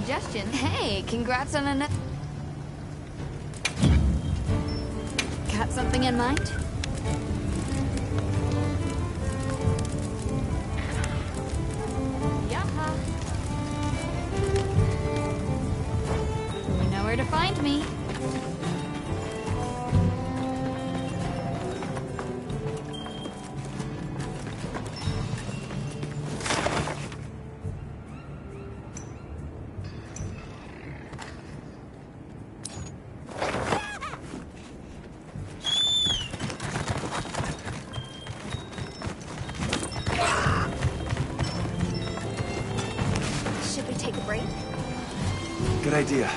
suggestion. Hey, congrats on an... Got something in mind? Yaha. You know where to find me. Good idea.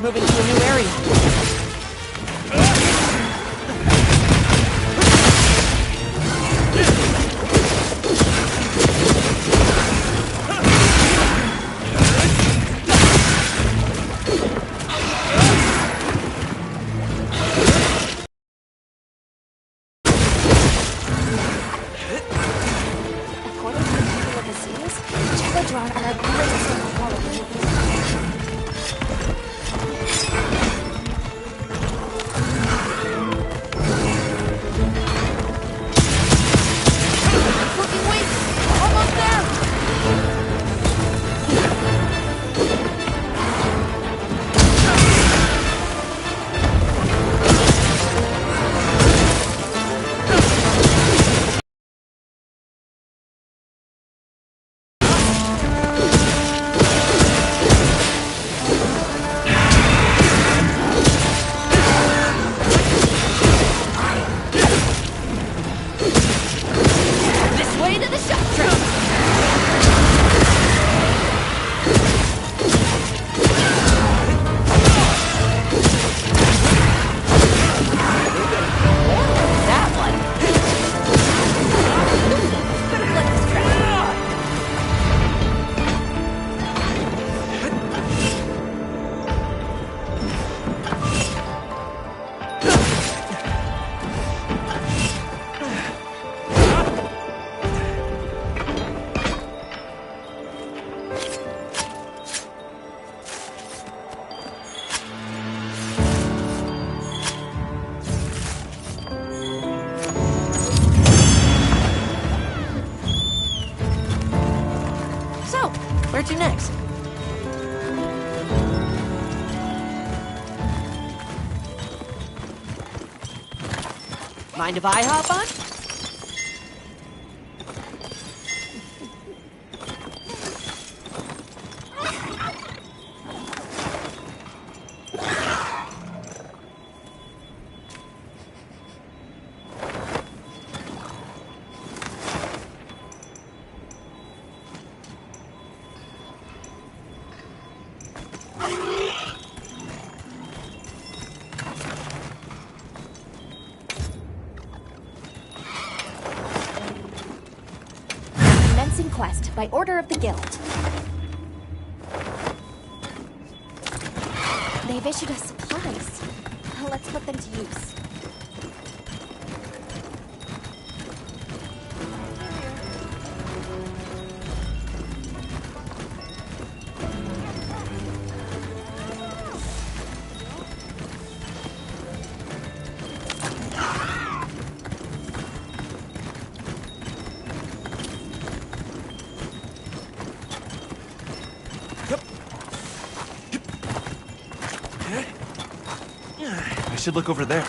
moving to a new area. According to the people of the seas, Teledron are our greatest inequality. Looking weak! Almost there! This way to the shop train! That one. Could have let this track. So, where to next? Mind if I hop on? Commencing quest by order of the guild. They've issued us supplies. Let's put them to use. I should look over there.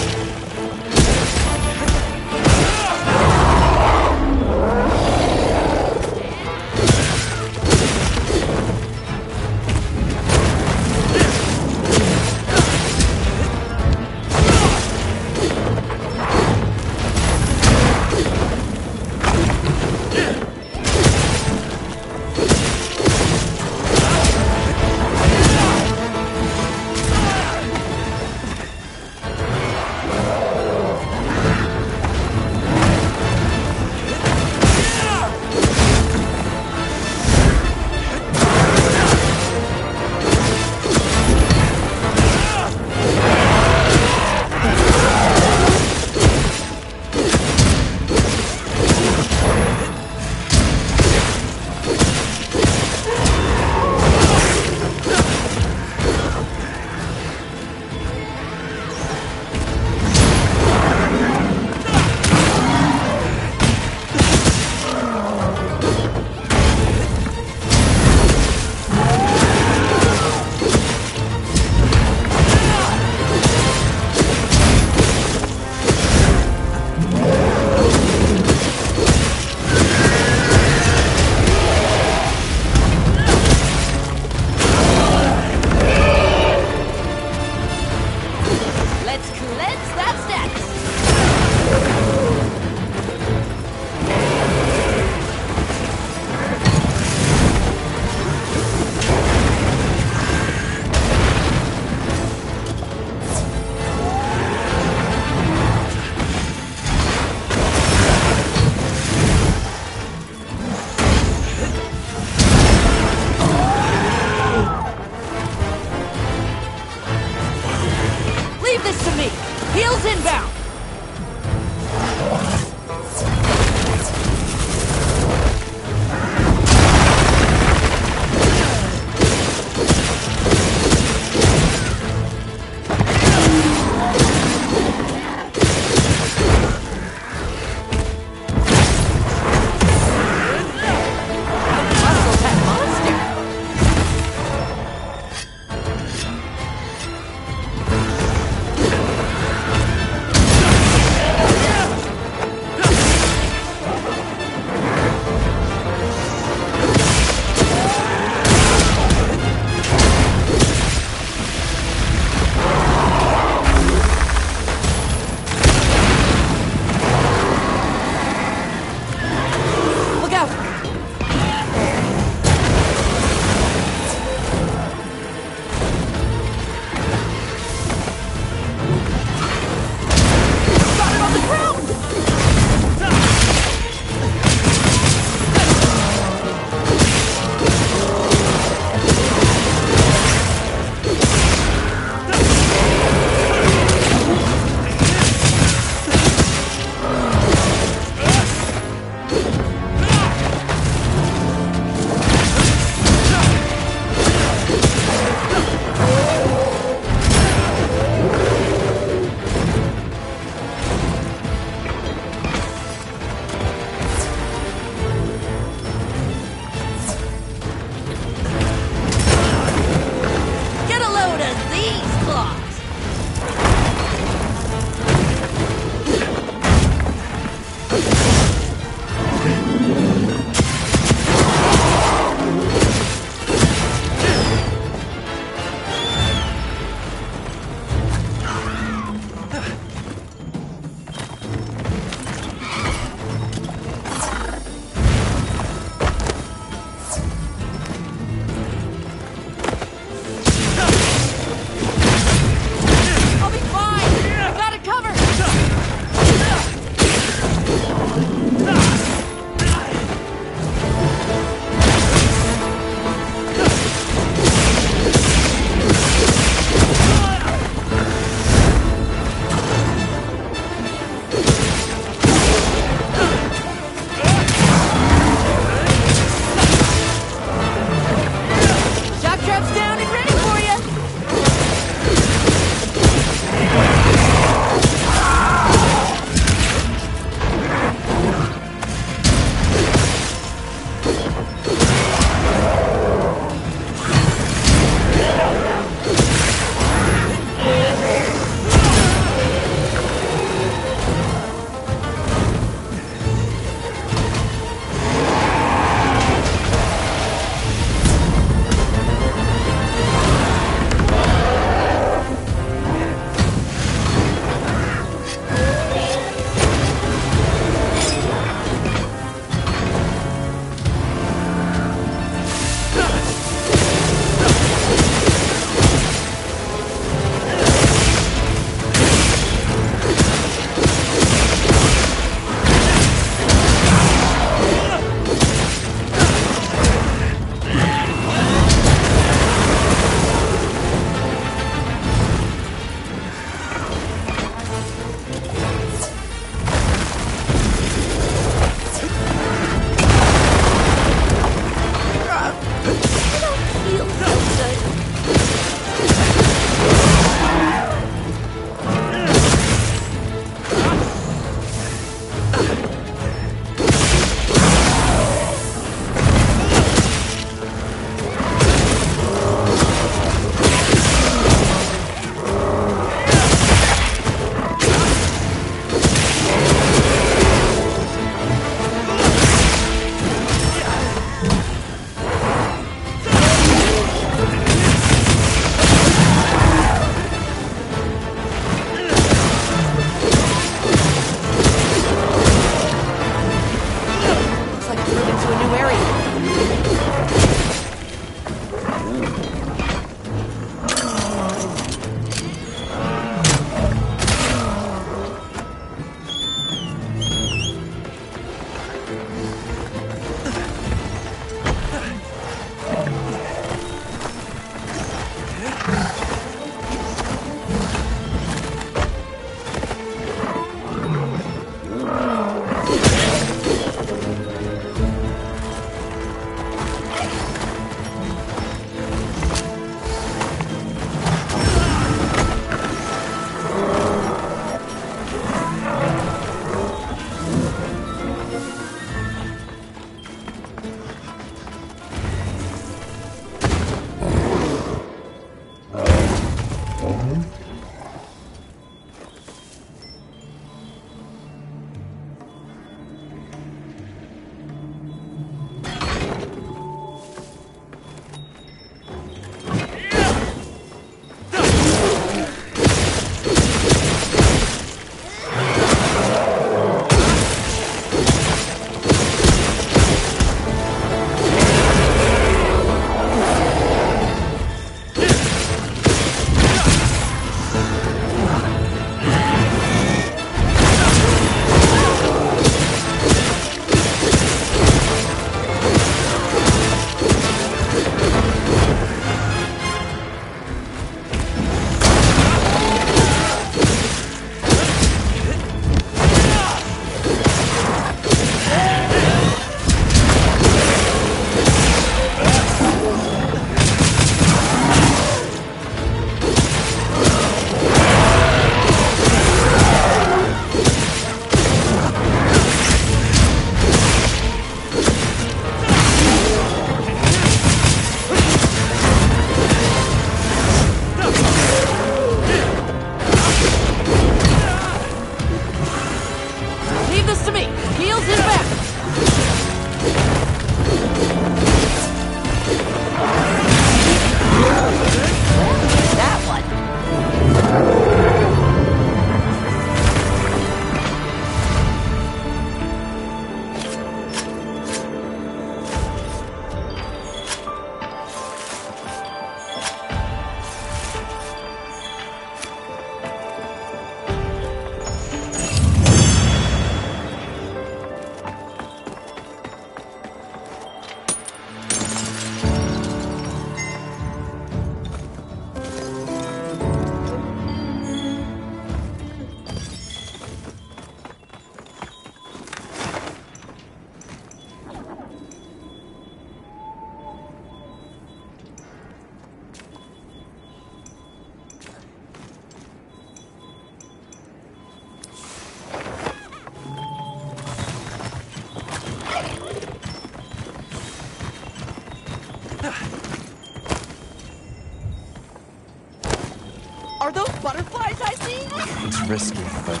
Are those butterflies I see? It's risky, but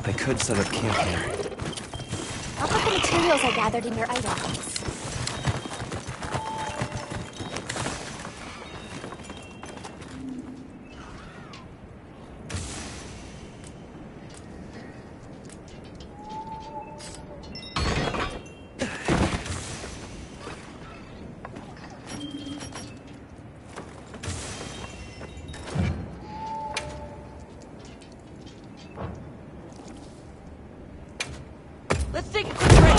I could set up camp here. I'll put the materials I gathered in your item case. Let's take a quick break.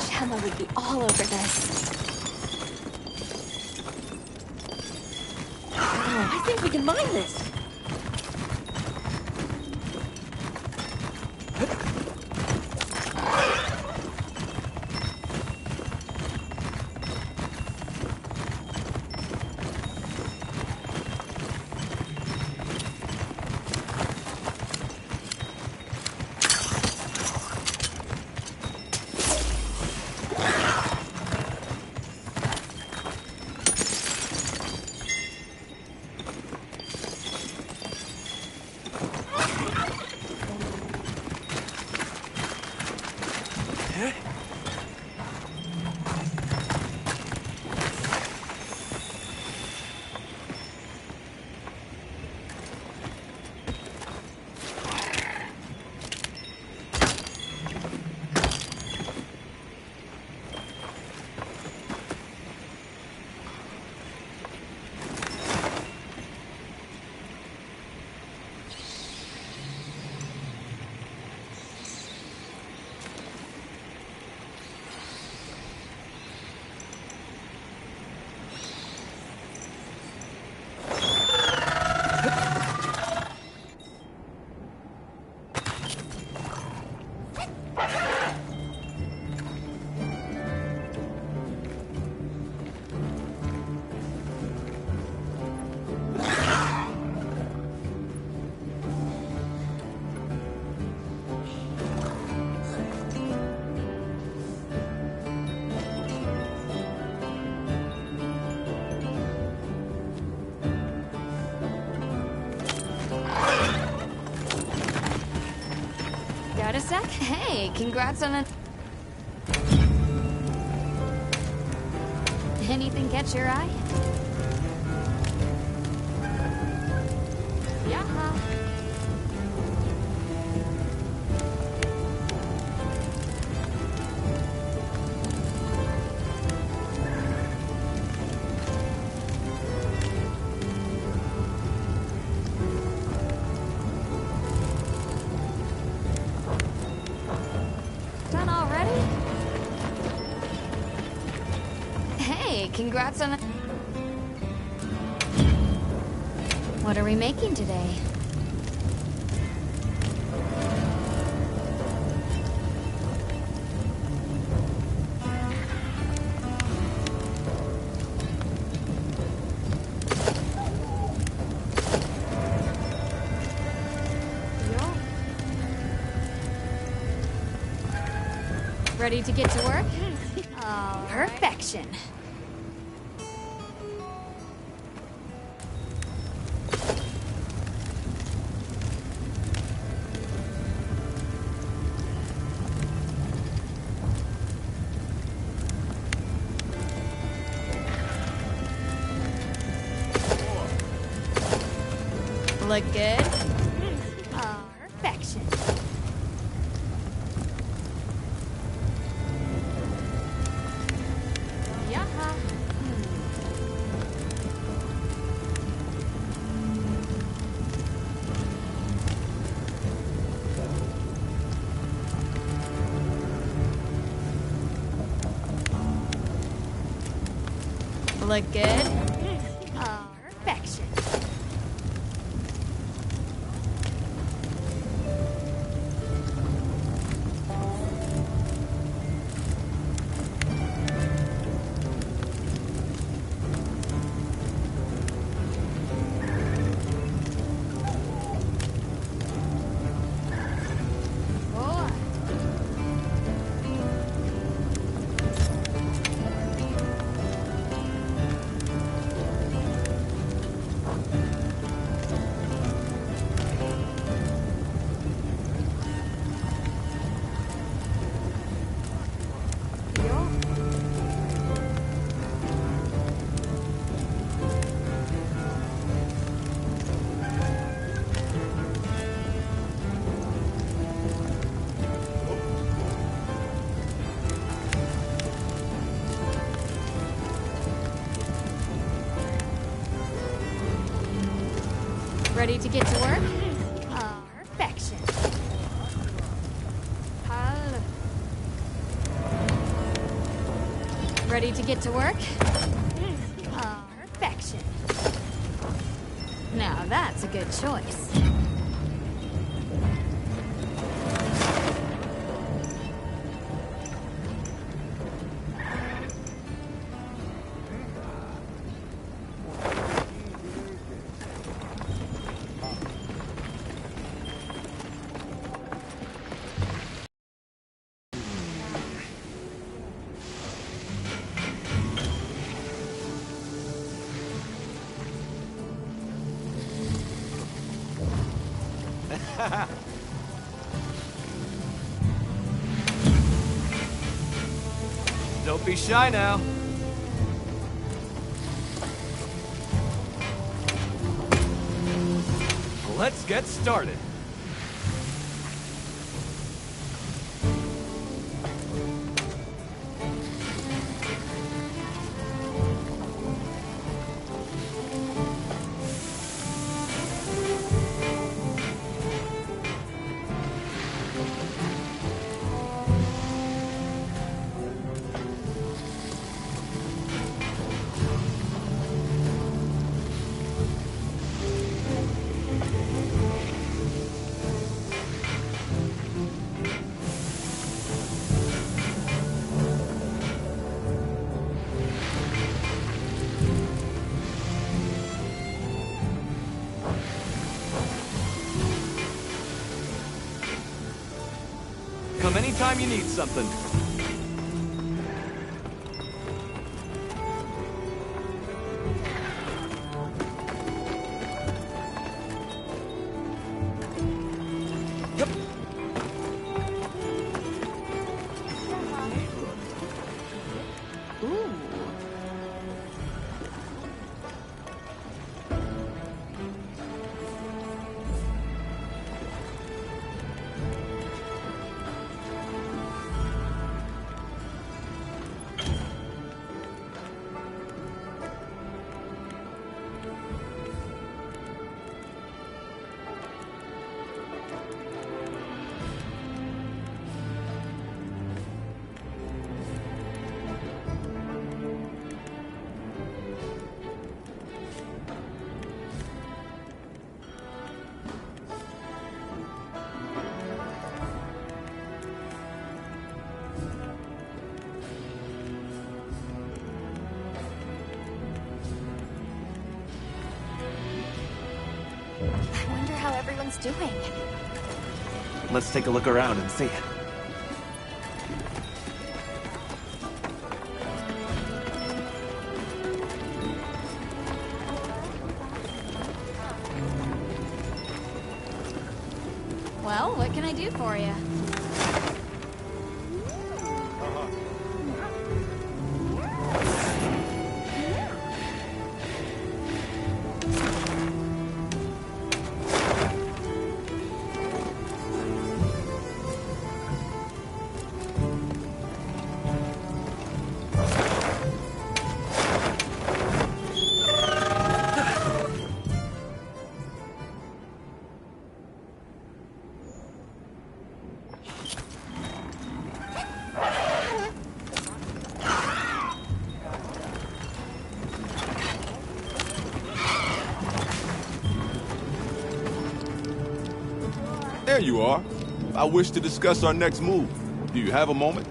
Gemma would be all over this. I think we can mine this. Got a sec? Hey, congrats on a... Anything catch your eye? Yeah. Done already? Hey, congrats on a... What are we making today? Ready to get to work? Oh, perfection. Look good? Oh, perfection. Yeah. look good. Oh, perfection. Boy. Yo. Ready to get to work? Oh, perfection. Hello. Ready to get to work? Oh, perfection. Now that's a good choice. Don't be shy now. Let's get started. Come anytime you need something. Yep. Ooh. I wonder how everyone's doing. Let's take a look around and see. Well, what can I do for you? There you are. I wish to discuss our next move. Do you have a moment?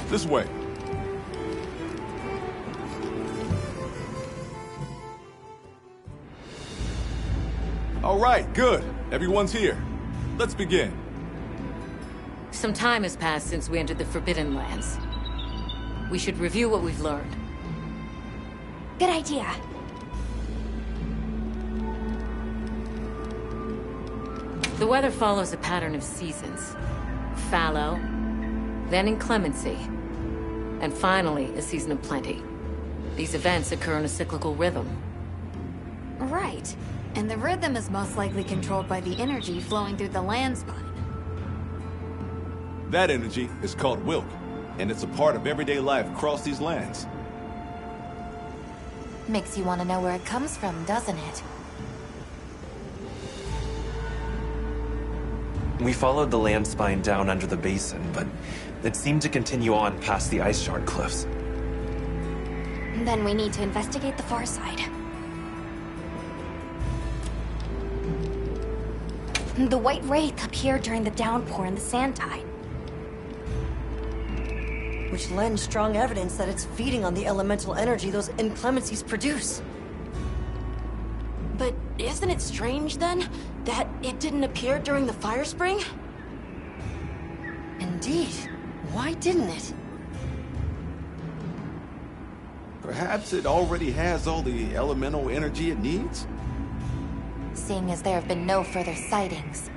This way. All right, good. Everyone's here. Let's begin. Some time has passed since we entered the Forbidden Lands. We should review what we've learned. Good idea. The weather follows a pattern of seasons. Fallow, then inclemency, and finally a season of plenty. These events occur in a cyclical rhythm. Right. And the rhythm is most likely controlled by the energy flowing through the land spine. That energy is called Wilk, and it's a part of everyday life across these lands. Makes you want to know where it comes from, doesn't it? We followed the land spine down under the basin, but it seemed to continue on past the ice shard cliffs. Then we need to investigate the far side. The white wraith appeared during the downpour in the sand tide. Which lends strong evidence that it's feeding on the elemental energy those inclemencies produce. But isn't it strange, then, that it didn't appear during the fire spring? Indeed. Why didn't it? Perhaps it already has all the elemental energy it needs? Seeing as there have been no further sightings,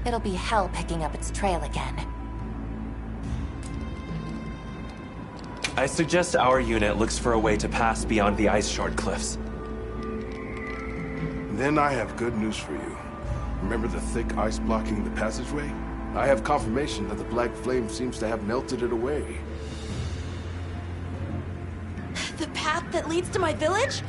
it'll be hell picking up its trail again. I suggest our unit looks for a way to pass beyond the ice shard cliffs. Then I have good news for you. Remember the thick ice blocking the passageway? I have confirmation that the black flame seems to have melted it away. The path that leads to my village?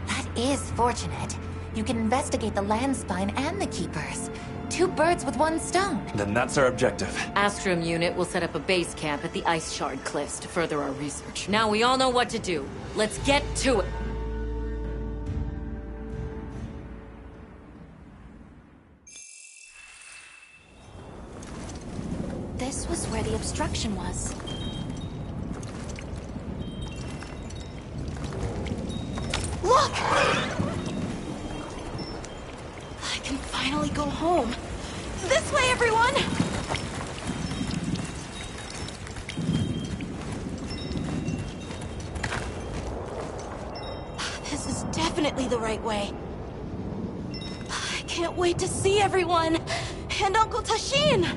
That is fortunate. You can investigate the land spine and the keepers. 2 birds with 1 stone. Then that's our objective. Astrum unit will set up a base camp at the Ice Shard Cliffs to further our research. Now we all know what to do. Let's get to it. This was where the obstruction was. Look! I can finally go home. This way, everyone! This is definitely the right way. I can't wait to see everyone! And Uncle Tashin!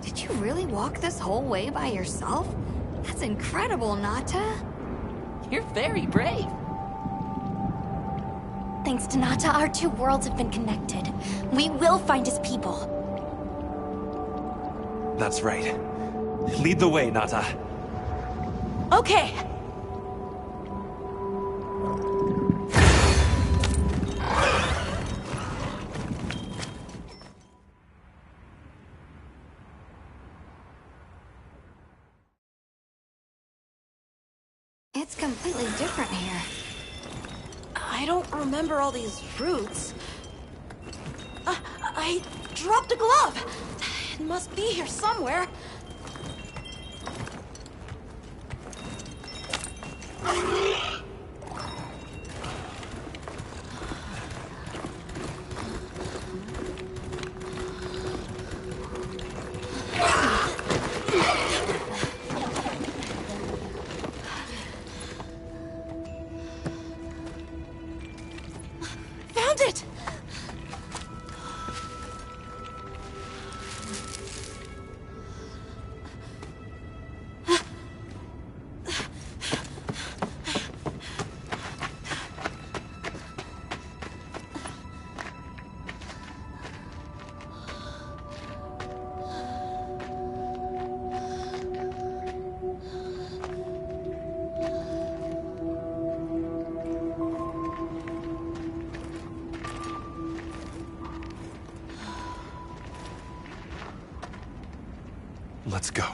Did you really walk this whole way by yourself? That's incredible, Nata. You're very brave. Thanks to Nata, our 2 worlds have been connected. We will find his people. That's right. Lead the way, Nata. Okay! It's completely different here. I I don't remember all these routes. I dropped a glove. It must be here somewhere. Found it! Let's go.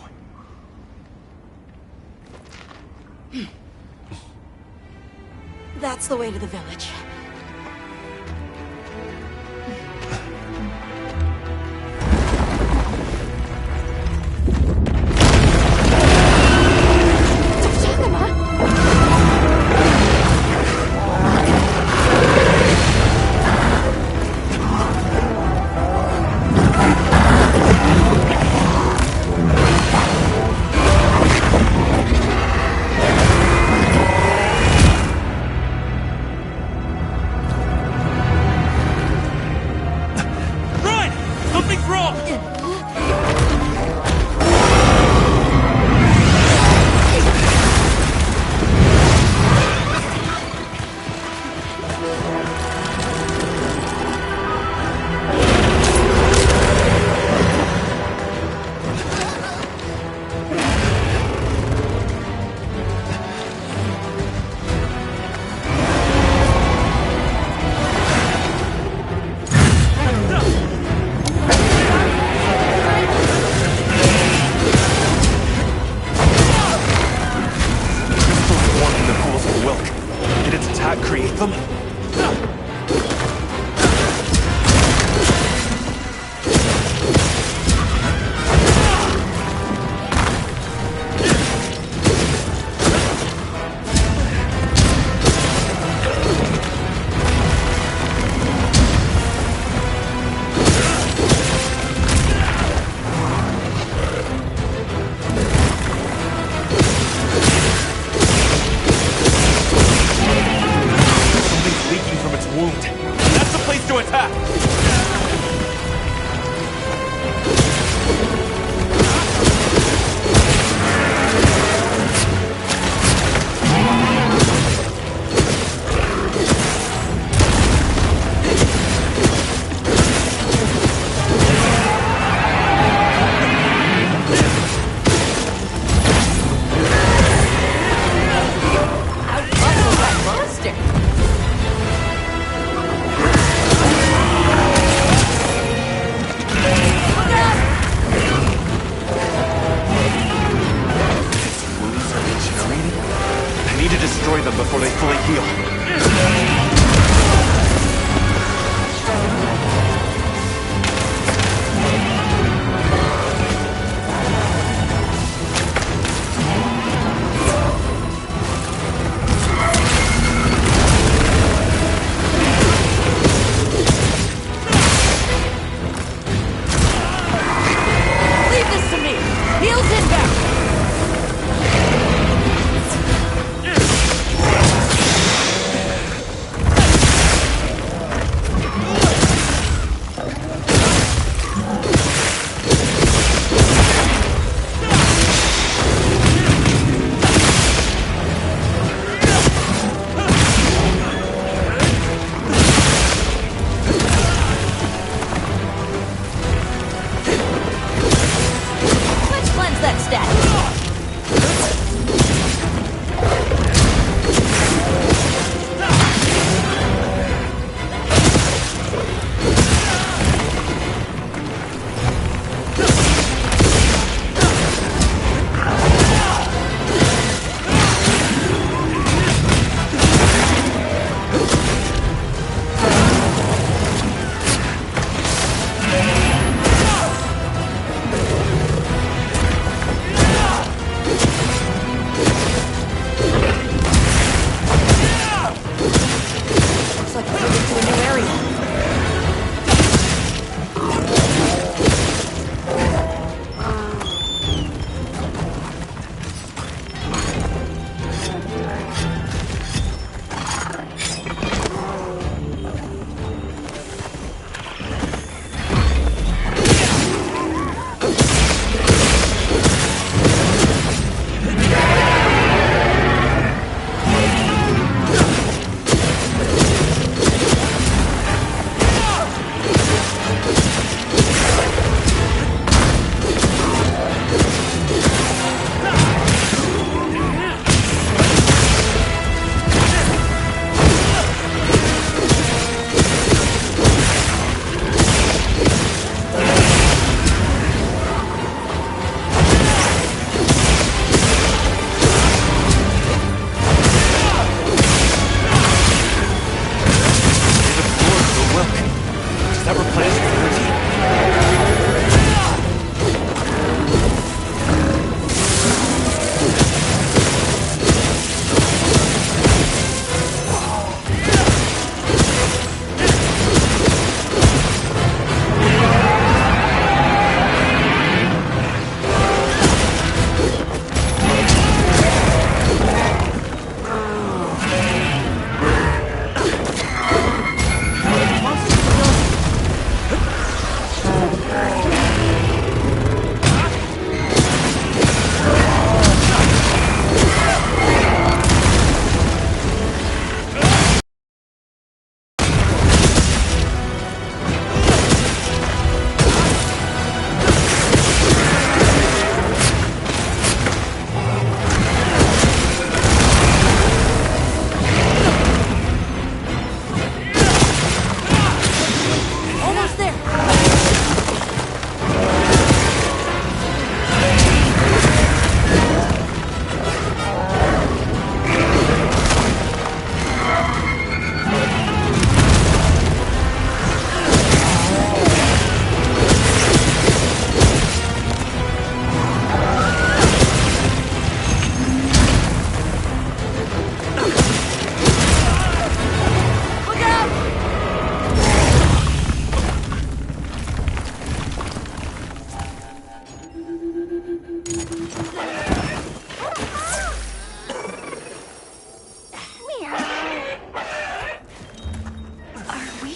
That's the way to the village. Something's wrong! Warming the pools of Wilk. Did its attack create them? Something's leaking from its wound. That's the place to attack! Outmuscle that monster!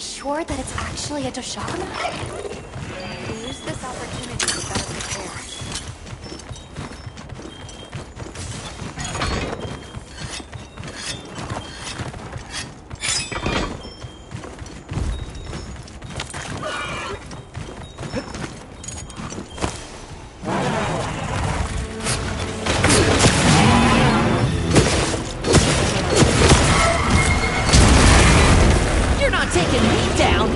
sure that it's actually a Toshagama? Use this opportunity to better prepare. You're not taking me down!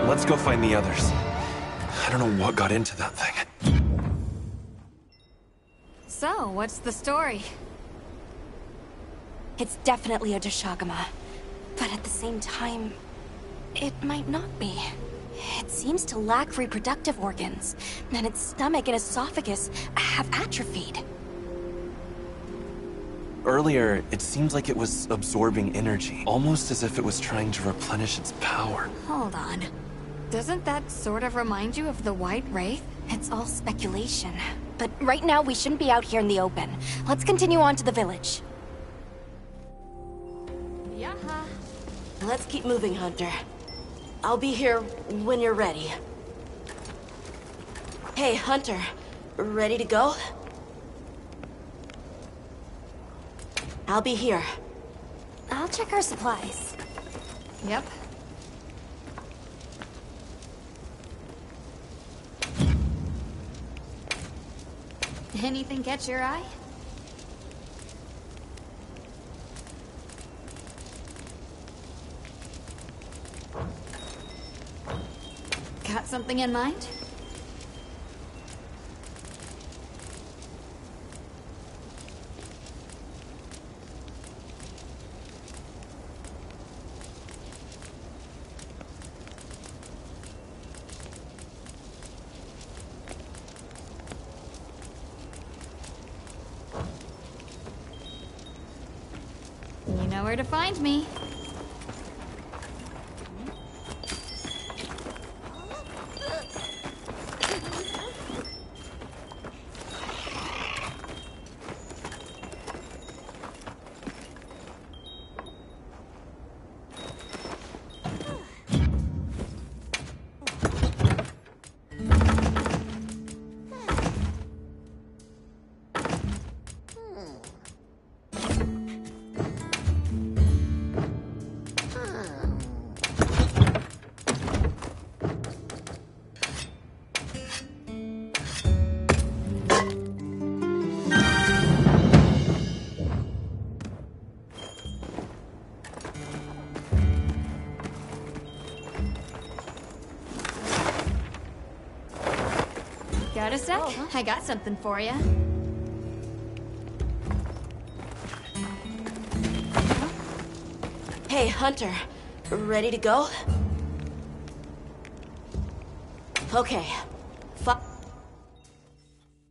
Let's go find the others. I don't know what got into that thing. So, what's the story? It's definitely a Toshagama. But at the same time, it might not be. It seems to lack reproductive organs, and its stomach and esophagus have atrophied. Earlier, it seemed like it was absorbing energy, almost as if it was trying to replenish its power. Hold on. Doesn't that sort of remind you of the White Wraith? It's all speculation. But right now, we shouldn't be out here in the open. Let's continue on to the village. Yeah. Let's keep moving, Hunter. I'll be here when you're ready. Hey, Hunter. Ready to go? I'll be here. I'll check our supplies. Yep. Anything catch your eye? Got something in mind? You know where to find me. Got a sec? I got something for you. Hey, Hunter. Ready to go? Okay.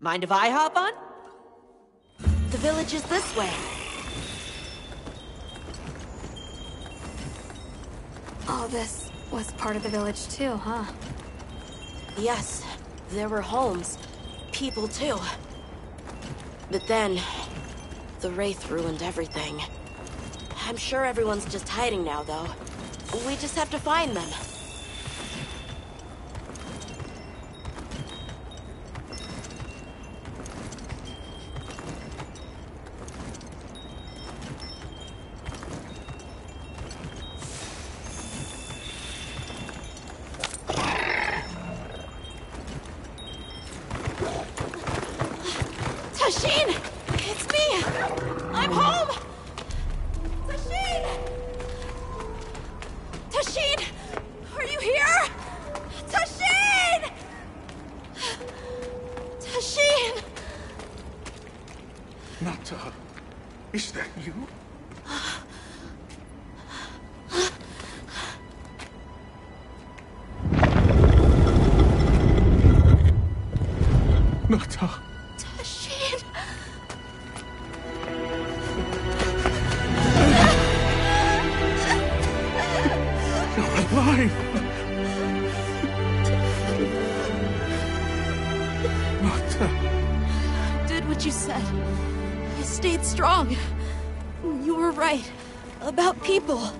Mind if I hop on? The village is this way. All this was part of the village too, huh? Yes, there were homes. People too. But then, the Wraith ruined everything. I'm sure everyone's just hiding now, though. We just have to find them. Tasheen! It's me! I'm home! Tasheen! Tasheen! Are you here? Tasheen! Tasheen! Nata, is that you? Nata. Tasheen! You're alive! Nata. Did what you said. You stayed strong. You were right. About people.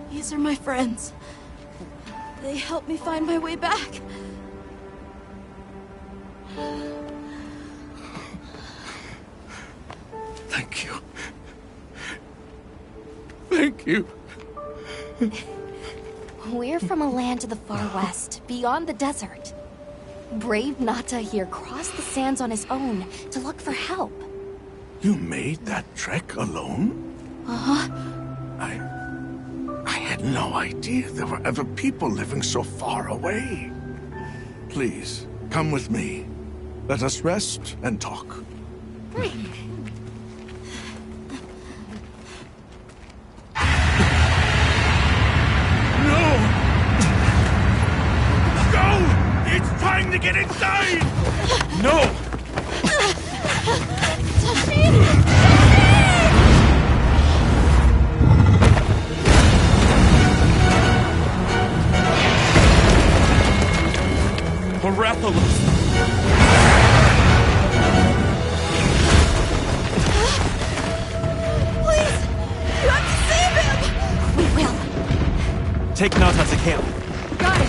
These are my friends. They helped me find my way back. Thank you. Thank you. We're from a land to the far west, beyond the desert. Brave Nata here crossed the sands on his own to look for help. You made that trek alone? Uh-huh. I had no idea there were ever people living so far away. Please, come with me. Let us rest and talk. It's trying to get inside! No! Barathelos! Please! You have to save him! We will. Take Nata to camp. Got it!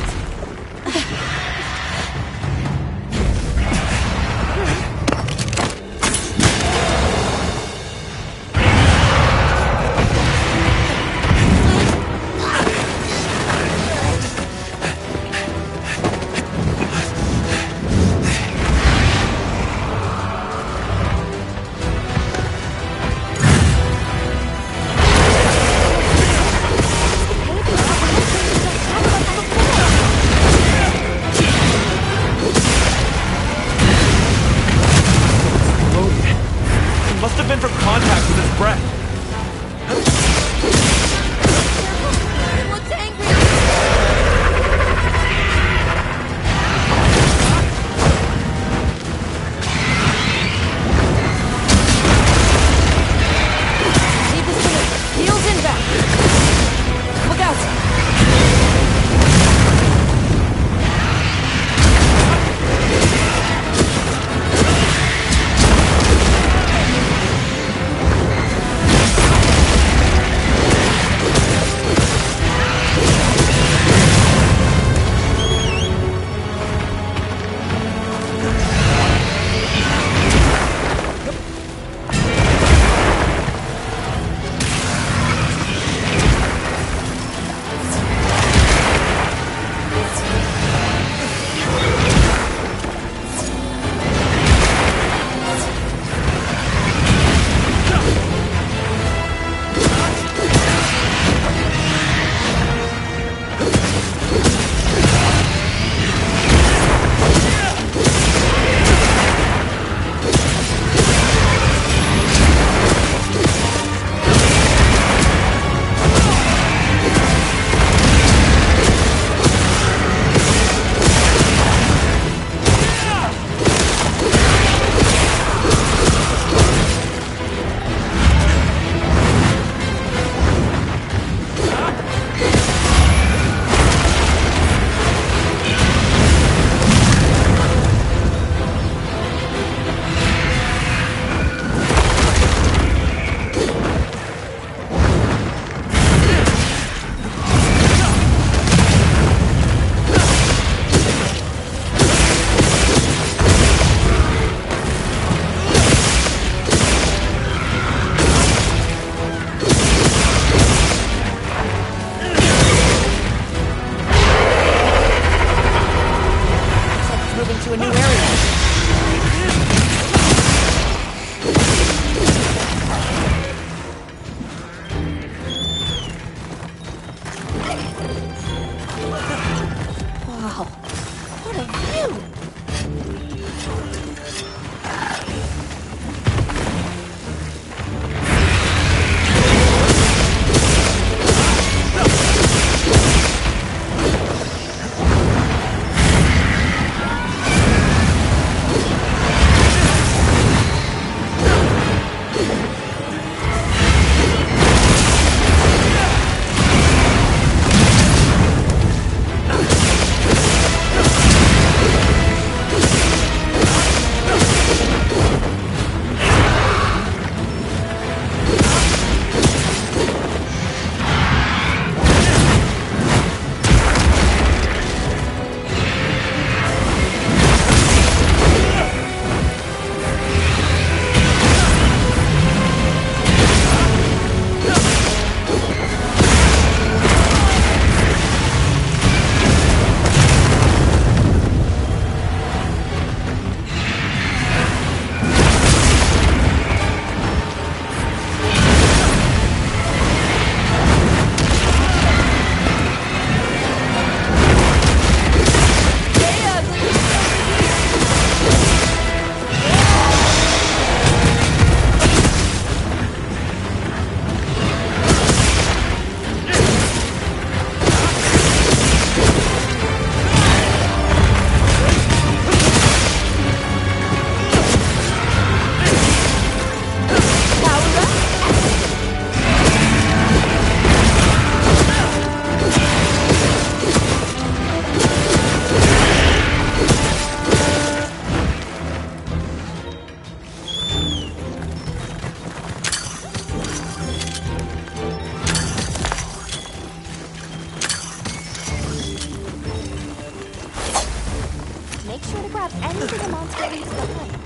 sure to grab anything a monster leaves behind.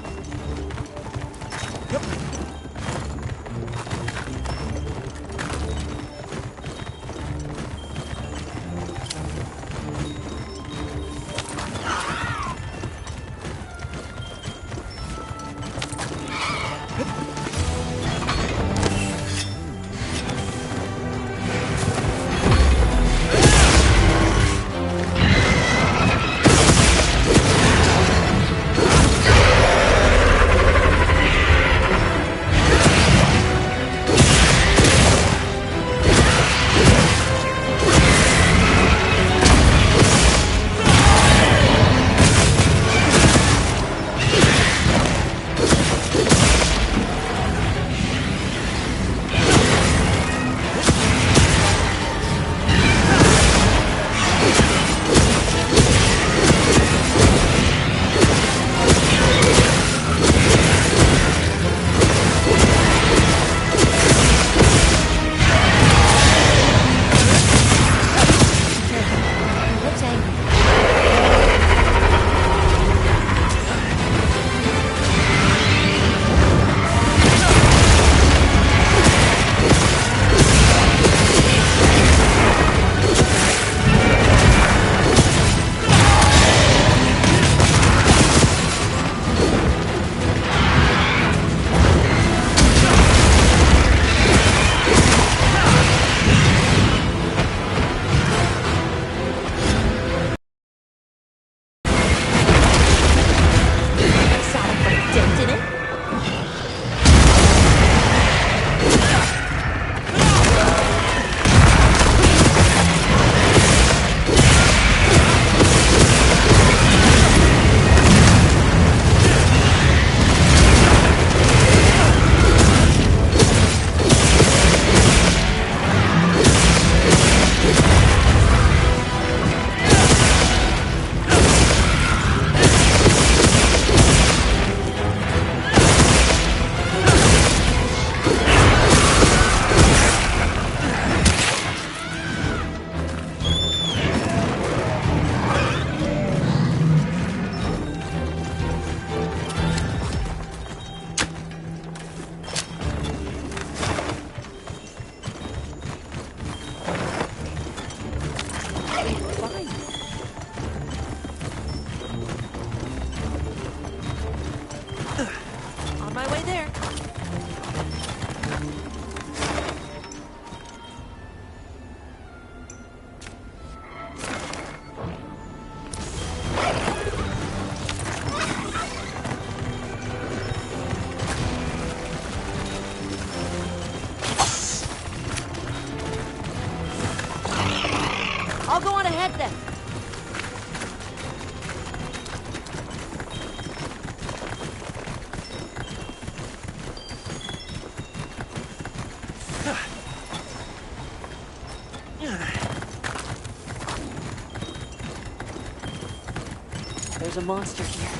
On my way there. I'll go on ahead then. There's a monster here.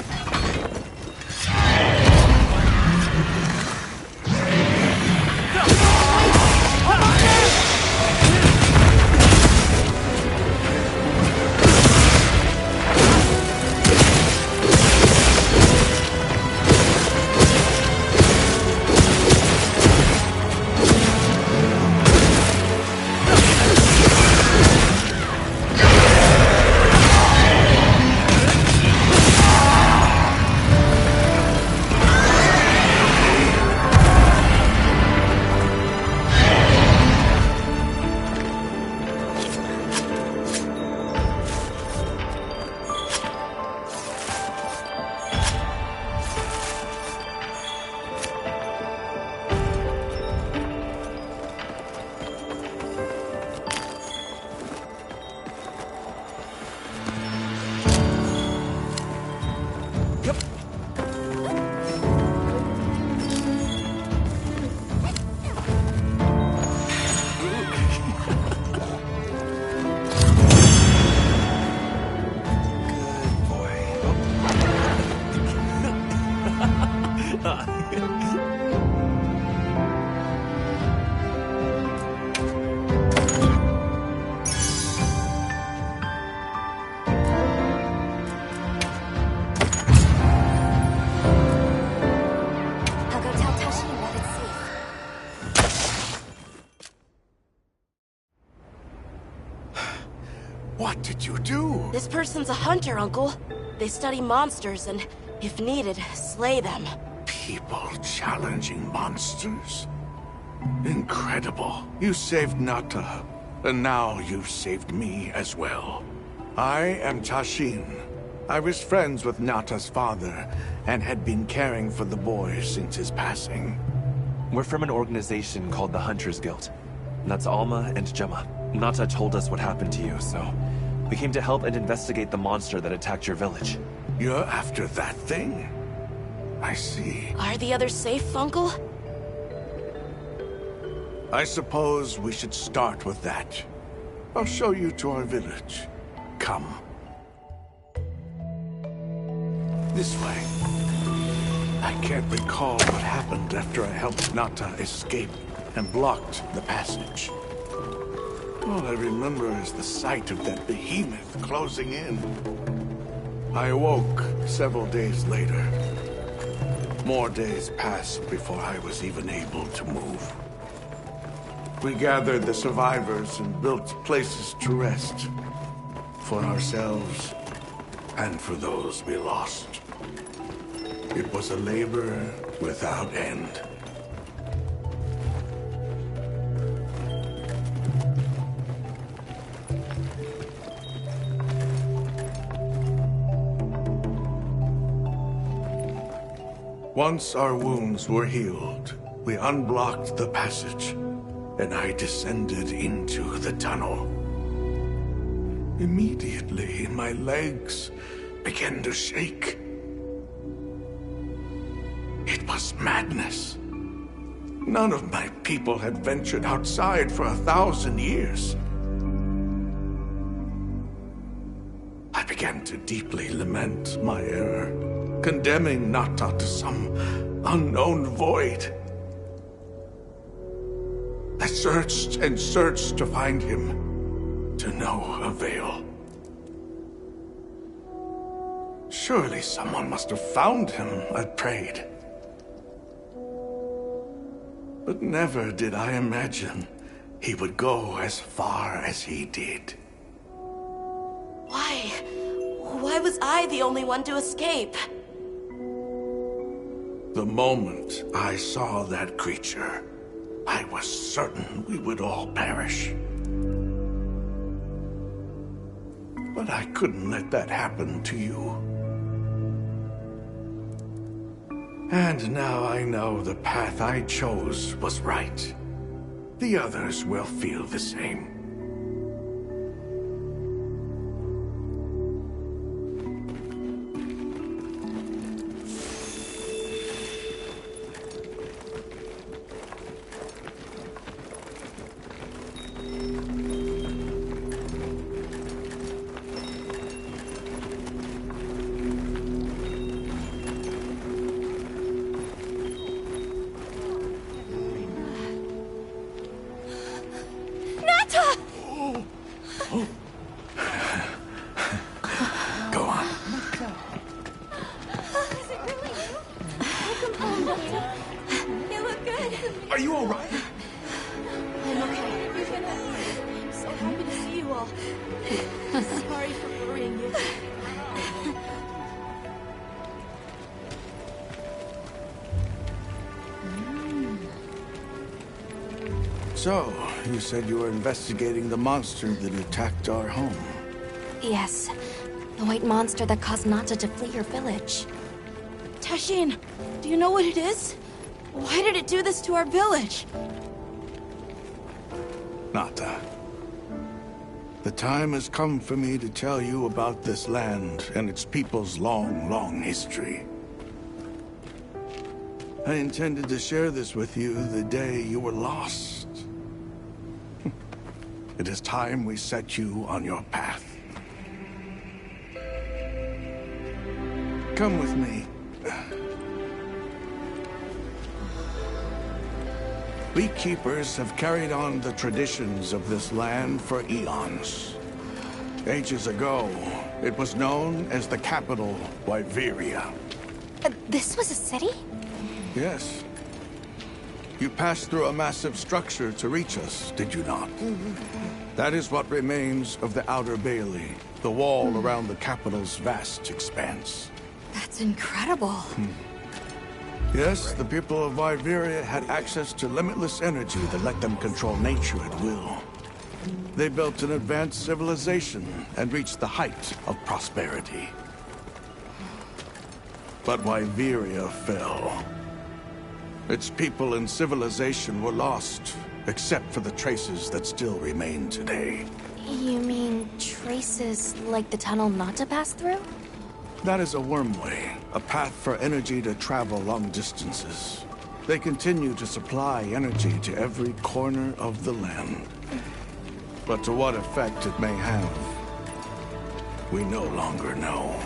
did you do? This person's a hunter, Uncle. They study monsters and, if needed, slay them. People challenging monsters? Incredible. You saved Nata, and now you've saved me as well. I am Tashin. I was friends with Nata's father, and had been caring for the boy since his passing. We're from an organization called the Hunters Guild. That's Alma and Gemma. Nata told us what happened to you, so we came to help and investigate the monster that attacked your village. You're after that thing? I see. Are the others safe, Uncle? I suppose we should start with that. I'll show you to our village. Come. This way. I can't recall what happened after I helped Nata escape and blocked the passage. All I remember is the sight of that behemoth closing in. I awoke several days later. More days passed before I was even able to move. We gathered the survivors and built places to rest. For ourselves, and for those we lost. It was a labor without end. Once our wounds were healed, we unblocked the passage, and I descended into the tunnel. Immediately, my legs began to shake. It was madness. None of my people had ventured outside for 1,000 years. I began to deeply lament my error, condemning Nata to some unknown void. I searched and searched to find him, to no avail. Surely someone must have found him, I prayed. But never did I imagine he would go as far as he did. Why? Why was I the only one to escape? The moment I saw that creature, I was certain we would all perish. But I couldn't let that happen to you. And now I know the path I chose was right. The others will feel the same. Are you all right? I'm okay. I'm so happy to see you all. Sorry for worrying you. So, you said you were investigating the monster that attacked our home. Yes. The white monster that caused Nata to flee your village. Tashin, do you know what it is? Why did it do this to our village? Nata. The time has come for me to tell you about this land and its people's long, long history. I intended to share this with you the day you were lost. It is time we set you on your path. Come with me. Beekeepers have carried on the traditions of this land for eons. Ages ago, it was known as the capital, Wyveria. This was a city? Yes. You passed through a massive structure to reach us, did you not? That is what remains of the Outer Bailey, the wall around the capital's vast expanse. That's incredible. Yes, the people of Wyveria had access to limitless energy that let them control nature at will. They built an advanced civilization and reached the height of prosperity. But Wyveria fell. Its people and civilization were lost, except for the traces that still remain today. You mean traces like the tunnel not to pass through? That is a wormway, a path for energy to travel long distances. They continue to supply energy to every corner of the land. But to what effect it may have, we no longer know.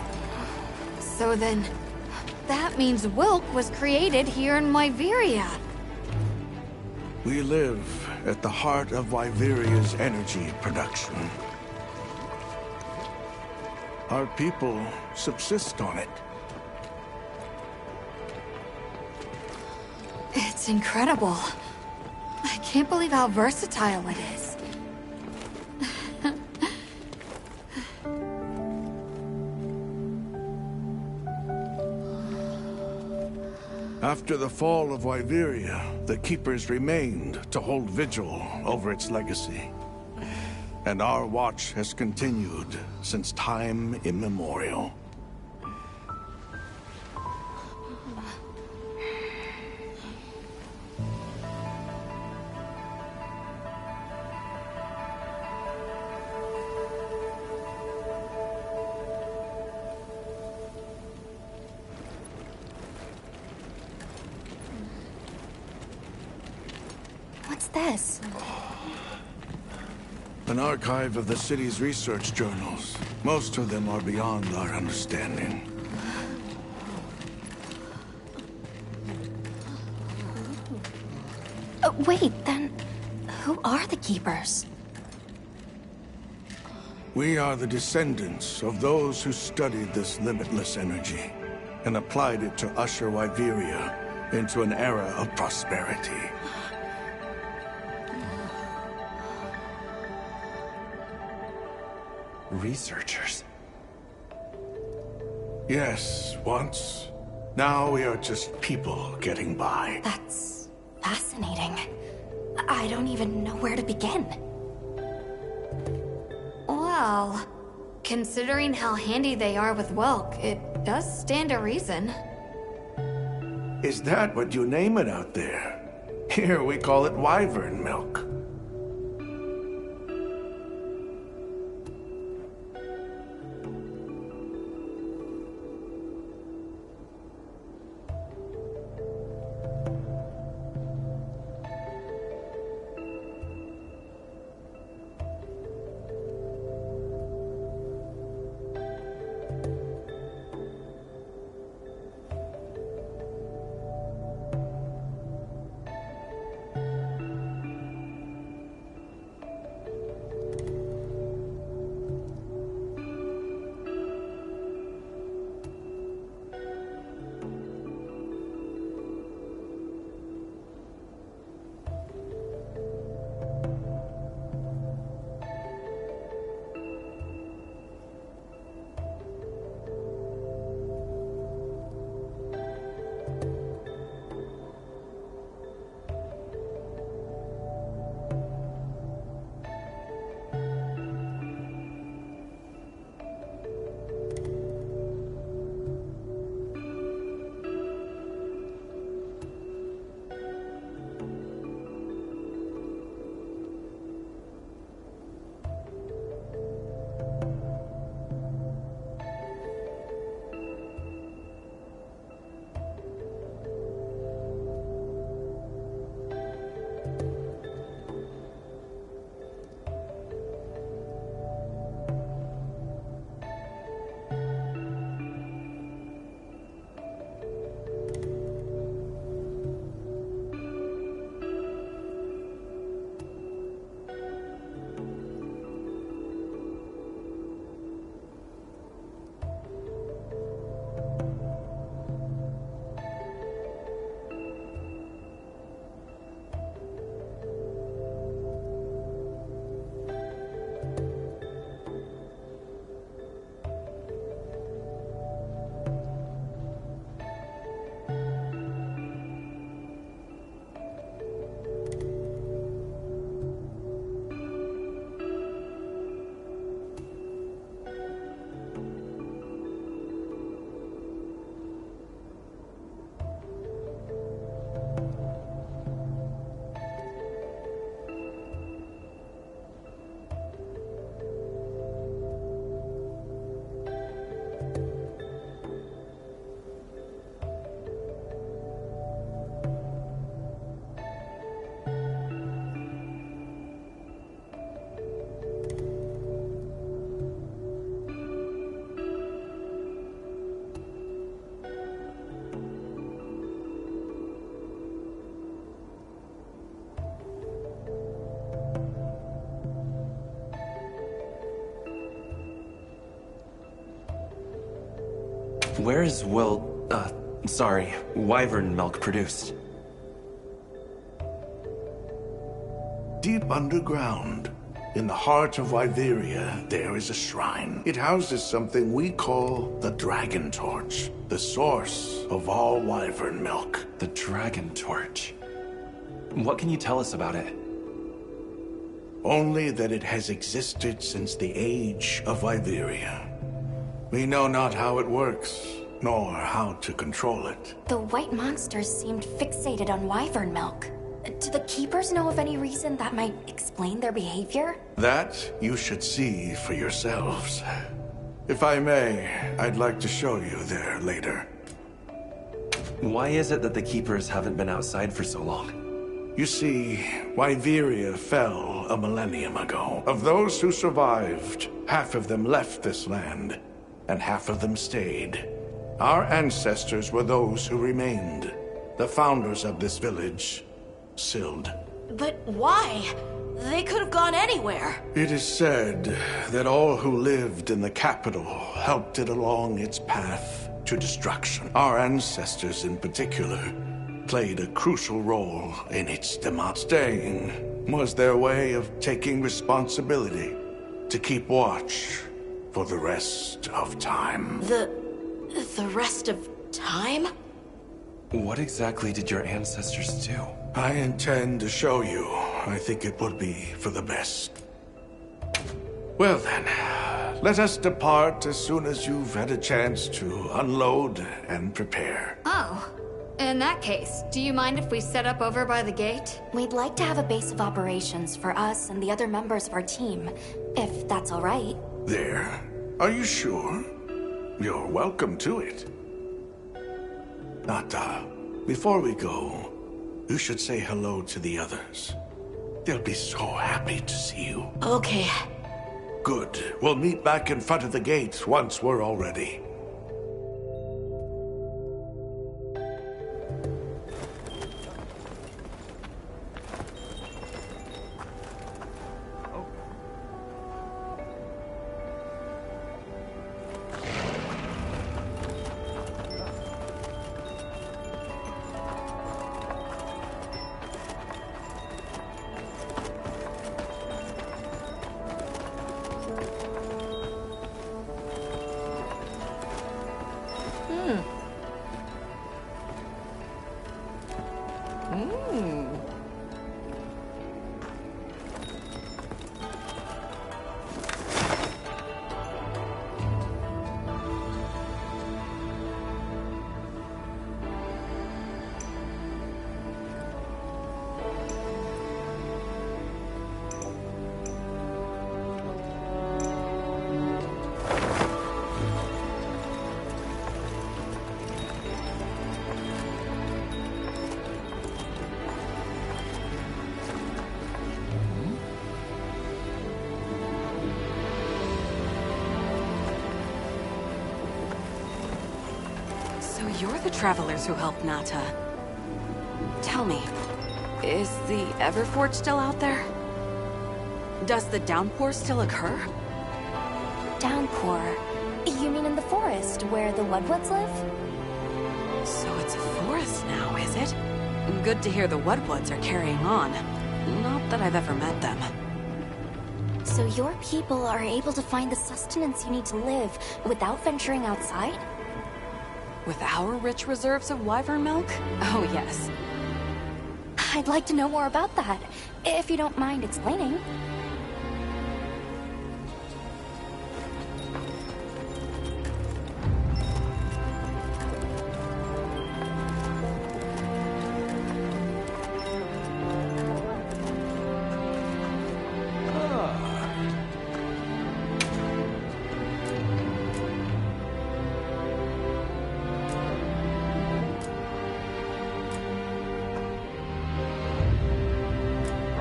So then, that means Wilk was created here in Wyveria. We live at the heart of Wyveria's energy production. Our people subsist on it. It's incredible. I can't believe how versatile it is. After the fall of Wyveria, the Keepers remained to hold vigil over its legacy. And our watch has continued since time immemorial. What's this? An archive of the city's research journals. Most of them are beyond our understanding. Wait, then who are the Keepers? We are the descendants of those who studied this limitless energy and applied it to usher Wyveria into an era of prosperity. Researchers? Yes, once. Now we are just people getting by. That's fascinating. I don't even know where to begin. Well, considering how handy they are with Welk, it does stand to reason. Is that what you name it out there? Here we call it wyvern milk. Where is wyvern milk produced? Deep underground, in the heart of Wyveria, there is a shrine. It houses something we call the Dragon Torch, the source of all wyvern milk. The Dragon Torch. What can you tell us about it? Only that it has existed since the age of Wyveria. We know not how it works, nor how to control it. The white monsters seemed fixated on wyvern milk. Do the Keepers know of any reason that might explain their behavior? That you should see for yourselves. If I may, I'd like to show you there later. Why is it that the Keepers haven't been outside for so long? You see, Wyveria fell a millennium ago. Of those who survived, half of them left this land, and half of them stayed. Our ancestors were those who remained, the founders of this village, Sild. But why? They could have gone anywhere. It is said that all who lived in the capital helped it along its path to destruction. Our ancestors in particular played a crucial role in its demise. Staying was their way of taking responsibility to keep watch for the rest of time. The rest of time? What exactly did your ancestors do? I intend to show you. I think it would be for the best. Well then, let us depart as soon as you've had a chance to unload and prepare. Oh. In that case, do you mind if we set up over by the gate? We'd like to have a base of operations for us and the other members of our team, if that's all right. There? Are you sure? You're welcome to it. Nata, before we go, you should say hello to the others. They'll be so happy to see you. Okay. Good. We'll meet back in front of the gate once we're all ready. So you're the travelers who helped Nata. Tell me, is the Everforge still out there? Does the downpour still occur? Downpour? You mean in the forest, where the Woodwoods live? So it's a forest now, is it? Good to hear the Woodwoods are carrying on. Not that I've ever met them. So your people are able to find the sustenance you need to live without venturing outside? With our rich reserves of wyvern milk? Oh, yes. I'd like to know more about that, if you don't mind explaining.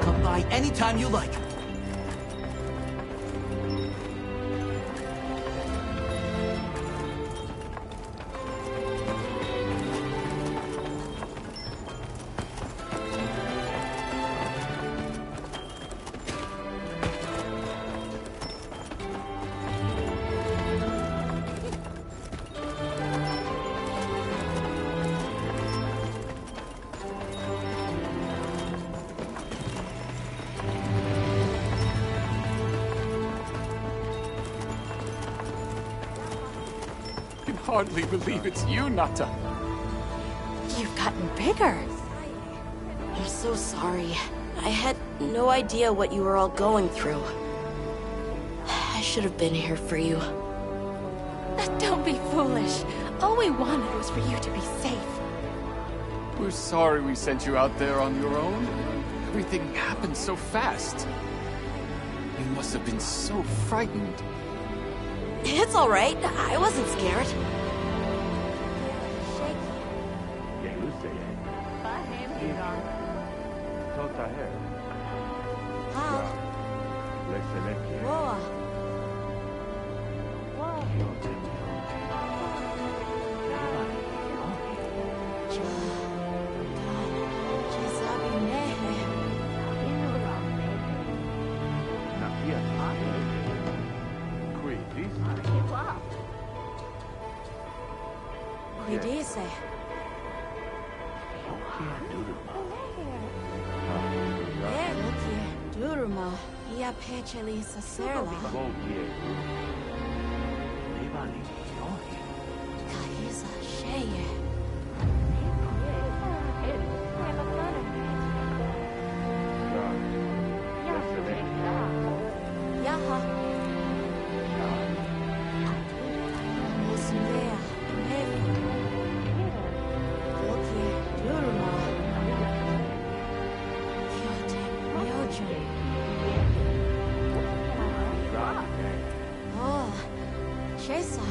Come by anytime you like. hardly believe it's you, Nata. You've gotten bigger. I'm so sorry. I had no idea what you were all going through. I should have been here for you. Don't be foolish. All we wanted was for you to be safe. We're sorry we sent you out there on your own. Everything happened so fast. You must have been so frightened. It's all right. I wasn't scared. Qui dice? Durma, ia peceli sacerla. Kaisa sheye. Yaha. Osmea, Eva. Loki, Durma. Kyote, Myojo. Oh, Cesar.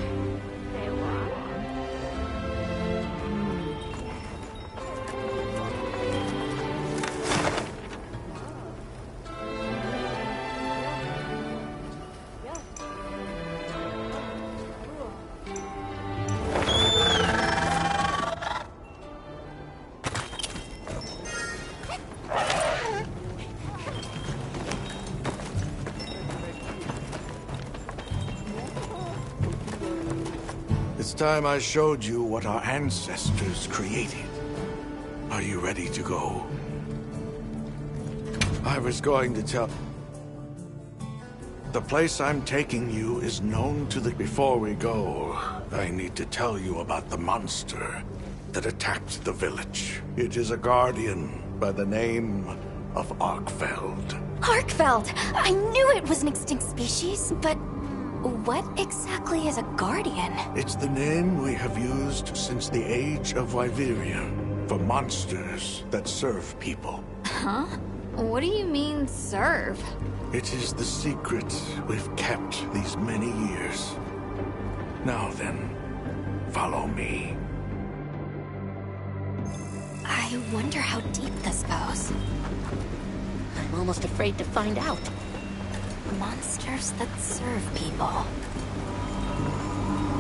It's time I showed you what our ancestors created. Are you ready to go? I was going to tell... The place I'm taking you is known to the... Before we go, I need to tell you about the monster that attacked the village. It is a guardian by the name of Arkfeld. Arkfeld! I knew it was an extinct species, but what exactly is a guardian? It's the name we have used since the age of Wyveria for monsters that serve people. Huh? What do you mean, serve? It is the secret we've kept these many years. Now then, follow me. I wonder how deep this goes. I'm almost afraid to find out. Monsters that serve people.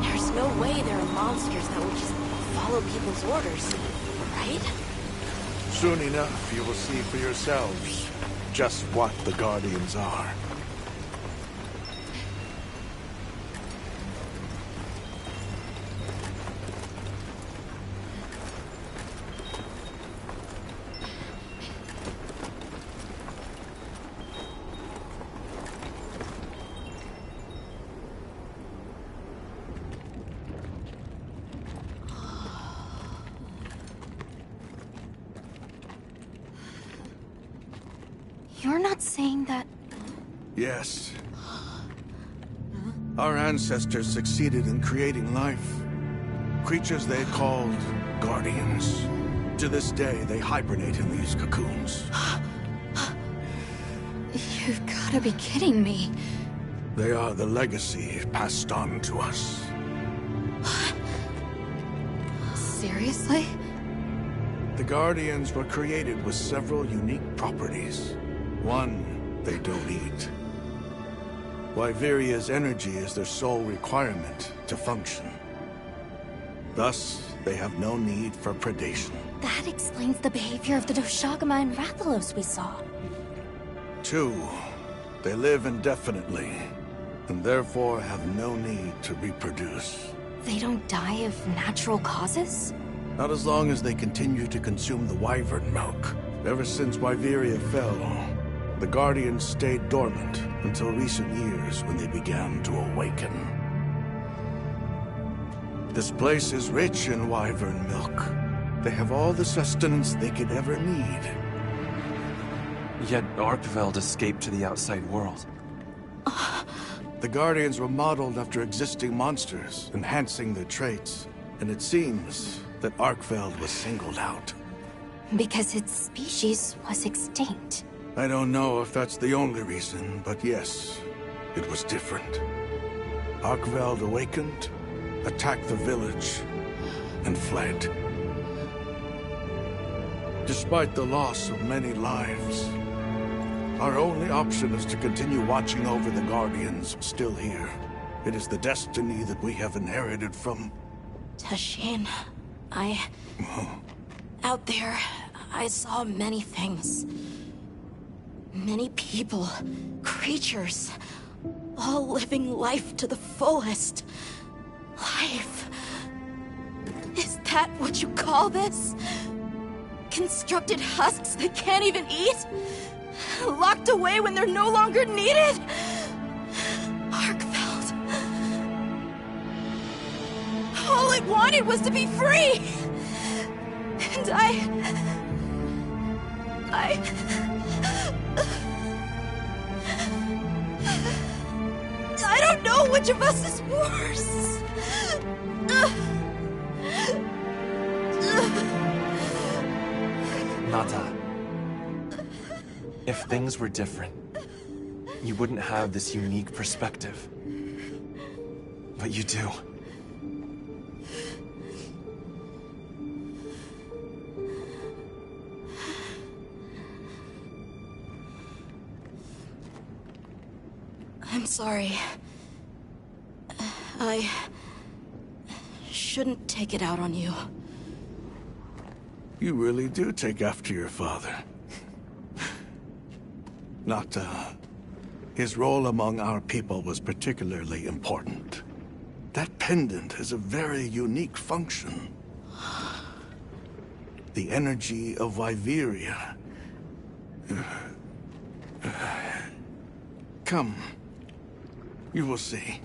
There's no way there are monsters that will just follow people's orders, right? Soon enough, you will see for yourselves just what the Guardians are. You're not saying that... Yes. Our ancestors succeeded in creating life. Creatures they called Guardians. To this day, they hibernate in these cocoons. You've gotta be kidding me. They are the legacy passed on to us. Seriously? The Guardians were created with several unique properties. One, they don't eat. Wyveria's energy is their sole requirement to function. Thus, they have no need for predation. That explains the behavior of the Doshagama and Rathalos we saw. Two, they live indefinitely, and therefore have no need to reproduce. They don't die of natural causes? Not as long as they continue to consume the wyvern milk. Ever since Wyveria fell, the Guardians stayed dormant until recent years when they began to awaken. This place is rich in wyvern milk. They have all the sustenance they could ever need. Yet Arkveld escaped to the outside world. The Guardians were modeled after existing monsters, enhancing their traits. And it seems that Arkveld was singled out. Because its species was extinct. I don't know if that's the only reason, but yes, it was different. Arkveld awakened, attacked the village, and fled. Despite the loss of many lives, our only option is to continue watching over the Guardians still here. It is the destiny that we have inherited from... Tashin, out there, I saw many things. Many people, creatures, all living life to the fullest. Life. Is that what you call this? Constructed husks that can't even eat? Locked away when they're no longer needed? Arkveld. All it wanted was to be free! And I don't know which of us is worse. Nata. If things were different, you wouldn't have this unique perspective. But you do. I'm sorry. I shouldn't take it out on you. You really do take after your father. Nata, his role among our people was particularly important. That pendant has a very unique function. The energy of Wyveria. Come. You will see.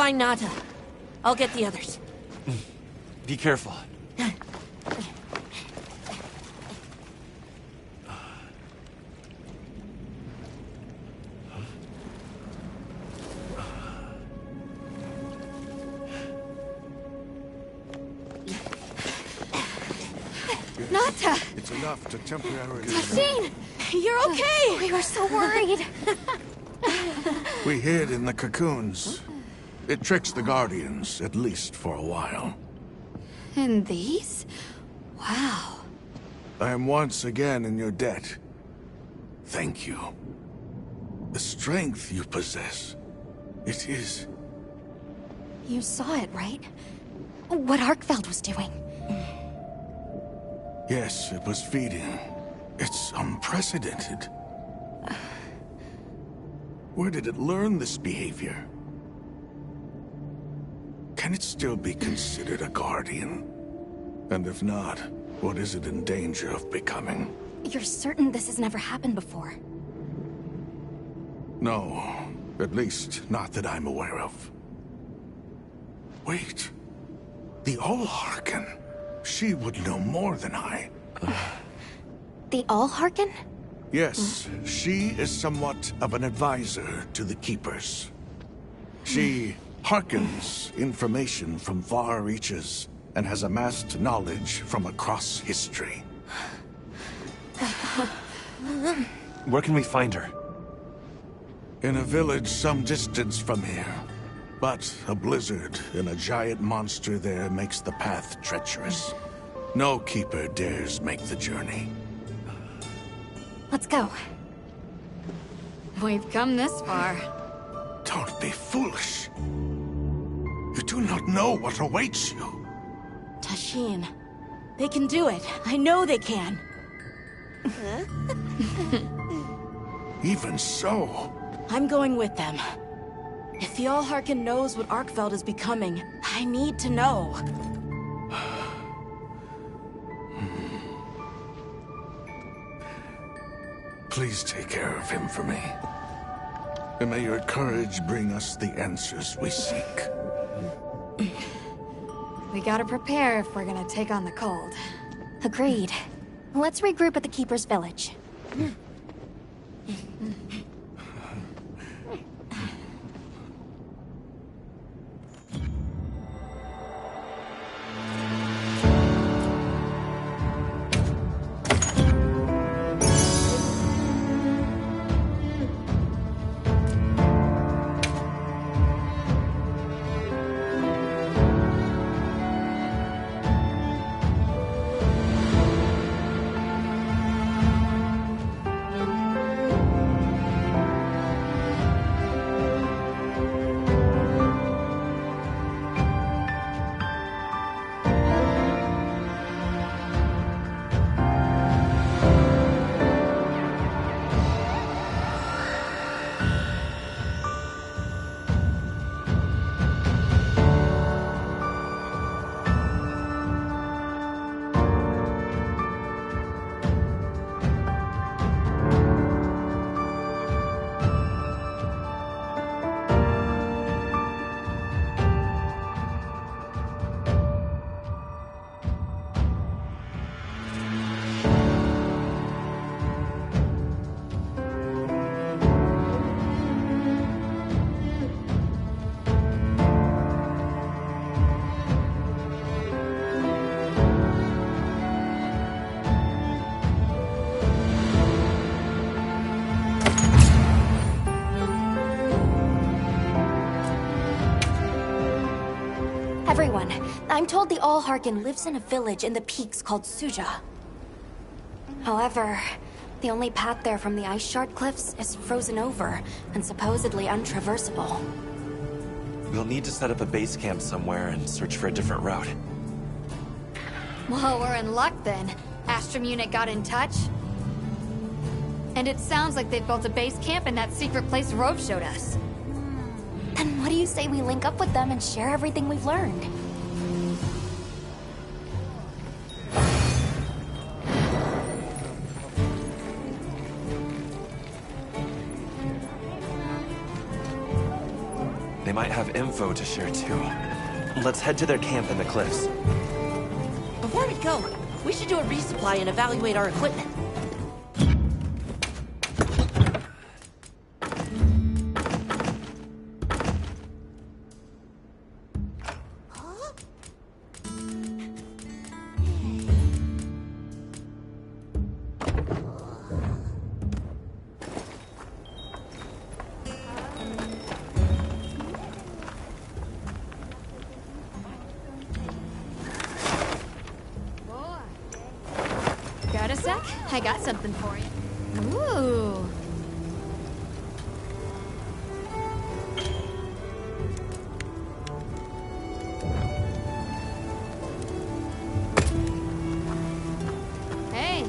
find Nata. I'll get the others. Be careful. Nata! It's enough to temporarily... Machine! You're okay! We were so worried. We hid in the cocoons. It tricks the Guardians, at least for a while. And these? Wow. I am once again in your debt. Thank you. The strength you possess, it is... You saw it, right? What Arkfeld was doing. Yes, it was feeding. It's unprecedented. Where did it learn this behavior? Can it still be considered a Guardian? And if not, what is it in danger of becoming? You're certain this has never happened before? No, at least not that I'm aware of. Wait, the All-Harken. She would know more than I. The All-Harken? Yes, she is somewhat of an advisor to the Keepers. She hearkens information from far reaches and has amassed knowledge from across history. Where can we find her? In a village some distance from here. But a blizzard and a giant monster there makes the path treacherous. No Keeper dares make the journey. Let's go. We've come this far. Don't be foolish. You do not know what awaits you. Tashin. They can do it. I know they can. Even so... I'm going with them. If the All-Harken knows what Arkfeld is becoming, I need to know. Please take care of him for me. And may your courage bring us the answers we seek. We gotta prepare if we're gonna take on the cold. Agreed. Let's regroup at the Keeper's village. Everyone, I'm told the All-Harken lives in a village in the peaks called Suja. However, the only path there from the ice shard cliffs is frozen over and supposedly untraversable. We'll need to set up a base camp somewhere and search for a different route. Well, we're in luck then. Astrum unit got in touch. And it sounds like they've built a base camp in that secret place Rove showed us. Then what do you say we link up with them and share everything we've learned? They might have info to share too. Let's head to their camp in the cliffs. Before we go, we should do a resupply and evaluate our equipment. Got a sec? I got something for you. Ooh. Hey.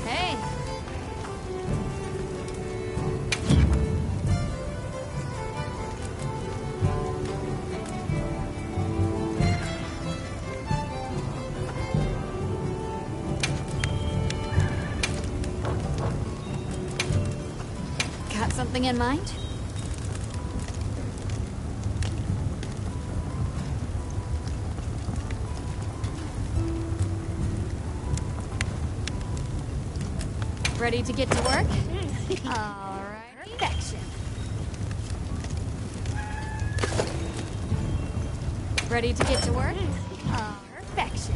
Hey. Got something in mind? Ready to get to work? All right. Perfection. Ready to get to work? Perfection.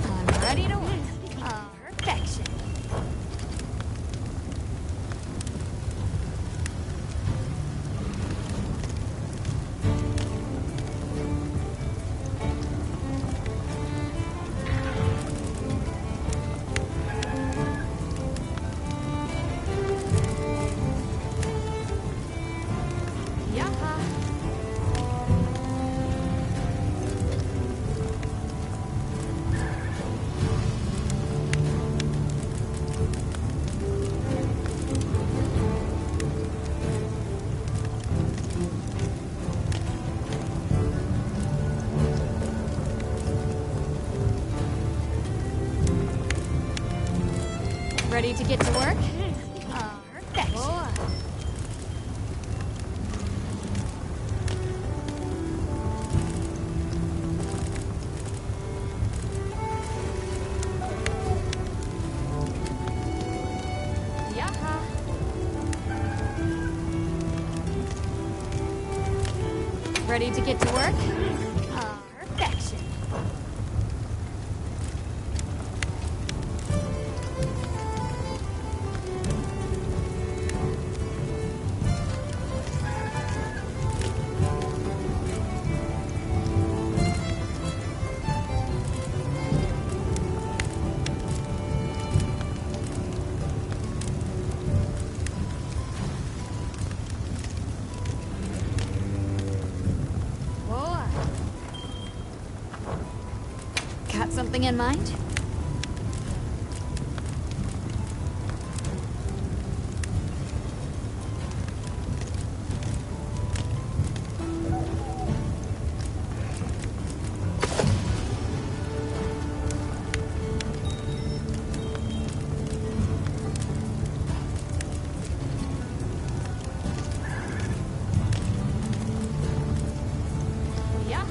I'm ready to work. Perfection. Yeah. Ready to get to work? Perfection. Yeah. Ready to get to work? Perfection. Whoa. Got something in mind? Yeah.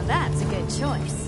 Now that's a good choice.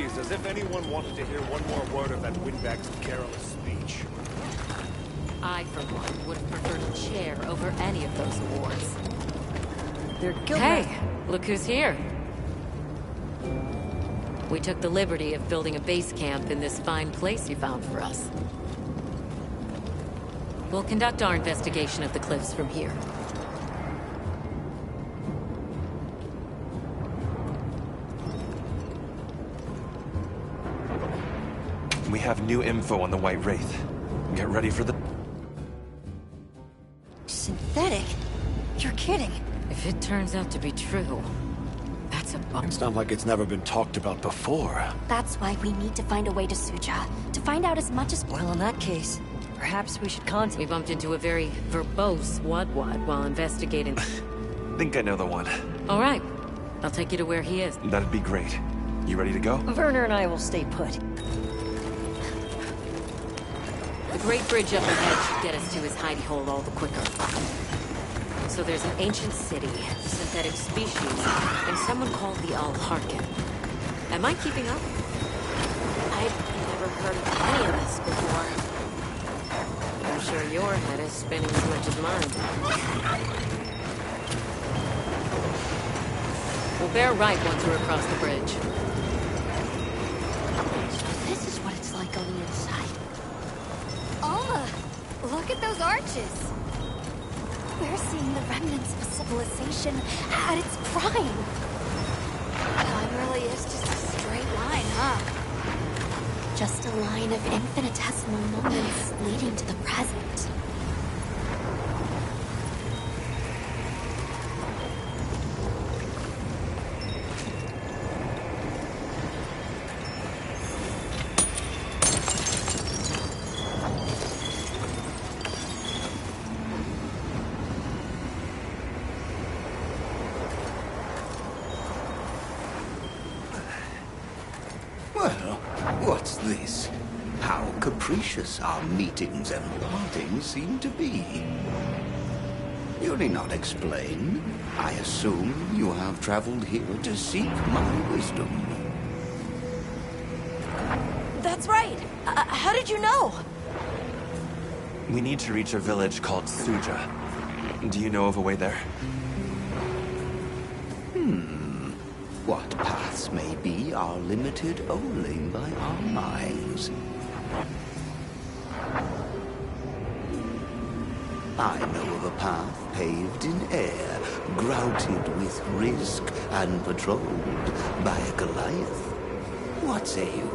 Jeez, as if anyone wanted to hear one more word of that windbag's careless speech. I, for one, would have preferred a chair over any of those awards. They're guilt. Hey, look who's here. We took the liberty of building a base camp in this fine place you found for us. We'll conduct our investigation of the cliffs from here. We have new info on the White Wraith. Get ready for the... Synthetic? You're kidding. If it turns out to be true, that's a bump. It's not like it's never been talked about before. That's why we need to find a way to Suja. To find out as much as... Well, in that case, perhaps we should contact... We bumped into a very verbose Wadwad while investigating. Think I know the one. All right. I'll take you to where he is. That'd be great. You ready to go? Werner and I will stay put. The Great Bridge up ahead should get us to his hidey hole all the quicker. So there's an ancient city, synthetic species, and someone called the Al-Harkin. Am I keeping up? I've never heard of any of this before. I'm sure your head is spinning as much as mine. We'll bear right once we're across the bridge. So this is what it's like on the inside. Alma, look at those arches. We're seeing the remnants of civilization at its prime. Well, it really is just a straight line, huh? Just a line of infinitesimal moments leading to the present. What's this? How capricious our meetings and partings seem to be. You need not explain. I assume you have traveled here to seek my wisdom. That's right. How did you know? We need to reach a village called Suja. Do you know of a way there? What paths may be are limited only by our minds. I know of a path paved in air, grouted with risk and patrolled by a Goliath. What say you?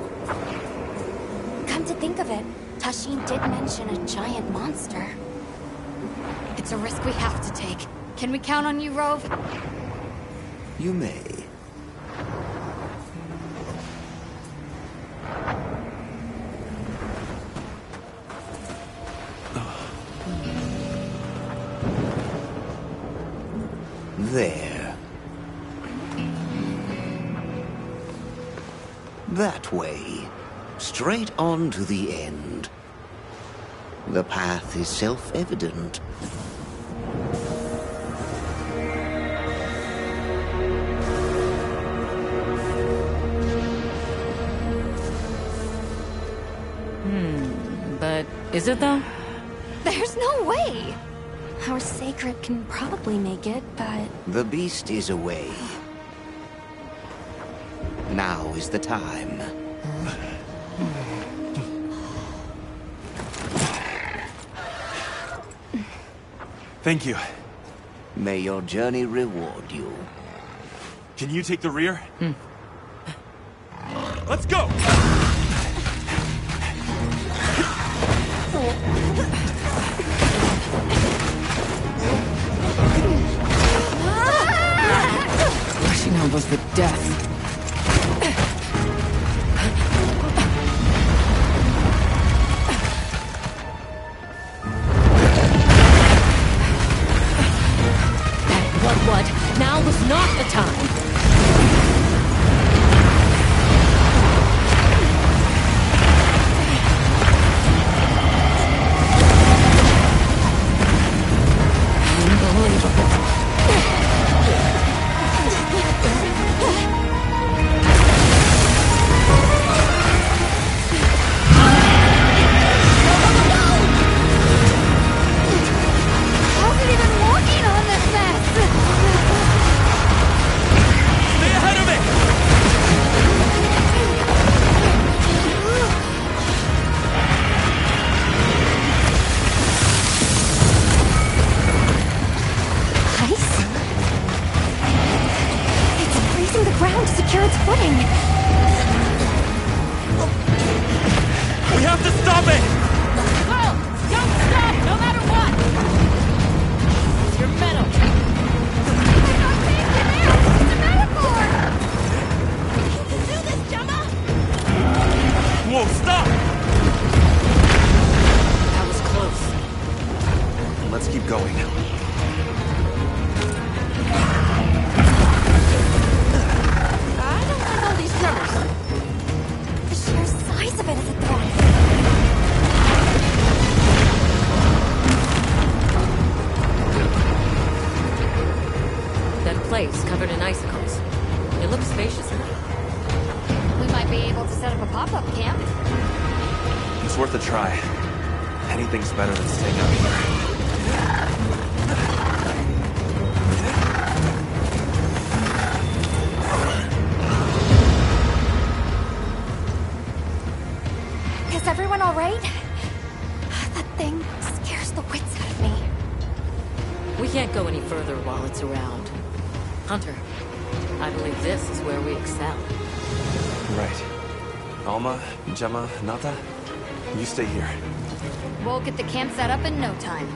Come to think of it, Tashin did mention a giant monster. It's a risk we have to take. Can we count on you, Rove? You may. There. That way. Straight on to the end. The path is self-evident. But is it though? There's no way! Our sacred can probably make it, but... The beast is away. Now is the time. Thank you. May your journey reward you. Can you take the rear? Let's go! Rushing almost with death. What? Now was not the time. its footing. We have to stop it! Carl! Don't stop, no matter what! Use your metal. Whoa, stop! That was close. Let's keep going. I don't like all these tremors. The sheer size of it is a threat. That place covered in icicles. It looks spacious enough. We might be able to set up a pop-up camp. It's worth a try. Anything's better than staying out here. Is everyone all right? That thing scares the wits out of me. We can't go any further while it's around. Hunter, I believe this is where we excel. Right. Alma, Gemma, Nata, you stay here. We'll get the camp set up in no time.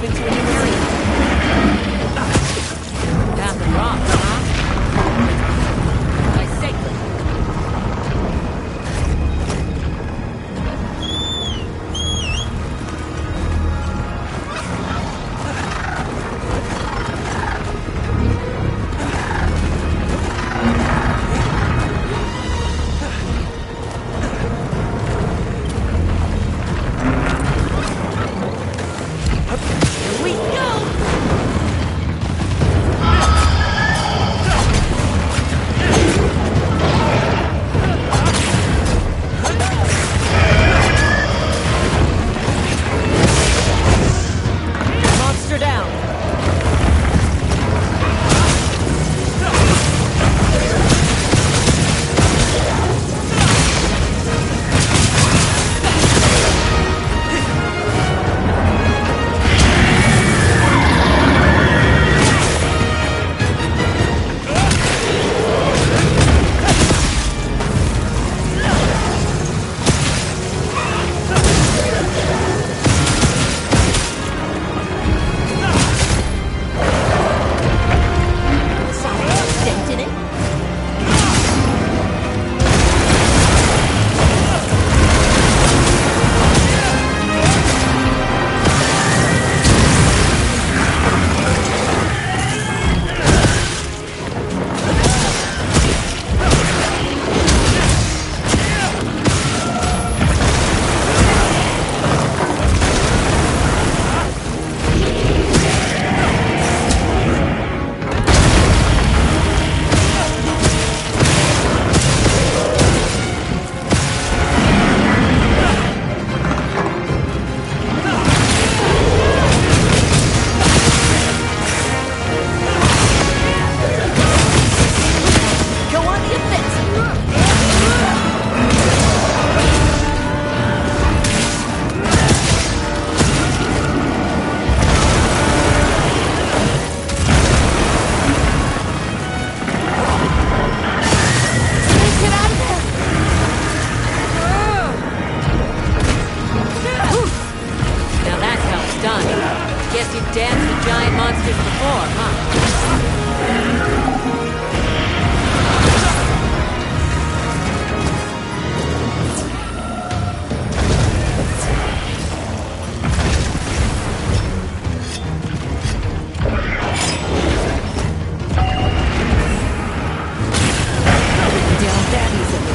moving to a new area. Path of rocks, huh? My sacred. Monster down. Go on the offensive. Get out of there! Now that's how it's done. Guess you've danced with giant monsters before, huh? Down that easily.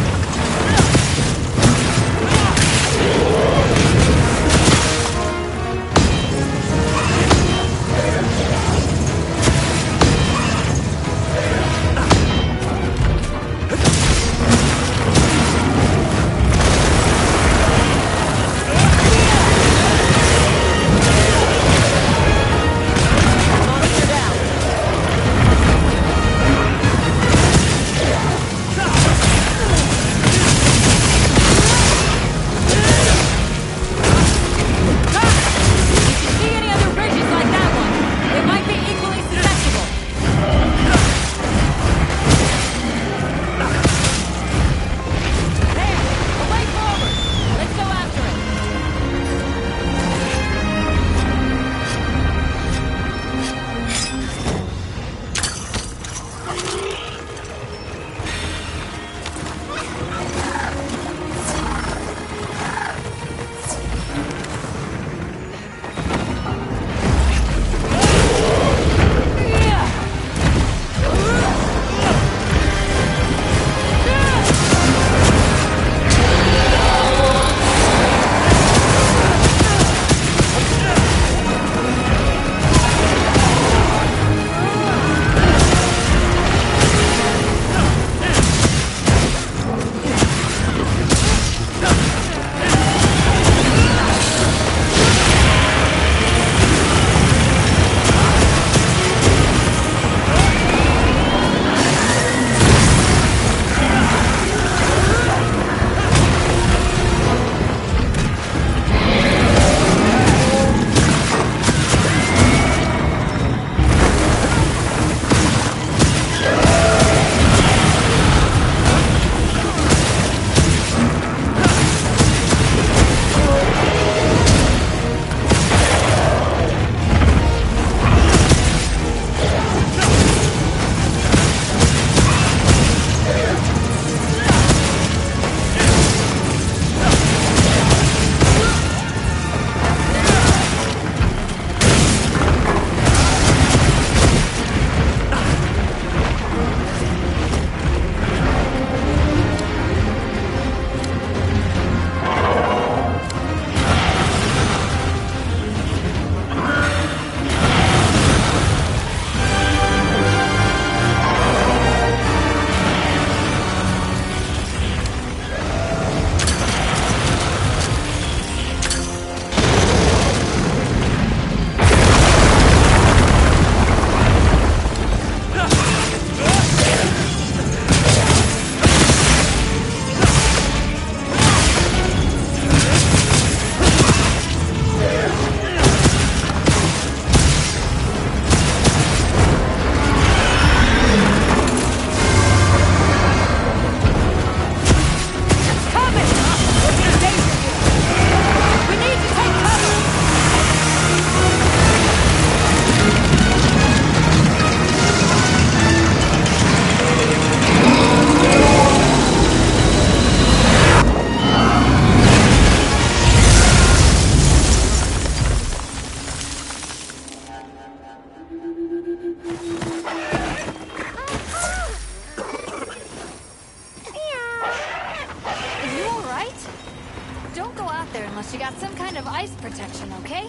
protection, okay?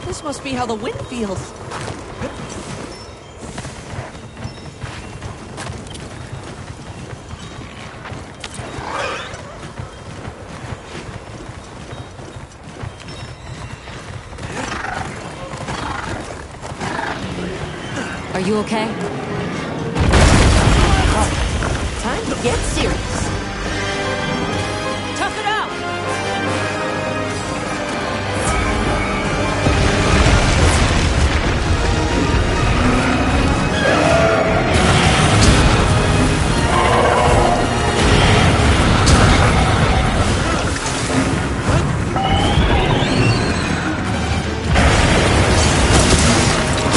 This must be how the wind feels. Are you okay? Time to get serious. Tough it out!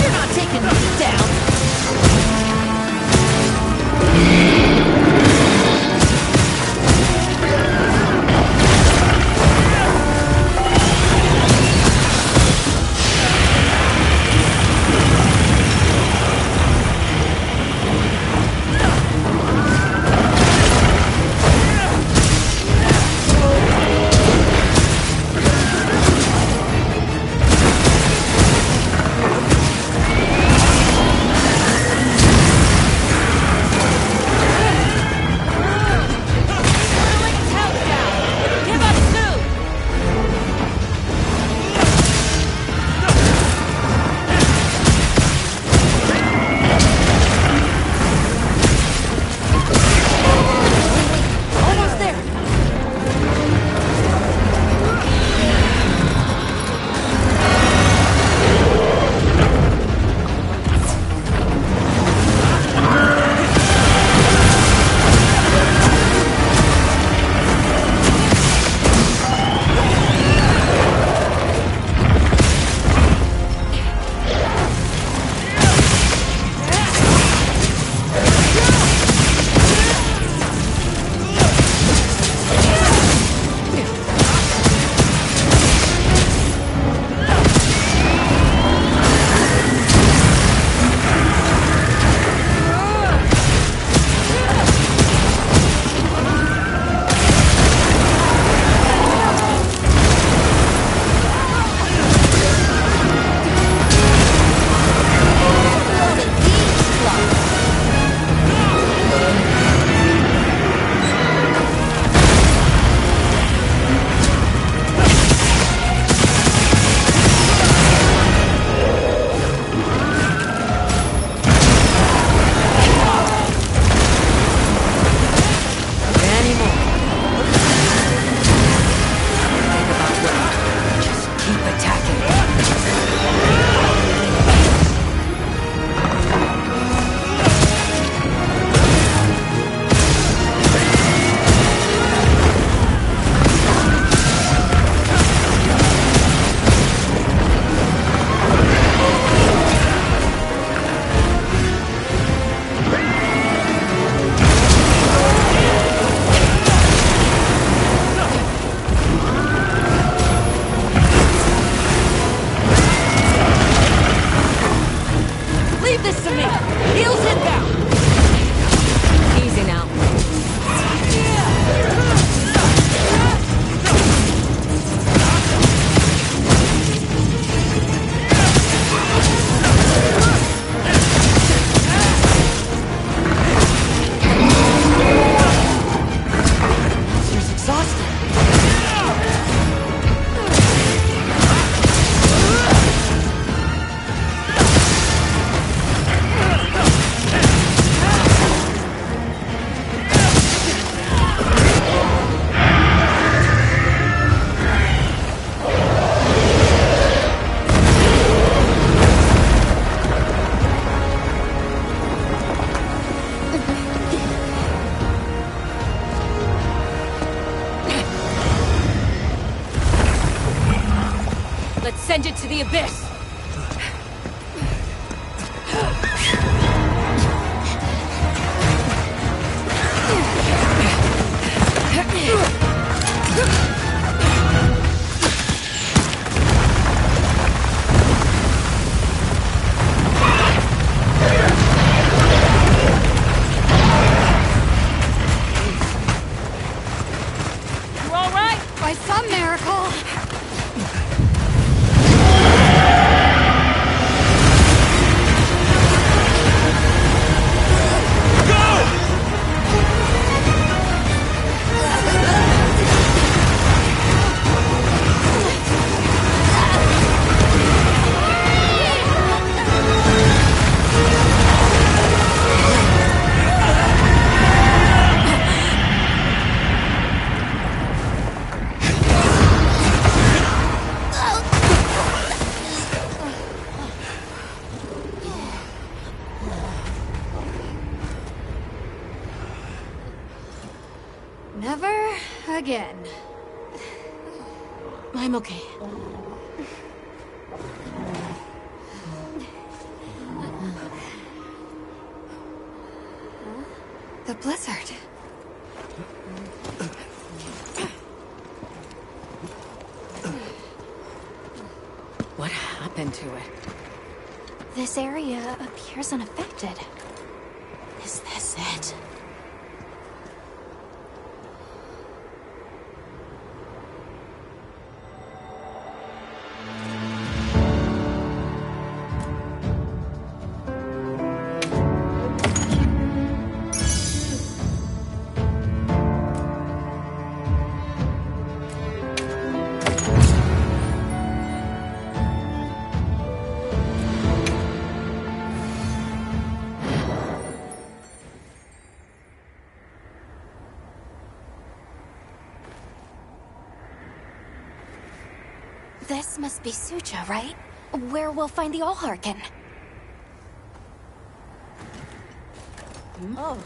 You're not taking me down! You all right? By some miracle. Never again. I'm okay. The blizzard. What happened to it? This area appears unaffected. Is this it? This must be Sucha, right? Where we'll find the Allharkin. Oh.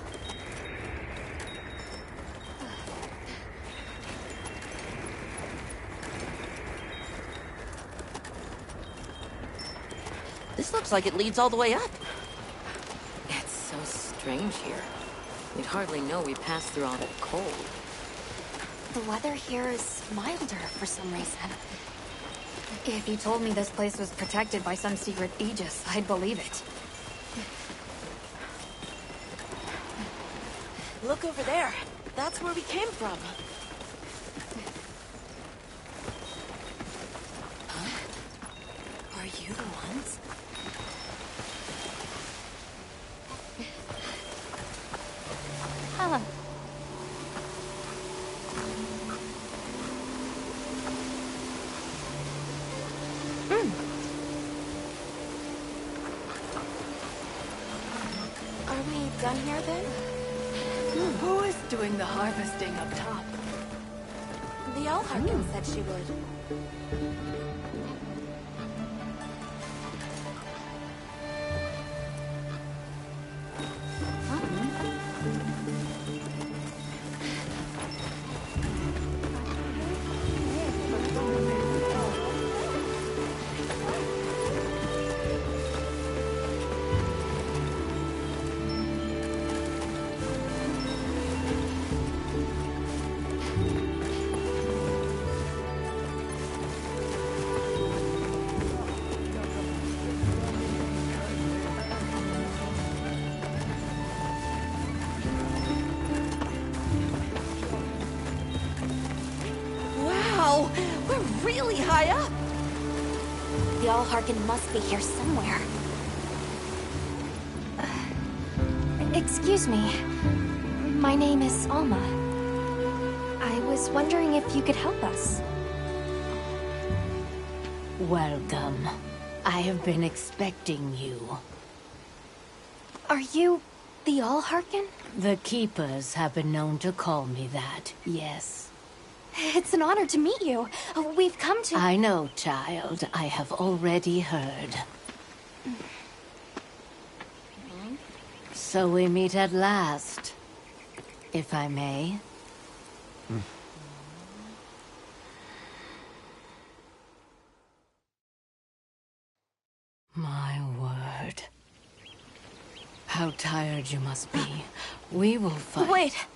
This looks like it leads all the way up. It's so strange here. You'd hardly know we passed through all that cold. The weather here is milder for some reason. If you told me this place was protected by some secret aegis, I'd believe it. Look over there. That's where we came from. Huh? Are you the ones? Huh. Are we done here then? Who is doing the harvesting up top? The Allharkin said she would. Wow! We're really high up! The Allharkin must be here somewhere. Excuse me. My name is Alma. I was wondering if you could help us. Welcome. I have been expecting you. Are you the Allharkin? The Keepers have been known to call me that, yes. It's an honor to meet you. We've come to... I know, child. I have already heard. So we meet at last, if I may. My word. How tired you must be. We will fight. Wait!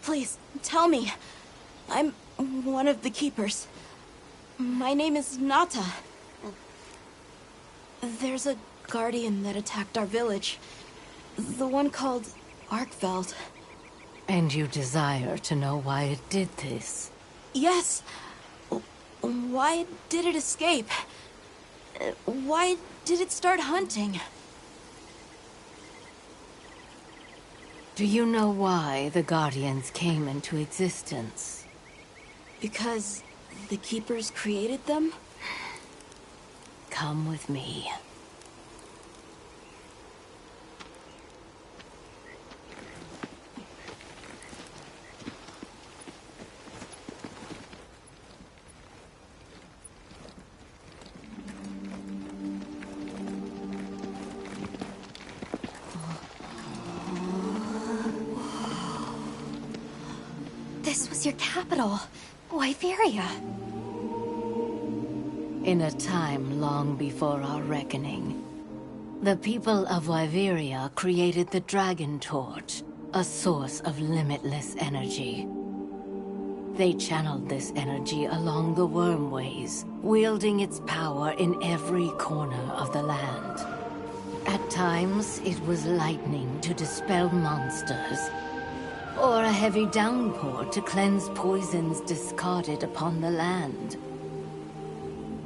Please, tell me. I'm one of the keepers. My name is Nata. There's a guardian that attacked our village. The one called Arkveld. And you desire to know why it did this? Yes. Why did it escape? Why did it start hunting? Do you know why the Guardians came into existence? Because the Keepers created them? Come with me. This was your capital, Wyveria. In a time long before our reckoning, the people of Wyveria created the Dragon Torch, a source of limitless energy. They channeled this energy along the Wormways, wielding its power in every corner of the land. At times, it was lightning to dispel monsters, or a heavy downpour to cleanse poisons discarded upon the land.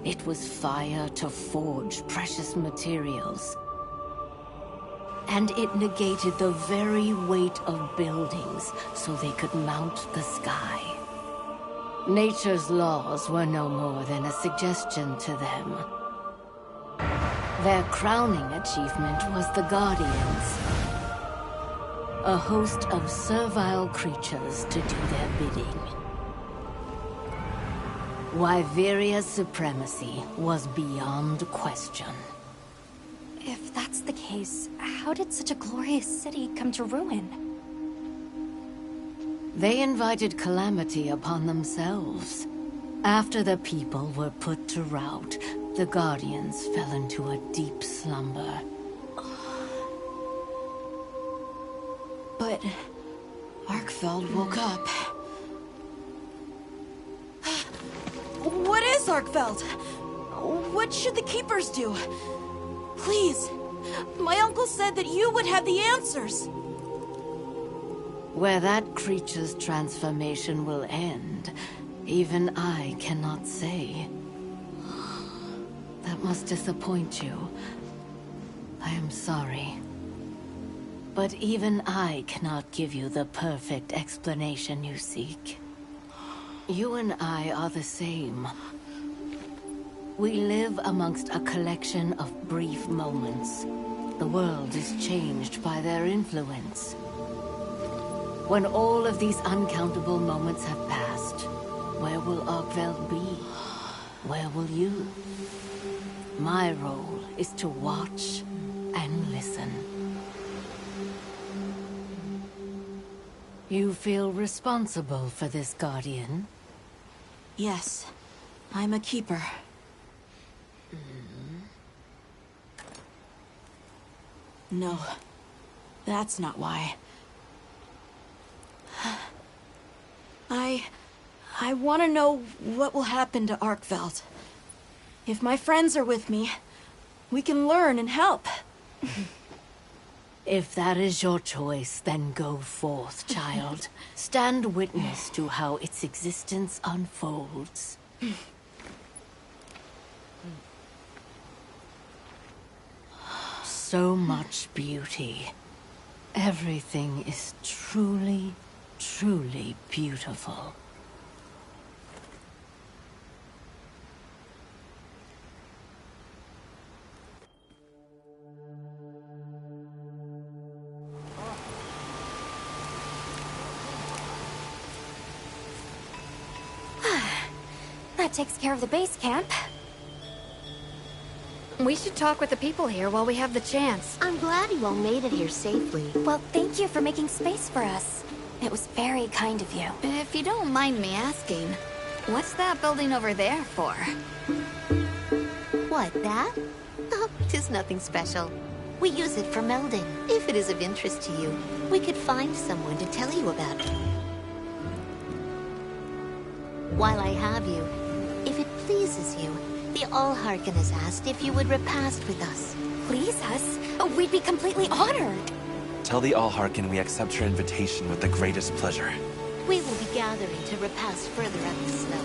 It was fire to forge precious materials. And it negated the very weight of buildings so they could mount the sky. Nature's laws were no more than a suggestion to them. Their crowning achievement was the Guardians. A host of servile creatures to do their bidding. Wyveria's supremacy was beyond question. If that's the case, how did such a glorious city come to ruin? They invited calamity upon themselves. After the people were put to rout, the Guardians fell into a deep slumber. But Arkveld woke up. What is Arkveld? What should the Keepers do? Please, my uncle said that you would have the answers. Where that creature's transformation will end, even I cannot say. That must disappoint you. I am sorry. But even I cannot give you the perfect explanation you seek. You and I are the same. We live amongst a collection of brief moments. The world is changed by their influence. When all of these uncountable moments have passed, where will Arkveld be? Where will you? My role is to watch and listen. You feel responsible for this Guardian? Yes, I'm a Keeper. No, that's not why. I want to know what will happen to Arkveld. If my friends are with me, we can learn and help. If that is your choice, then go forth, child. Stand witness to how its existence unfolds. So much beauty. Everything is truly, truly beautiful. That takes care of the base camp. We should talk with the people here while we have the chance. I'm glad you all made it here safely. Well, thank you for making space for us. It was very kind of you. If you don't mind me asking, what's that building over there for? What, that? Oh, 'tis nothing special. We use it for melding. If it is of interest to you, we could find someone to tell you about it. While I have you, if it pleases you, the All-Harkin has asked if you would repast with us. Please us? We'd be completely honored. Tell the All-Harkin we accept your invitation with the greatest pleasure. We will be gathering to repast further up the slope.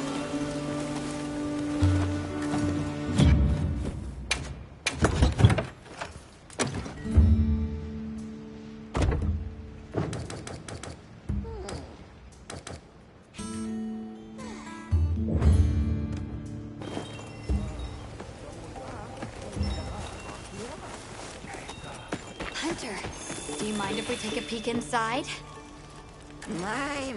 Hunter, do you mind if we take a peek inside? My.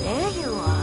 There you are.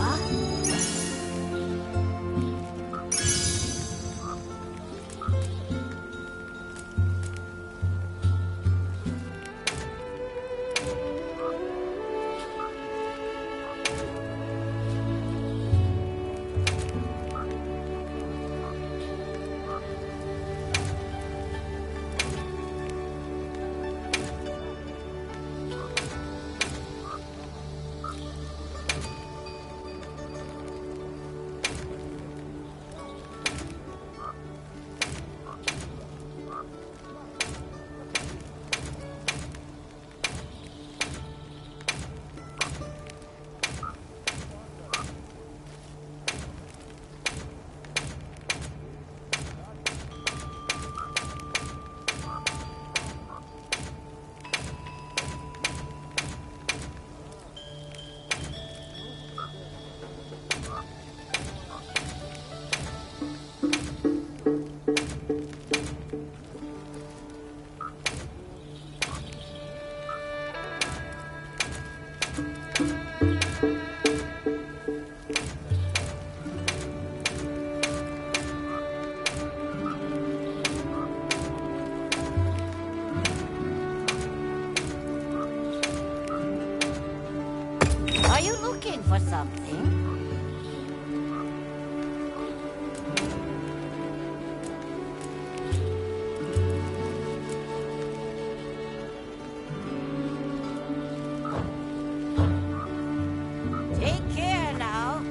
Are you looking for something? Take care now.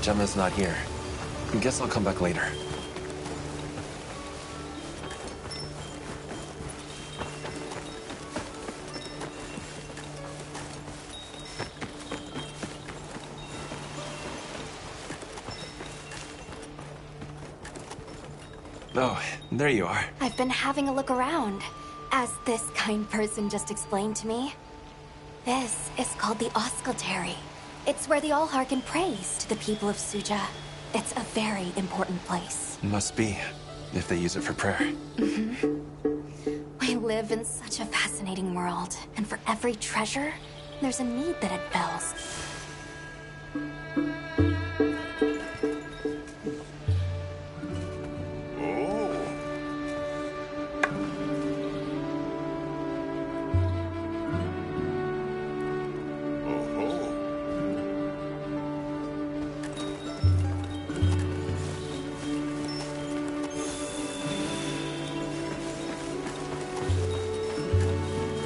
Gemma's not here. I guess I'll come back later. Oh, there you are. I've been having a look around, as this kind person just explained to me. This is called the Oscultary. It's where the Allharkin prays to the people of Suja. It's a very important place. Must be, if they use it for prayer. We live in such a fascinating world, and for every treasure, there's a need that it fills.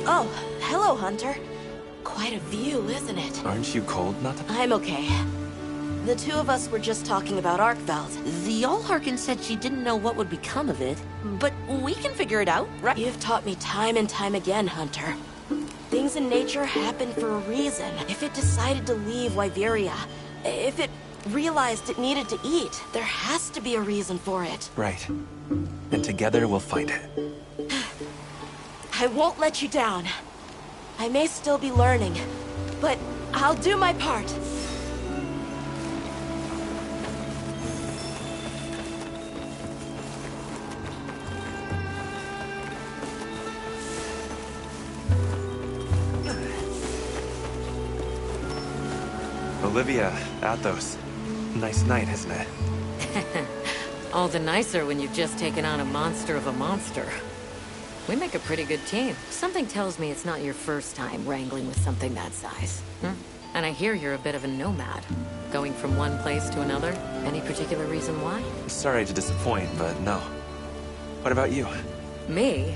Oh, hello, Hunter. Quite a view, isn't it? Aren't you cold, Nata? I'm okay. The two of us were just talking about Arkveld. The Allharkin said she didn't know what would become of it, but we can figure it out, right? You've taught me time and time again, Hunter. Things in nature happen for a reason. If it decided to leave Wyveria, if it realized it needed to eat, there has to be a reason for it. Right. And together we'll find it. I won't let you down. I may still be learning, but I'll do my part. Olivia, Athos. Nice night, isn't it? All the nicer when you've just taken on a monster of a monster. We make a pretty good team. Something tells me it's not your first time wrangling with something that size. And I hear you're a bit of a nomad. Going from one place to another? Any particular reason why? Sorry to disappoint, but no. What about you? Me?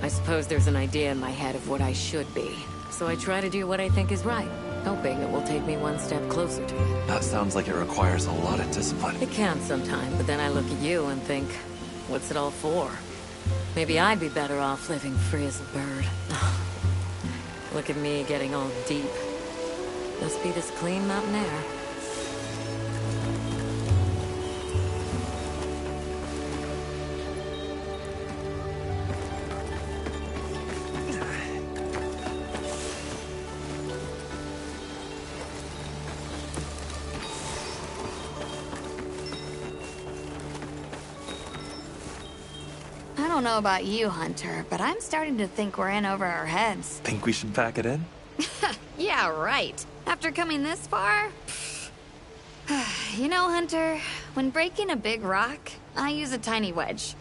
I suppose there's an idea in my head of what I should be. So I try to do what I think is right, hoping it will take me one step closer to it. That sounds like it requires a lot of discipline. It can sometimes, but then I look at you and think, what's it all for? Maybe I'd be better off living free as a bird. Look at me getting all deep. Must be this clean mountain air. I don't know about you, Hunter, but I'm starting to think we're in over our heads. Think we should pack it in? Yeah, right. After coming this far? You know, Hunter, when breaking a big rock, I use a tiny wedge.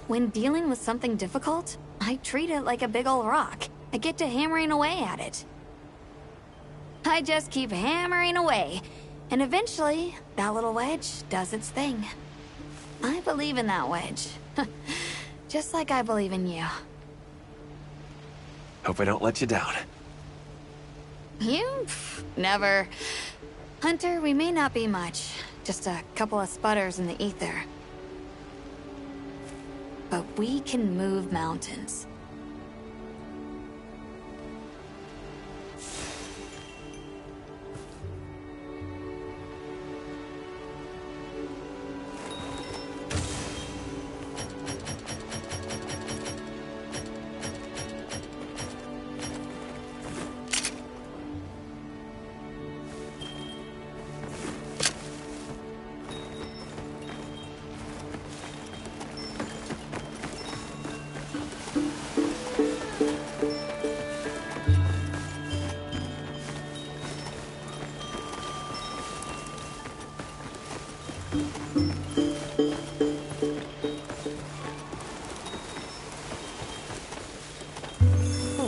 When dealing with something difficult, I treat it like a big old rock. I get to hammering away at it. I just keep hammering away, And eventually, that little wedge does its thing. I believe in that wedge. Just like I believe in you. Hope I don't let you down. You? Never. Hunter, we may not be much. Just a couple of sputters in the ether. But we can move mountains.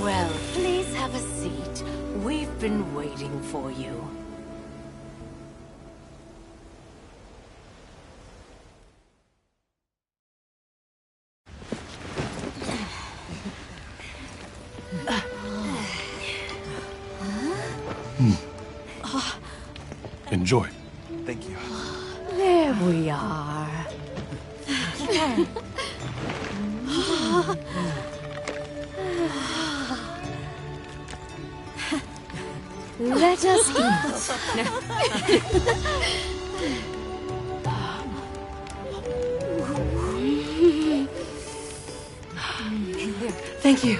Well, please have a seat. We've been waiting for you. Enjoy. Thank you. There we are. Let us eat. Thank you.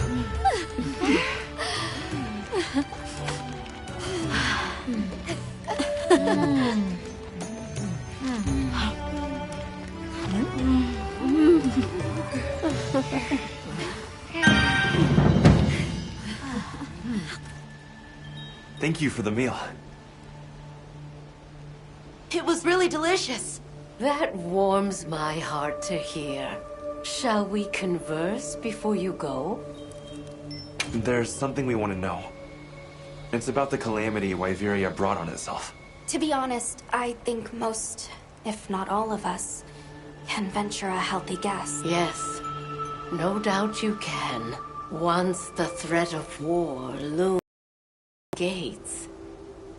Thank you for the meal. It was really delicious. That warms my heart to hear. Shall we converse before you go? There's something we want to know. It's about the calamity Wyveria brought on itself. To be honest, I think most, if not all of us, can venture a healthy guess. Yes, no doubt you can. Once the threat of war loomed at the gates,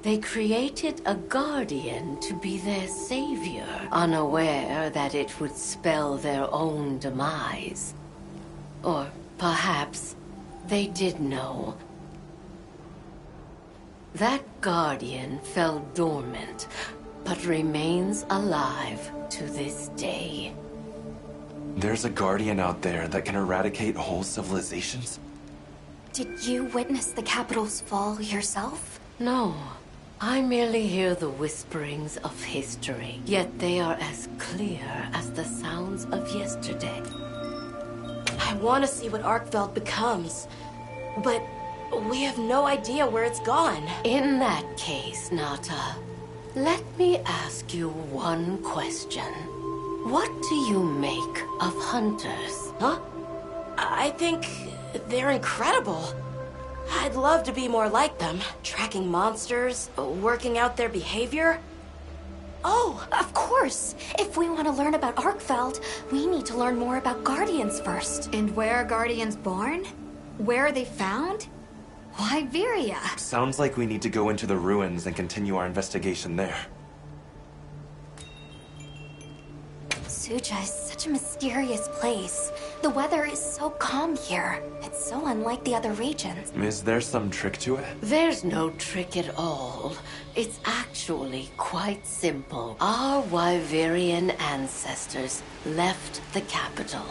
they created a guardian to be their savior, unaware that it would spell their own demise. Or perhaps they did know. That guardian fell dormant, but remains alive to this day. There's a guardian out there that can eradicate whole civilizations? Did you witness the capital's fall yourself? No. I merely hear the whisperings of history, yet they are as clear as the sounds of yesterday. I want to see what Arkfeld becomes, but we have no idea where it's gone. In that case, Nata, let me ask you one question. What do you make of hunters? Huh? I think they're incredible. I'd love to be more like them, tracking monsters, working out their behavior. Oh, of course! If we want to learn about Arkfeld, we need to learn more about Guardians first. And where are Guardians born? Where are they found? Wyveria. Sounds like we need to go into the ruins and continue our investigation there. Suja is such a mysterious place. The weather is so calm here. It's so unlike the other regions. Is there some trick to it? There's no trick at all. It's actually quite simple. Our Wyverian ancestors left the capital,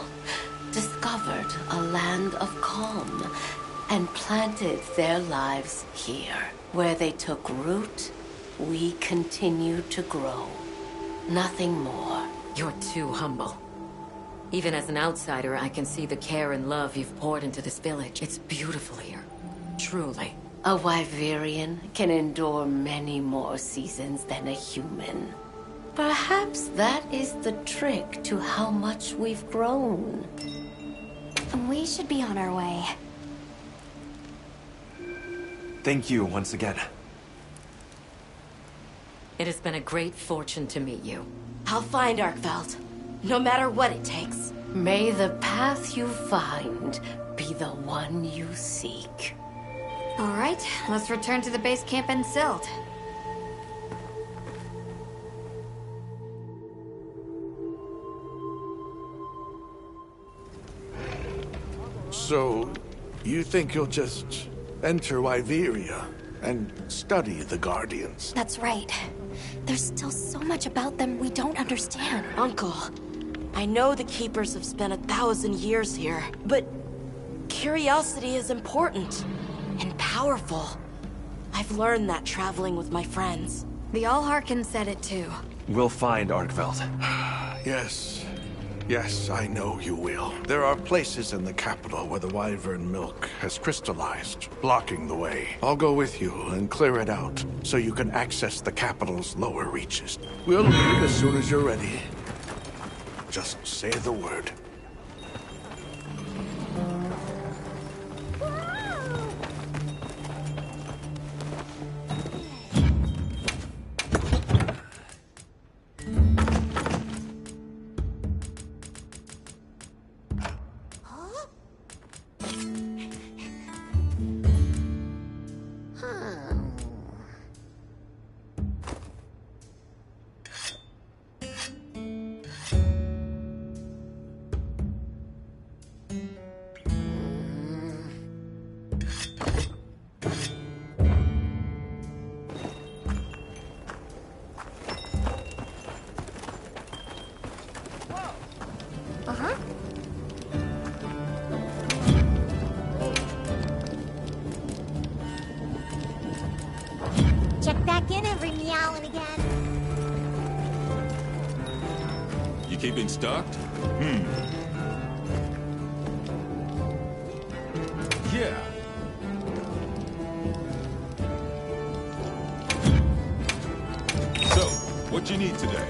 discovered a land of calm, and planted their lives here. Where they took root, we continue to grow. Nothing more. You're too humble. Even as an outsider, I can see the care and love you've poured into this village. It's beautiful here. Truly. A Wyverian can endure many more seasons than a human. Perhaps that is the trick to how much we've grown. We should be on our way. Thank you once again. It has been a great fortune to meet you. I'll find Arkveld, no matter what it takes. May the path you find be the one you seek. All right, let's return to the base camp in Silt. So, you think you'll just enter Wyveria and study the Guardians? That's right. There's still so much about them we don't understand. Uncle, I know the Keepers have spent 1,000 years here, but curiosity is important and powerful. I've learned that traveling with my friends. The All-Harkin said it too. We'll find Arkveld. Yes. Yes, I know you will. There are places in the capital where the Wyvern milk has crystallized, blocking the way. I'll go with you and clear it out, so you can access the capital's lower reaches. We'll leave as soon as you're ready. Just say the word. Check back in every meow and again. You keeping stocked? Yeah. So, what you need today?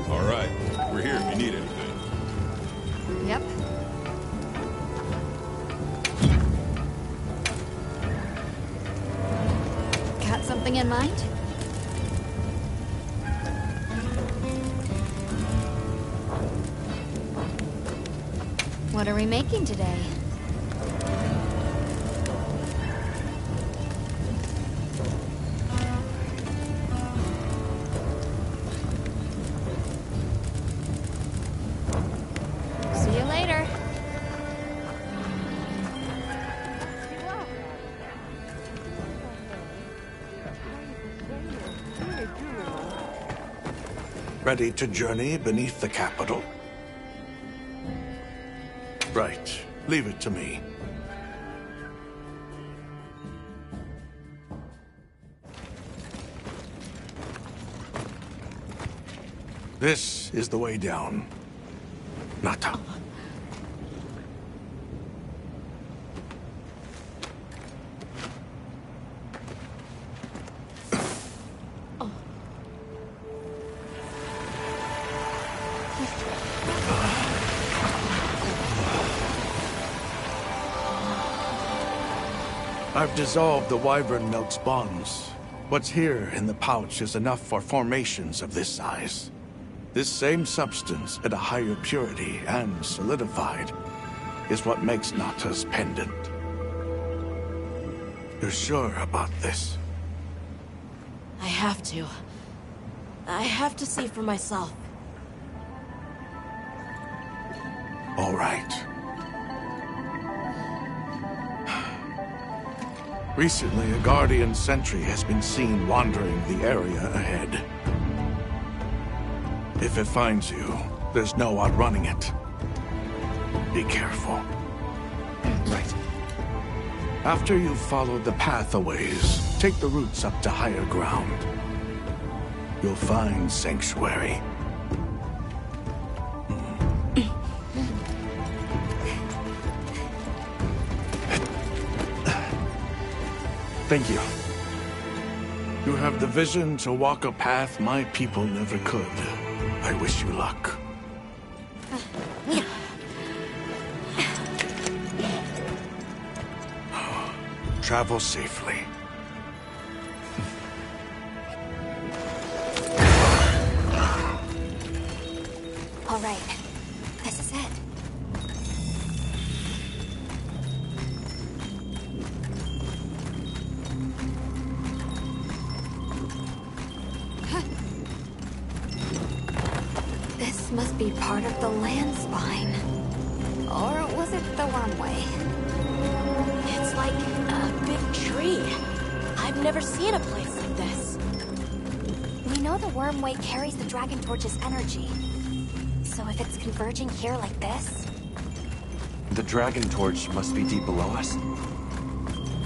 All right, we're here if you need anything. Yep. Got something in mind? What are we making today? See you later. Ready to journey beneath the capital? Right. Leave it to me. This is the way down. Nata. I've dissolved the wyvern milk's bonds. What's here in the pouch is enough for formations of this size. This same substance at a higher purity and solidified is what makes Nata's pendant. You're sure about this? I have to. I have to see for myself. All right. Recently, a Guardian sentry has been seen wandering the area ahead. If it finds you, there's no outrunning it. Be careful. Right. After you've followed the path a ways, take the routes up to higher ground. You'll find sanctuary. Thank you. You have the vision to walk a path my people never could. I wish you luck. Travel safely. must be part of the land spine. Or was it the wormway? It's like a big tree. I've never seen a place like this. We know the wormway carries the Dragon Torch's energy. So if it's converging here like this, The Dragon Torch must be deep below us.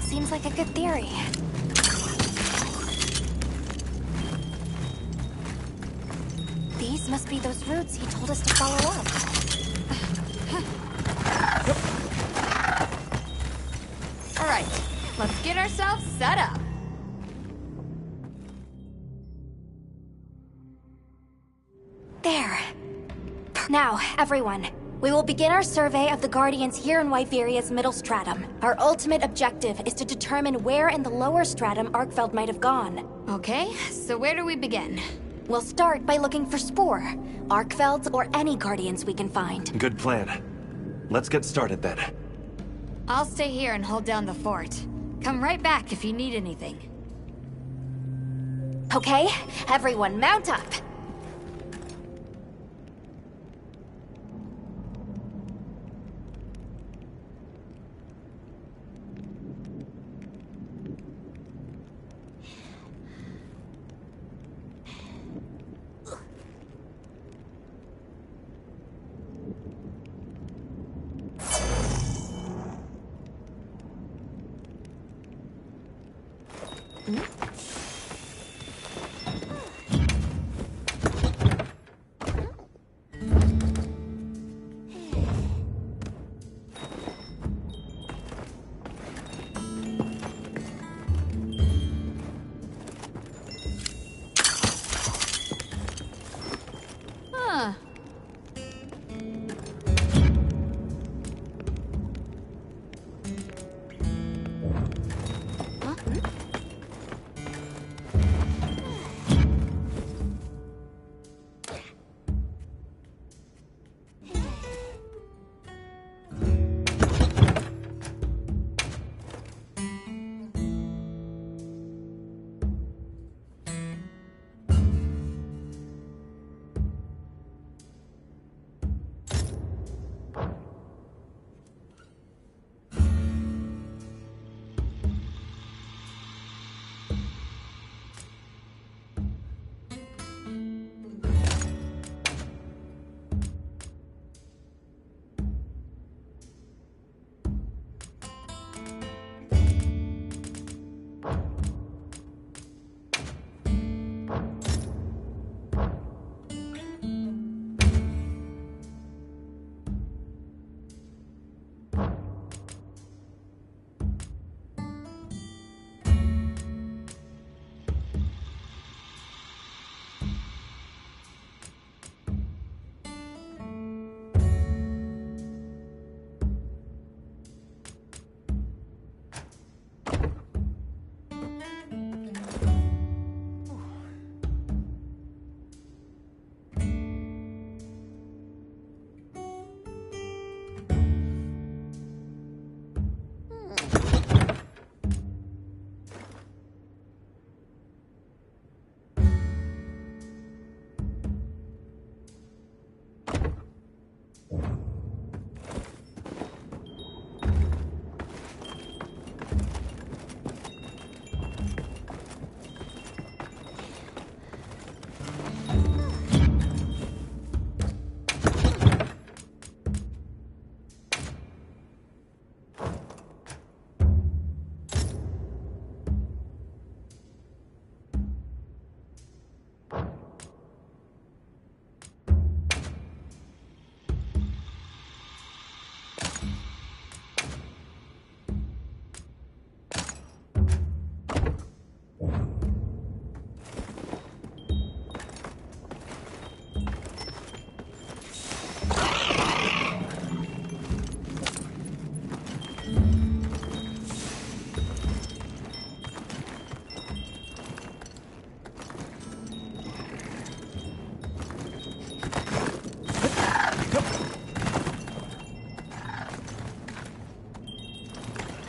seems like a good theory. These must be those roots he told us to follow up. All right, let's get ourselves set up. There. Now, everyone, we will begin our survey of the Guardians here in Wyveria's middle stratum. Our ultimate objective is to determine where in the lower stratum Arkfeld might have gone. Okay, so where do we begin? We'll start by looking for Spore, Arkfelds, or any Guardians we can find. Good plan. Let's get started then. I'll stay here and hold down the fort. Come right back if you need anything. Okay, everyone mount up. Huh.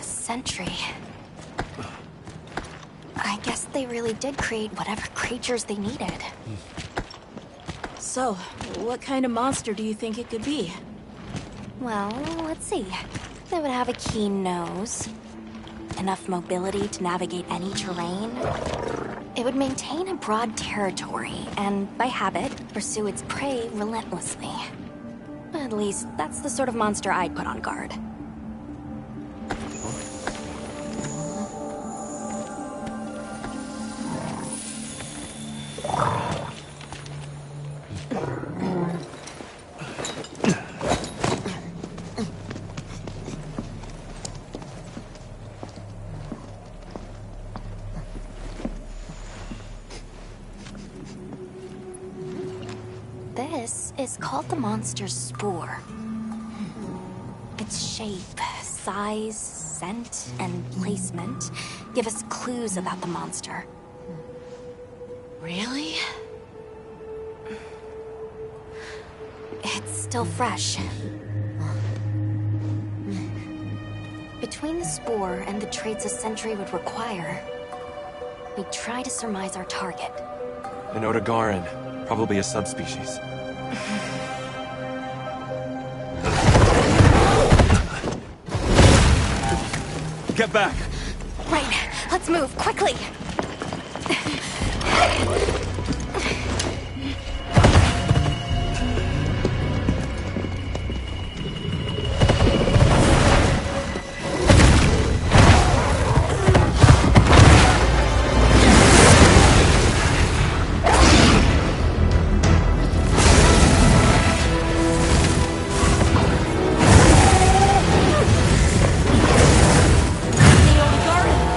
Sentry. I guess they really did create whatever creatures they needed. So, what kind of monster do you think it could be? Well, let's see. They would have a keen nose, enough mobility to navigate any terrain. It would maintain a broad territory, and by habit, pursue its prey relentlessly. At least, that's the sort of monster I'd put on guard. This is called the monster's spore. Its shape, size, scent, and placement give us clues about the monster. Really? It's still fresh. Between the spore and the traits a sentry would require, we try to surmise our target. An Otogaran, probably a subspecies. Get back! Right, let's move, quickly!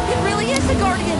It really is the Guardian!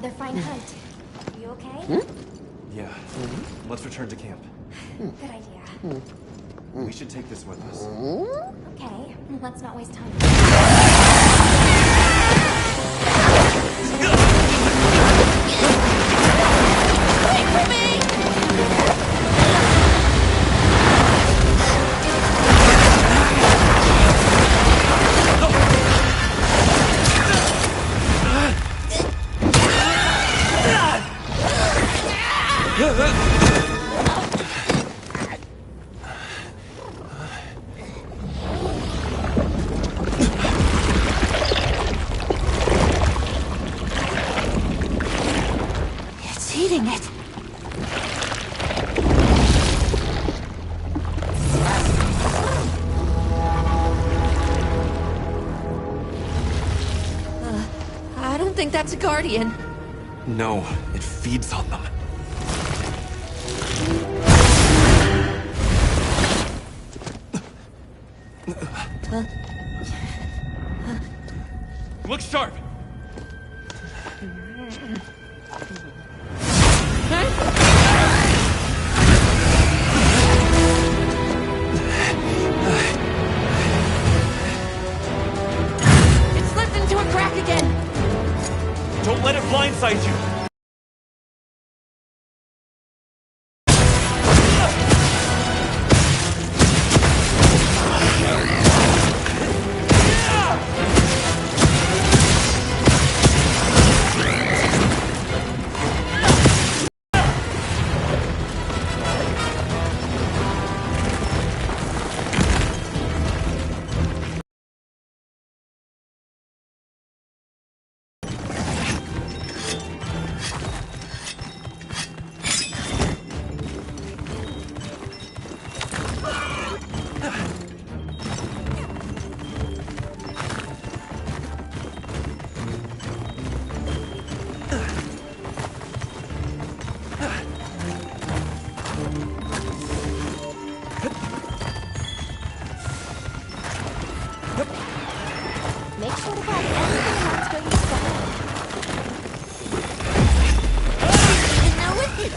another fine hunt. You okay? Yeah. Let's return to camp. Good idea. We should take this with us. Okay, let's not waste time. Wait for me! It's eating it. I don't think that's a guardian. No, it feeds on them. Look sharp! It slipped into a crack again. Don't let it blindside you! Make sure to grab everything that's going to stop. And now with it.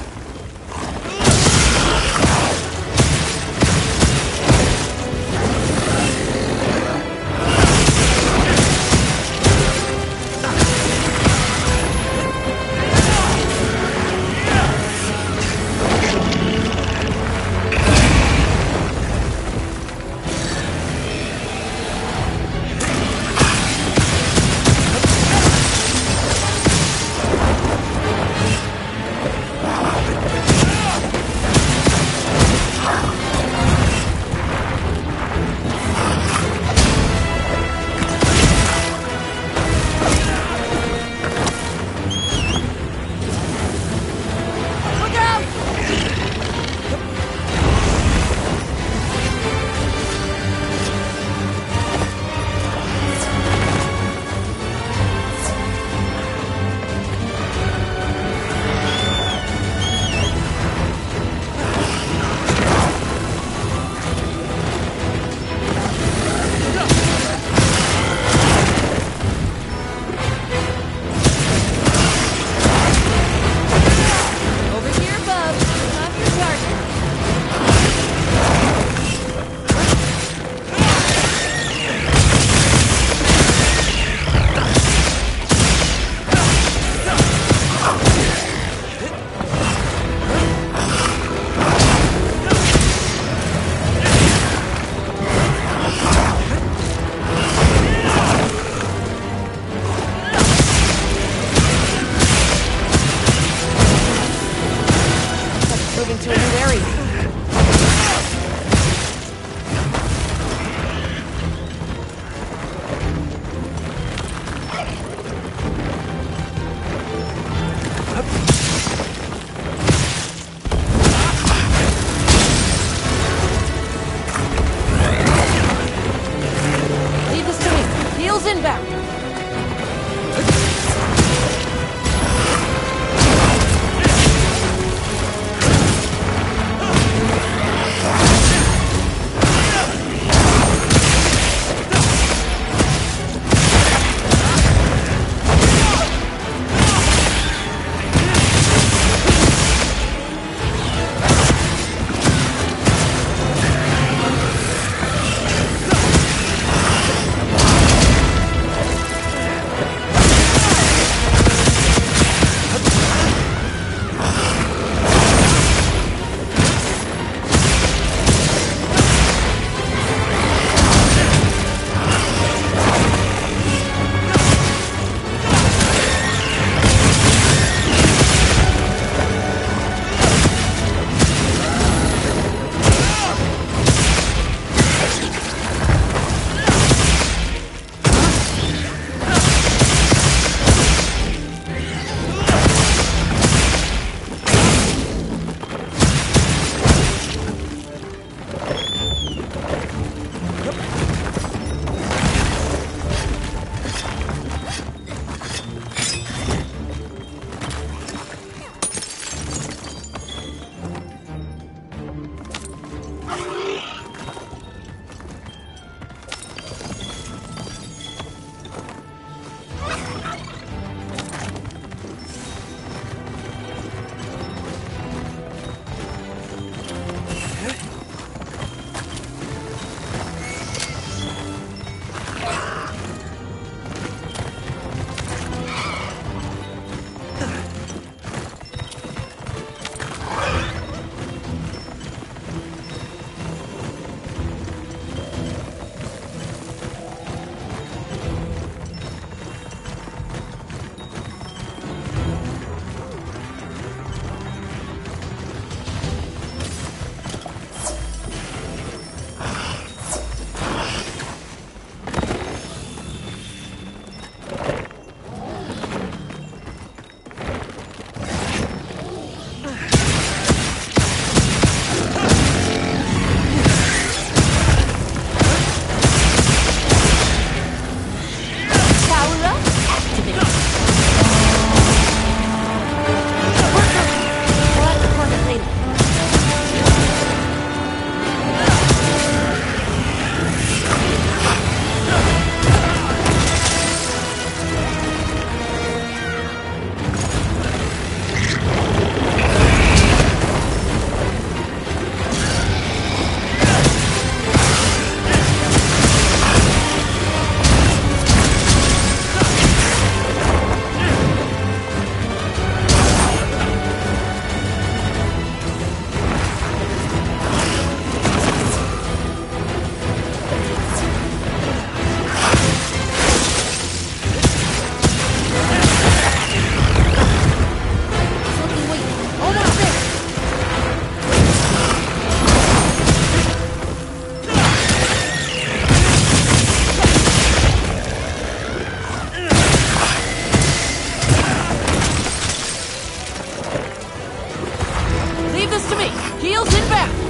Heels inbound!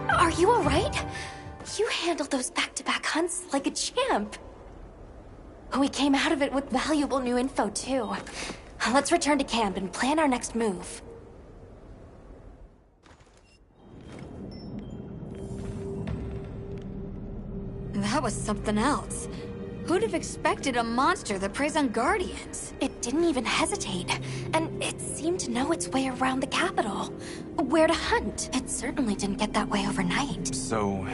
Are you alright? You handled those back-to-back hunts like a champ. We came out of it with valuable new info, too. Let's return to camp and plan our next move. That was something else. Who'd have expected a monster that preys on Guardians? It didn't even hesitate, and it seemed to know its way around the capital. Where to hunt. It certainly didn't get that way overnight. So,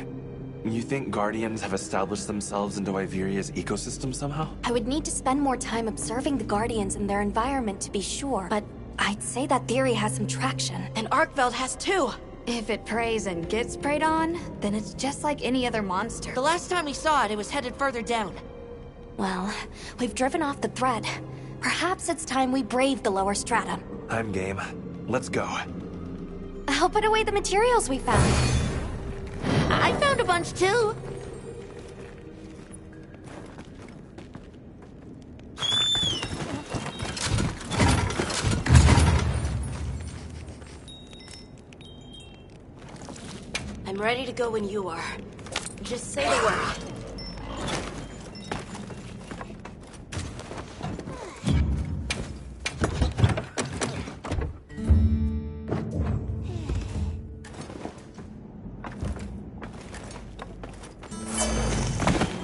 you think Guardians have established themselves into Iveria's ecosystem somehow? I would need to spend more time observing the Guardians and their environment to be sure, but I'd say that theory has some traction. And Arkveld has too! If it preys and gets preyed on, then it's just like any other monster. The last time we saw it, it was headed further down. Well, we've driven off the threat. Perhaps it's time we brave the lower strata. I'm game. Let's go. I'll put away the materials we found. I found a bunch too. I'm ready to go when you are. Just say the word.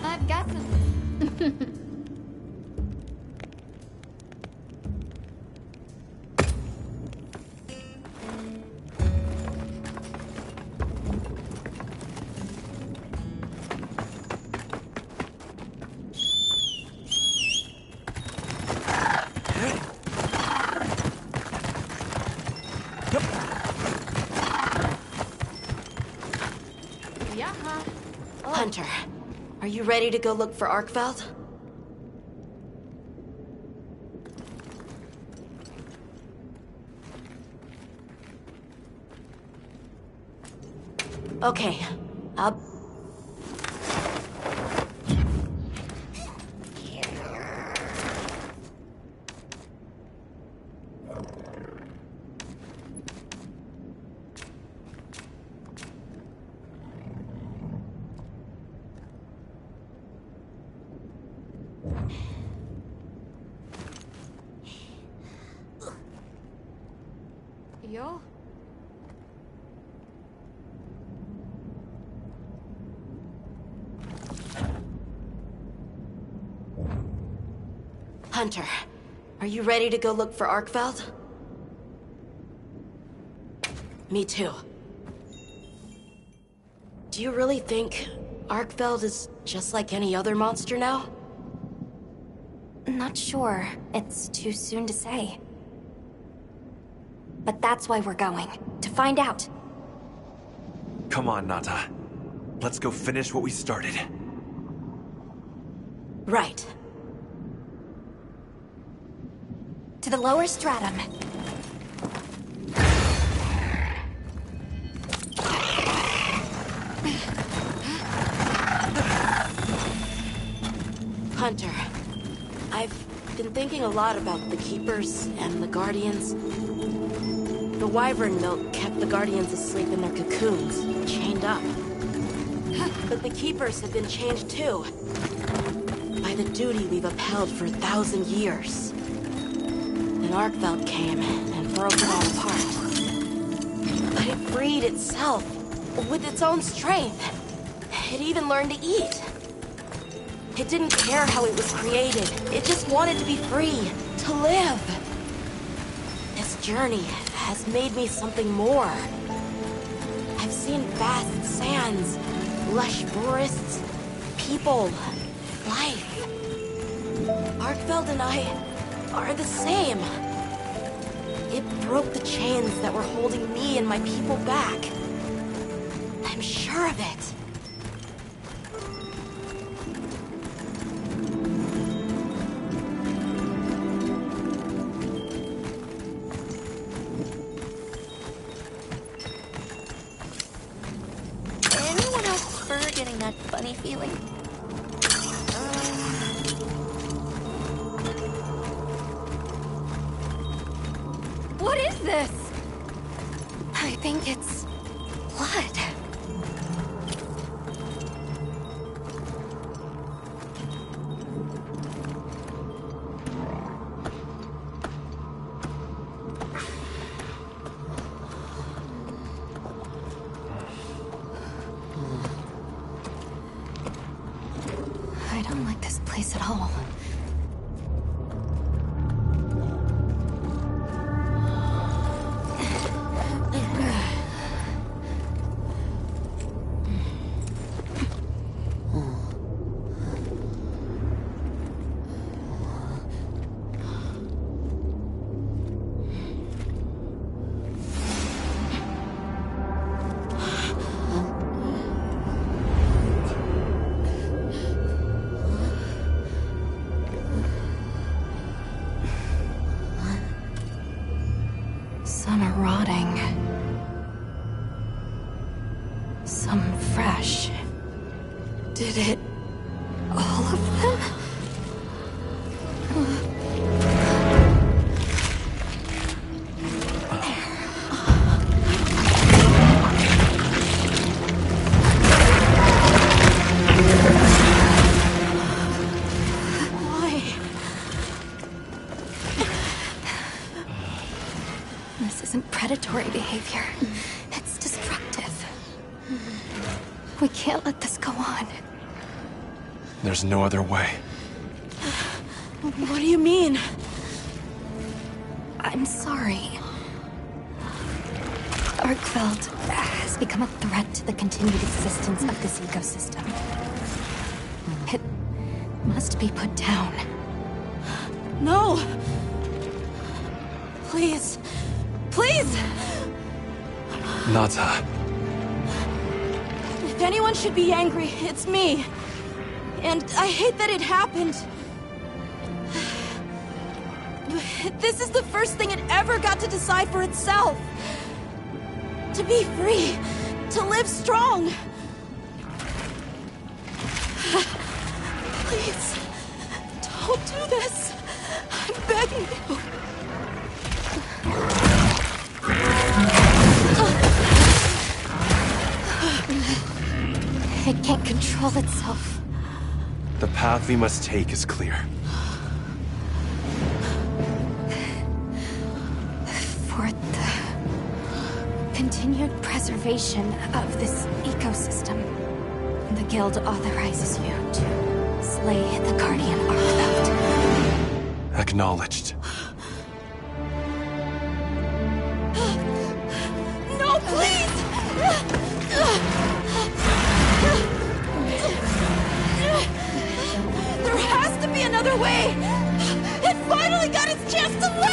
I've got some. Hunter, are you ready to go look for Arkveld? Okay, I'll... Yo? Hunter, are you ready to go look for Arkveld? Me too. Do you really think Arkveld is just like any other monster now? Not sure. It's too soon to say. But that's why we're going. To find out. Come on, Nata. Let's go finish what we started. Right. To the lower stratum. Hunter. I've been thinking a lot about the Keepers and the Guardians. The wyvern milk kept the Guardians asleep in their cocoons, chained up. But the Keepers have been changed too. By the duty we've upheld for 1,000 years. Then Arkveld came and broke it all apart. But it freed itself, with its own strength. It even learned to eat. It didn't care how it was created. It just wanted to be free, to live. This journey has made me something more. I've seen vast sands, lush forests, people, life. Arkveld and I are the same. It broke the chains that were holding me and my people back. I'm sure of it. Anyone else prefer getting that funny feeling? What is this? I think it's blood. I don't like this place at all. Some are rotting. Some fresh. Did it... all of them? This isn't predatory behavior. It's destructive. We can't let this go on. There's no other way. What do you mean? I'm sorry. Arkveld has become a threat to the continued existence of this ecosystem. It must be put down. No! Please. Please! Nata. If anyone should be angry, it's me. And I hate that it happened. This is the first thing it ever got to decide for itself. To be free. To live strong. Please. Don't do this. I'm begging you. It can't control itself. The path we must take is clear. For the continued preservation of this ecosystem, the Guild authorizes you to slay the Guardian Arkveld. Acknowledged. No, please! There has to be another way! It finally got its chance to live!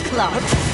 clout.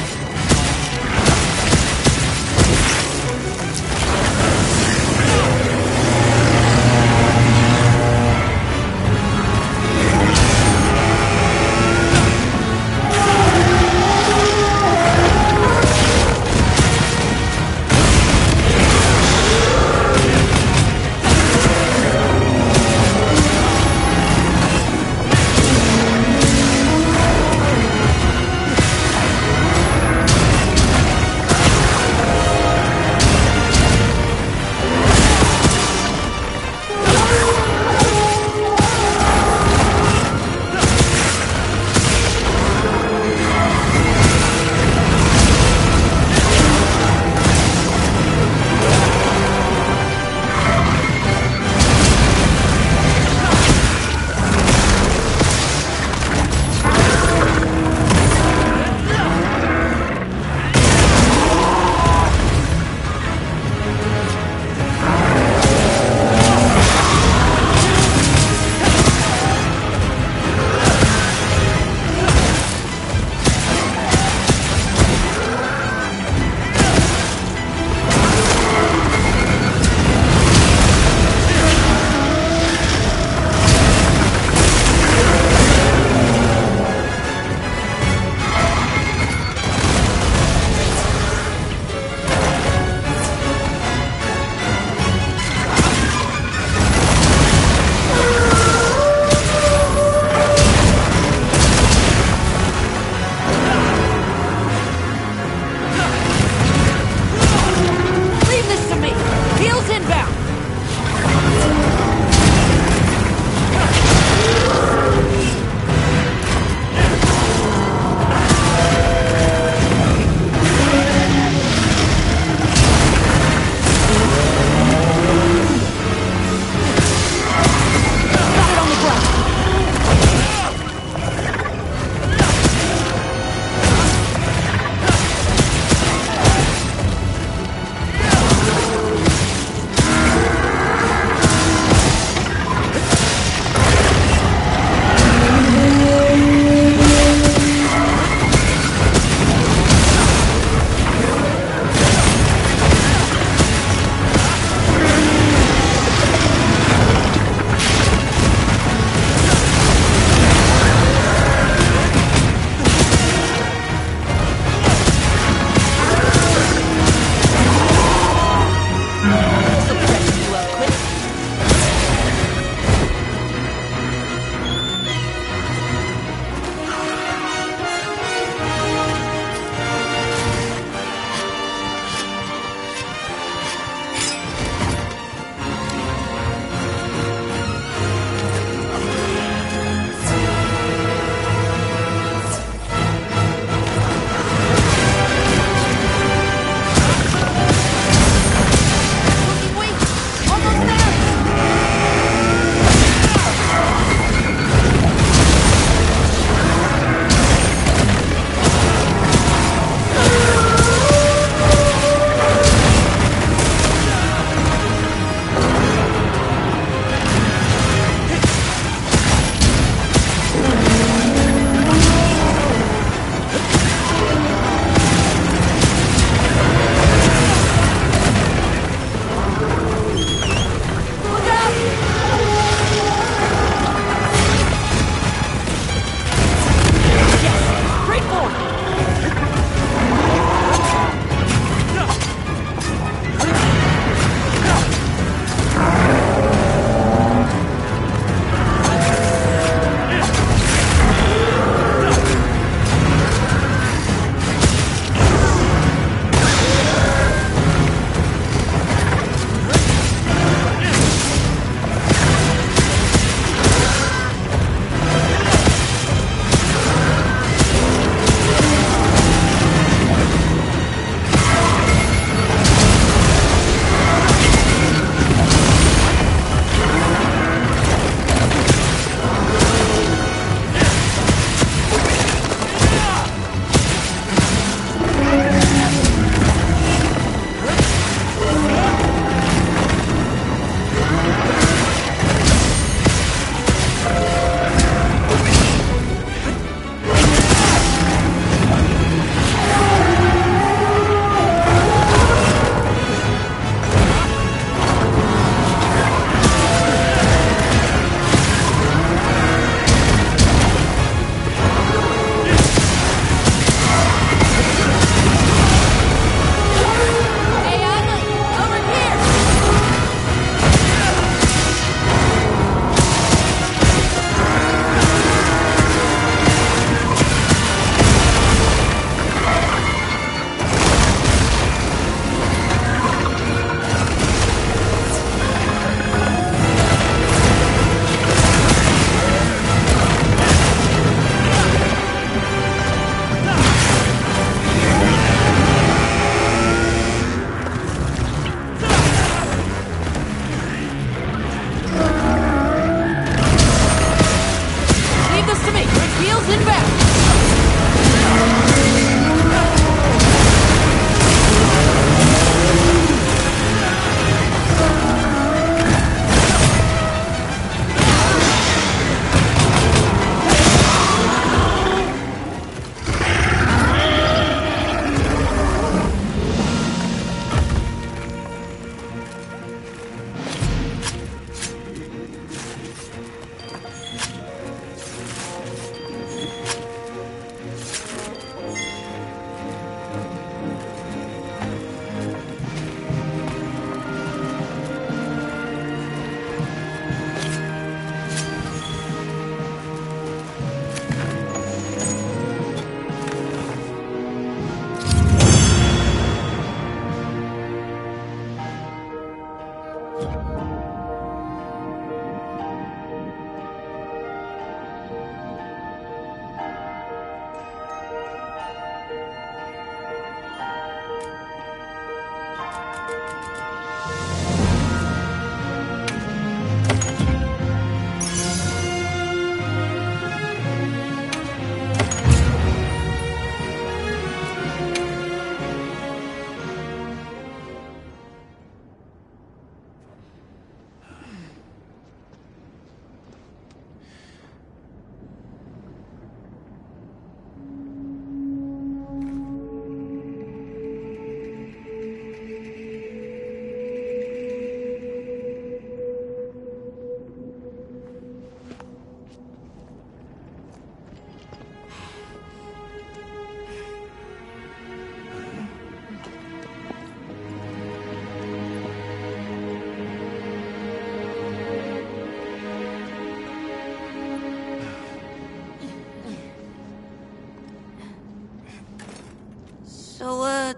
So,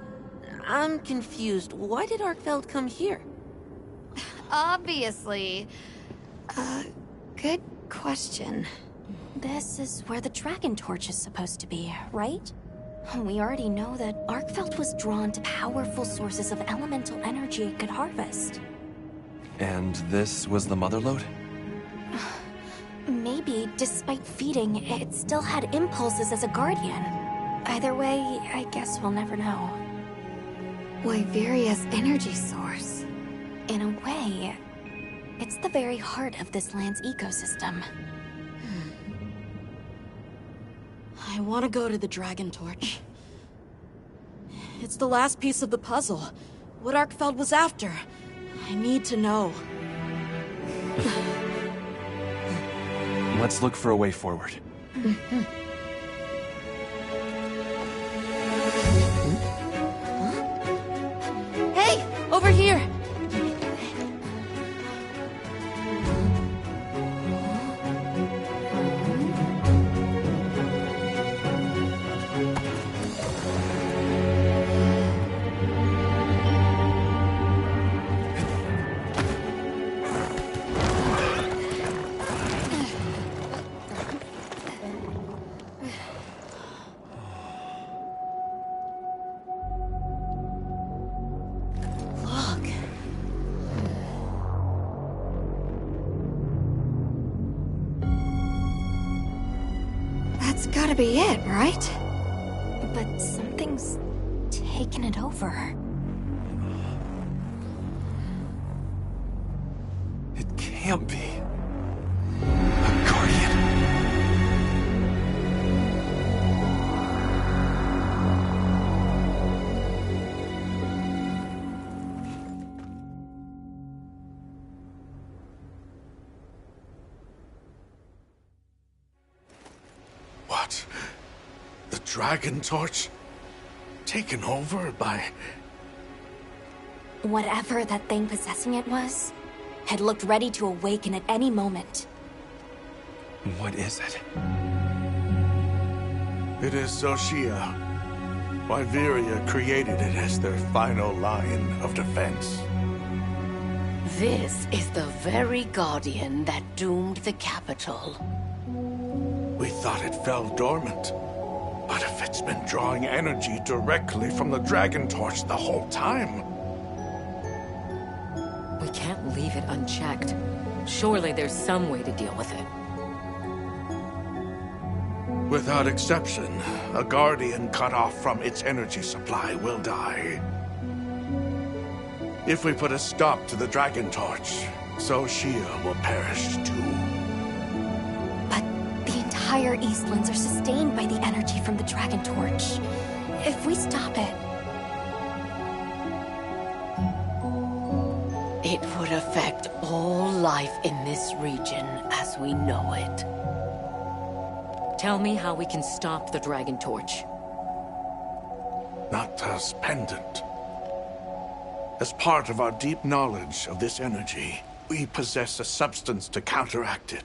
I'm confused. Why did Arkfeld come here? Obviously. Good question. This is where the Dragon Torch is supposed to be, right? We already know that Arkfeld was drawn to powerful sources of elemental energy it could harvest. And this was the mother lode? Maybe, despite feeding, it still had impulses as a guardian. Either way, I guess we'll never know. Wyveria's energy source. In a way, it's the very heart of this land's ecosystem. I want to go to the Dragon Torch. It's the last piece of the puzzle. What Arkfeld was after. I need to know. Let's look for a way forward. Hey! Over here! That's gotta be it, right? But something's taken it over. It can't be. A guardian. What? The Dragon Torch? Taken over by... Whatever that thing possessing it was, had looked ready to awaken at any moment. What is it? It is Xochitl. Wyveria created it as their final line of defense. This is the very guardian that doomed the capital. We thought it fell dormant. But if it's been drawing energy directly from the Dragon Torch the whole time... We can't leave it unchecked. Surely there's some way to deal with it. Without exception, a Guardian cut off from its energy supply will die. If we put a stop to the Dragon Torch, Xochitl will perish too. The entire Eastlands are sustained by the energy from the Dragon Torch. If we stop it... It would affect all life in this region as we know it. Tell me how we can stop the Dragon Torch. Nata's pendant. As part of our deep knowledge of this energy, we possess a substance to counteract it.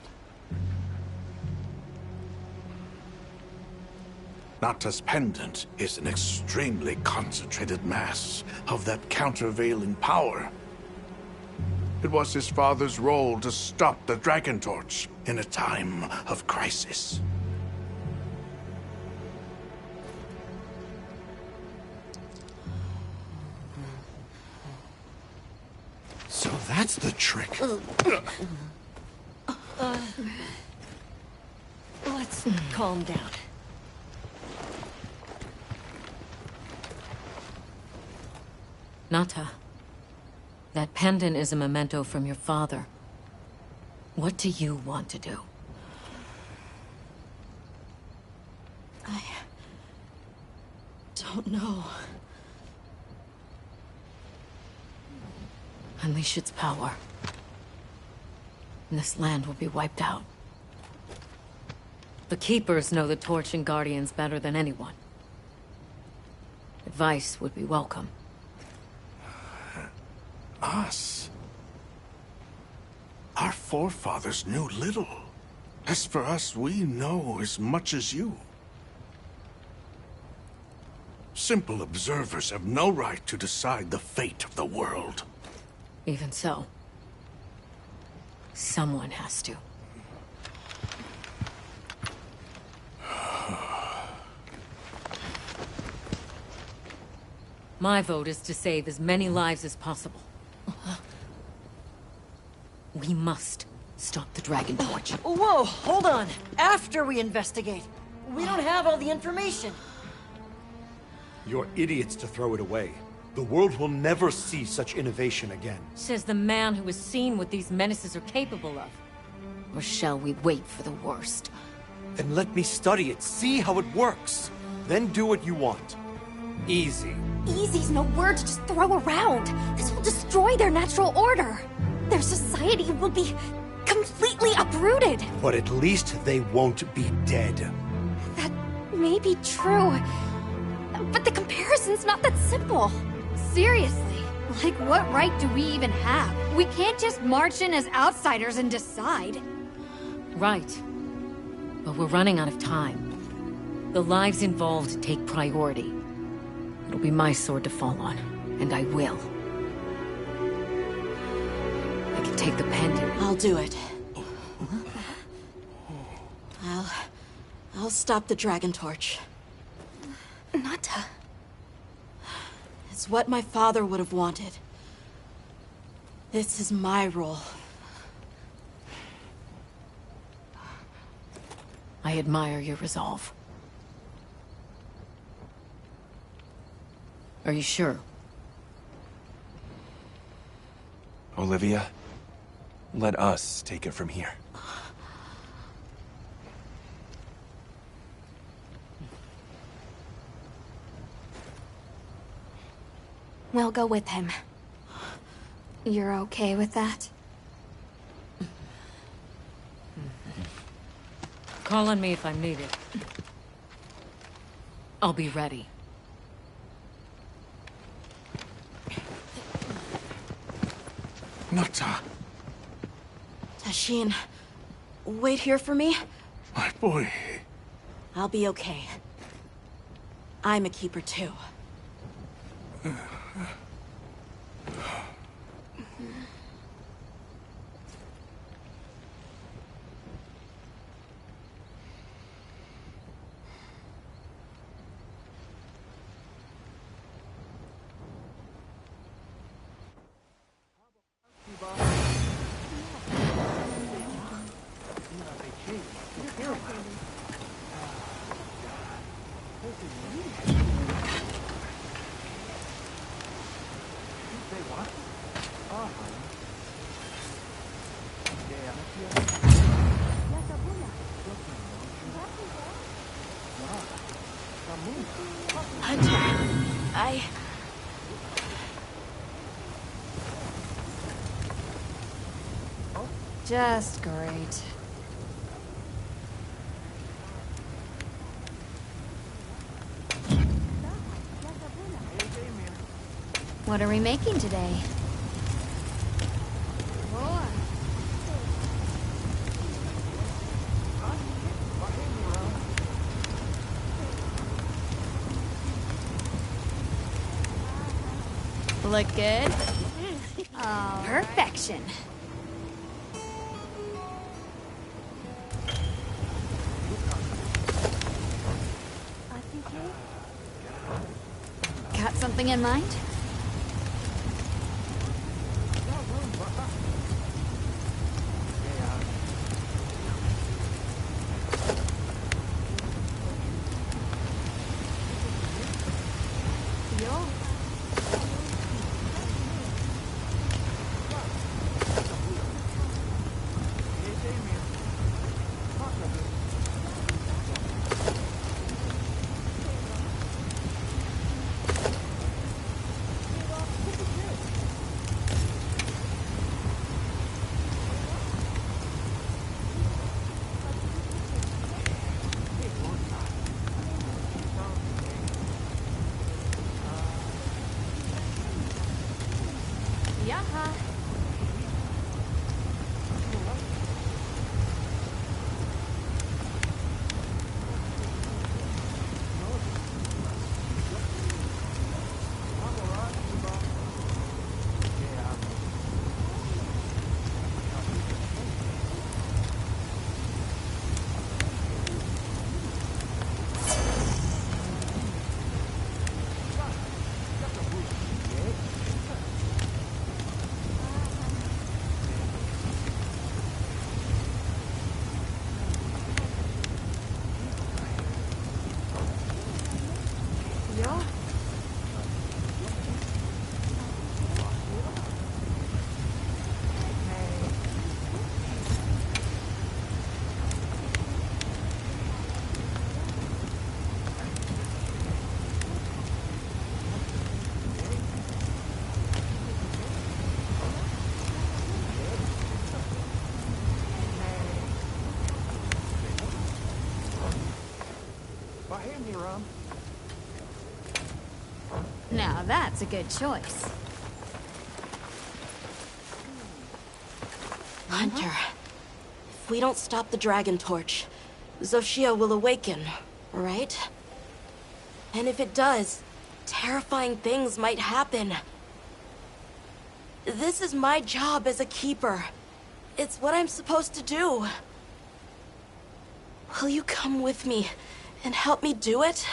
Nata's pendant is an extremely concentrated mass of that countervailing power. It was his father's role to stop the Dragon Torch in a time of crisis. So that's the trick. Let's calm down. Nata, that pendant is a memento from your father. What do you want to do? I don't know. Unleash its power. And this land will be wiped out. The Keepers know the Torch and Guardians better than anyone. Advice would be welcome. Us? Our forefathers knew little. As for us, we know as much as you. Simple observers have no right to decide the fate of the world. Even so, someone has to. My vote is to save as many lives as possible. We must stop the Dragon Torch. Whoa, hold on. After we investigate. We don't have all the information. You're idiots to throw it away. The world will never see such innovation again. Says the man who has seen what these menaces are capable of. Or shall we wait for the worst? Then let me study it, see how it works. Then do what you want. Easy. Easy's no word to just throw around. This will destroy their natural order. Their society will be completely uprooted. But at least they won't be dead. That may be true. But the comparison's not that simple. Seriously, like what right do we even have? We can't just march in as outsiders and decide. Right. But we're running out of time. The lives involved take priority. It'll be my sword to fall on, and I will. I can take the pendant. I'll do it. I'll stop the Dragon Torch. Nata. It's what my father would have wanted. This is my role. I admire your resolve. Are you sure? Olivia, let us take it from here. We'll go with him. You're okay with that? Call on me if I'm needed. I'll be ready. Nata, Tashin, wait here for me. my boy. I'll be okay. I'm a keeper too. Hunter, Just great. What are we making today? Look good? Perfection. Got something in mind? mind me, Rom. Now that's a good choice. Hunter, if we don't stop the Dragon Torch, Xochitl will awaken, right? And if it does, terrifying things might happen. This is my job as a keeper. It's what I'm supposed to do. Will you come with me and help me do it?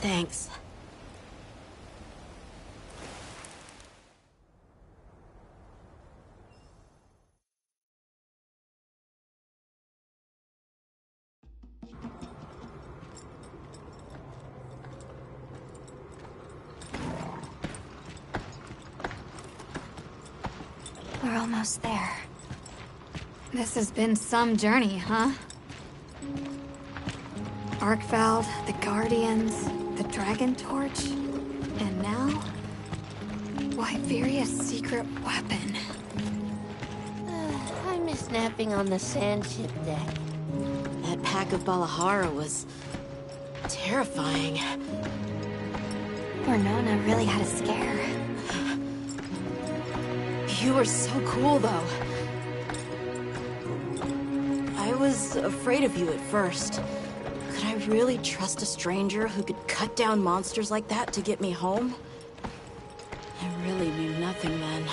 Thanks. We're almost there. This has been some journey, huh? Arkveld, the Guardians, the Dragon Torch, and now... Wyveria's secret weapon. I miss napping on the sandship deck. That pack of Balahara was... terrifying. Nona really had a scare. You were so cool, though. I was afraid of you at first. Could I really trust a stranger who could cut down monsters like that to get me home? I really knew nothing then.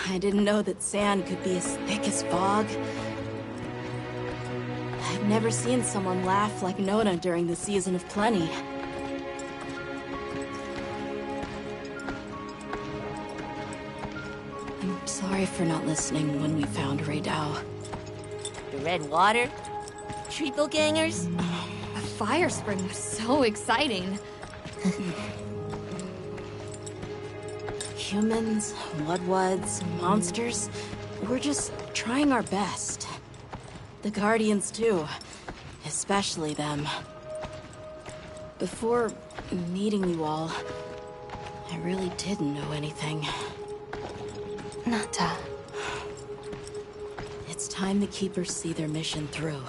I didn't know that sand could be as thick as fog. I'd never seen someone laugh like Nona during the season of plenty. I'm sorry for not listening when we found Raydao. The red water? Triple gangers? A fire spring was so exciting. Humans, Mudwoods, monsters, we're just trying our best. The Guardians too, especially them. Before meeting you all, I really didn't know anything. Nata. It's time the Keepers see their mission through.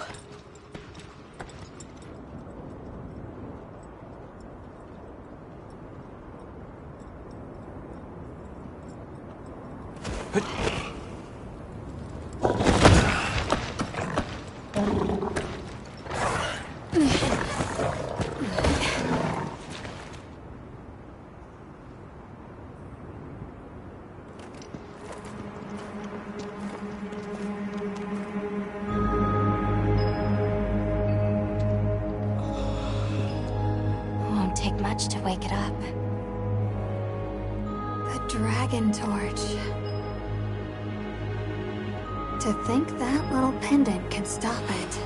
Won't take much to wake it up. The dragon torch. To think that little pendant can stop it.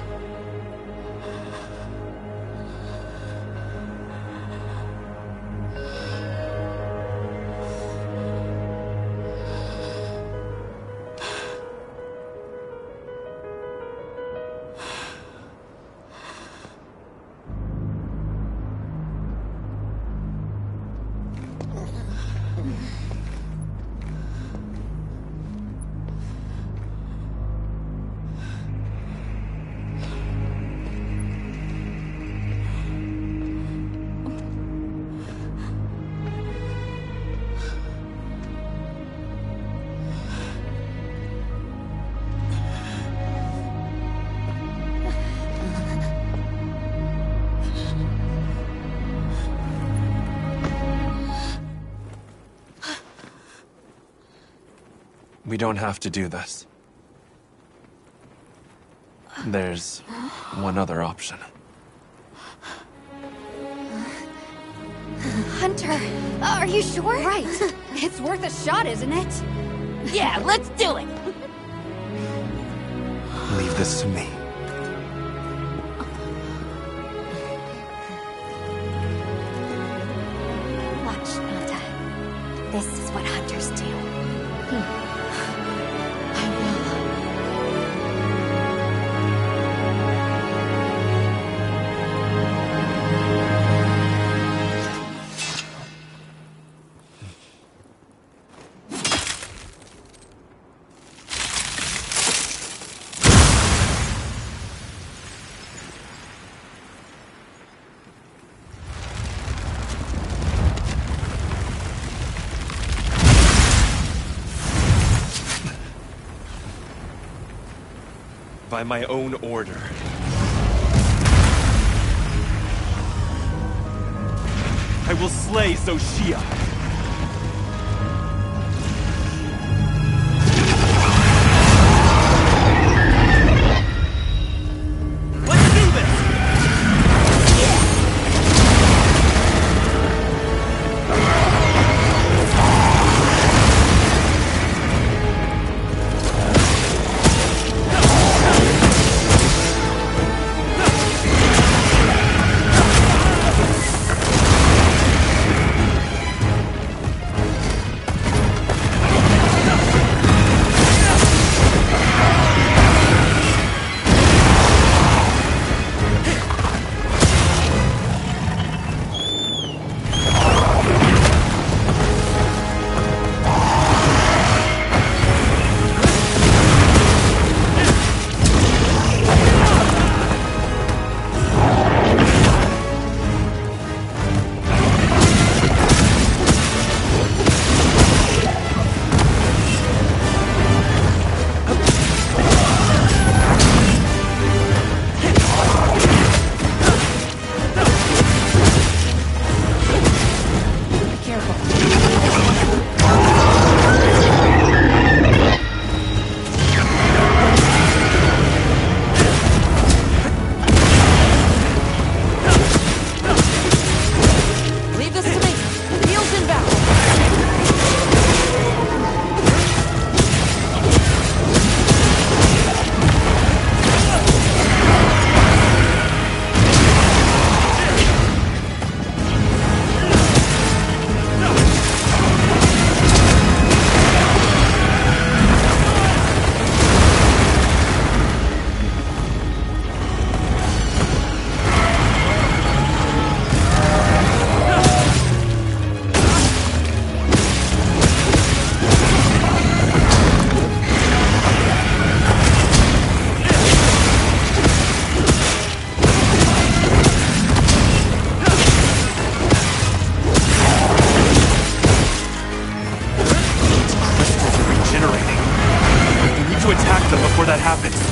We don't have to do this. There's one other option. Hunter, are you sure? Right. It's worth a shot, isn't it? Yeah, let's do it! Leave this to me. Watch, Nata. This is what hunters do. By my own order. I will slay Xochitl. happened?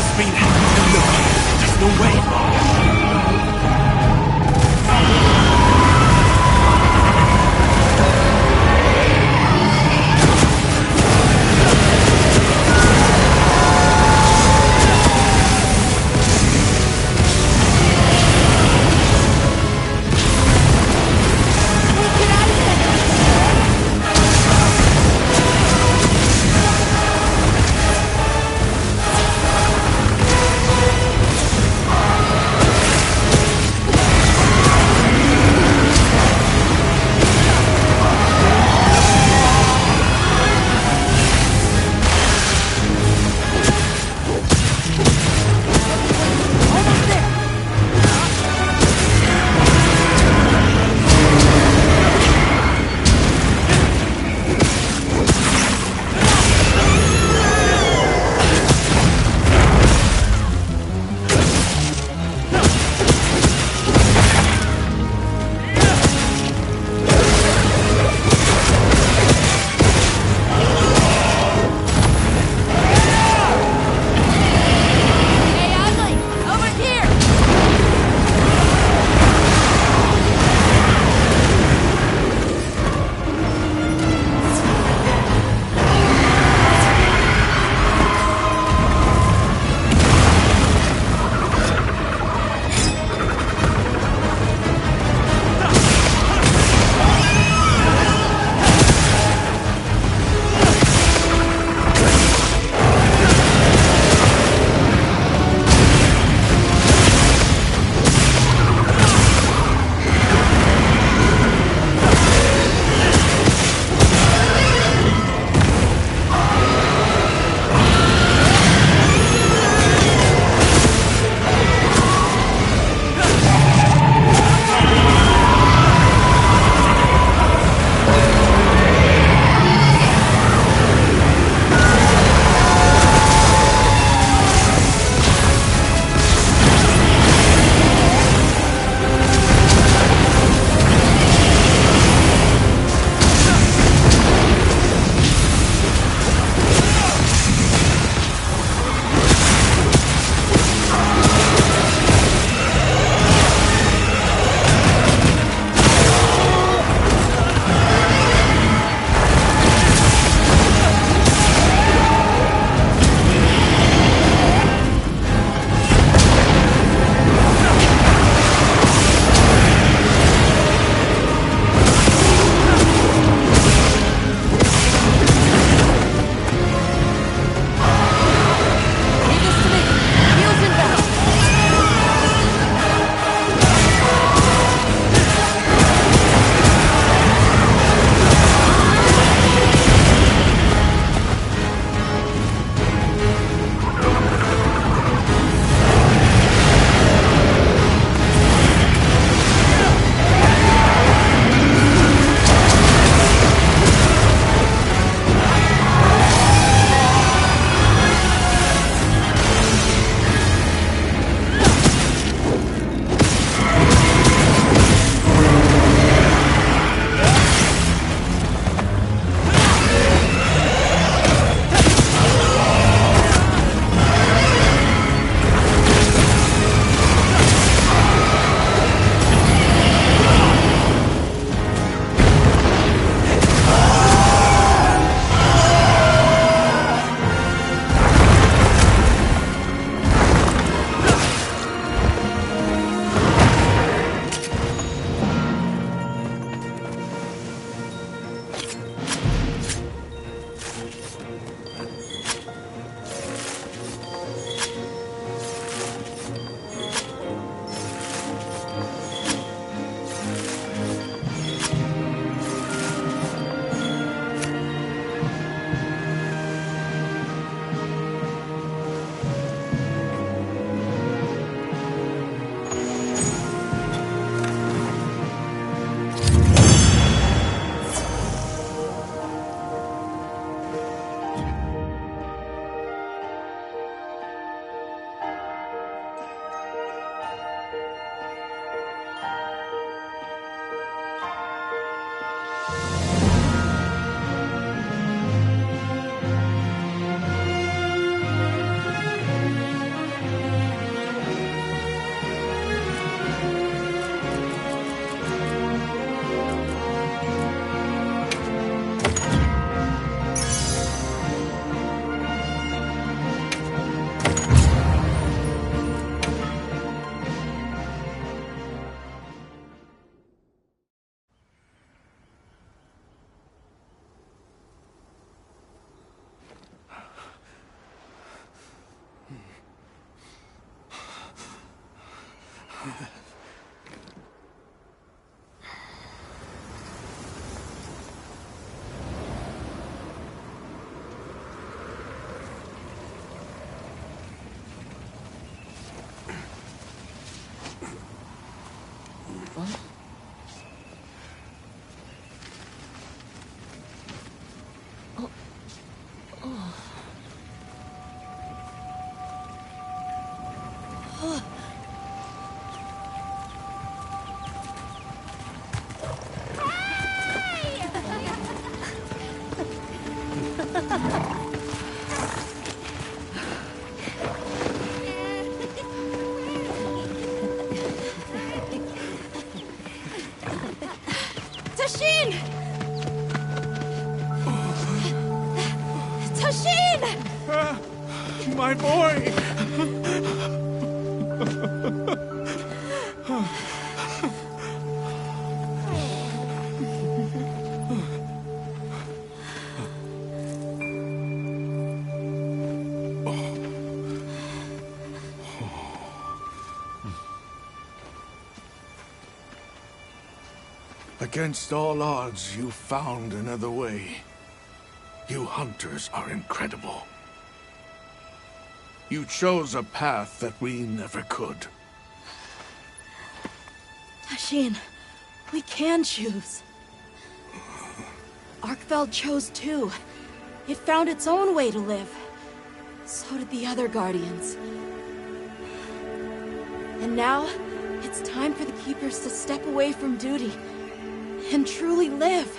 the speed. No, there's no way. Tashin! Tashin! My boy! Against all odds, you found another way. You hunters are incredible. You chose a path that we never could. Tashin, we can choose. Arkfeld chose too. It found its own way to live. So did the other Guardians. And now, it's time for the Keepers to step away from duty and truly live.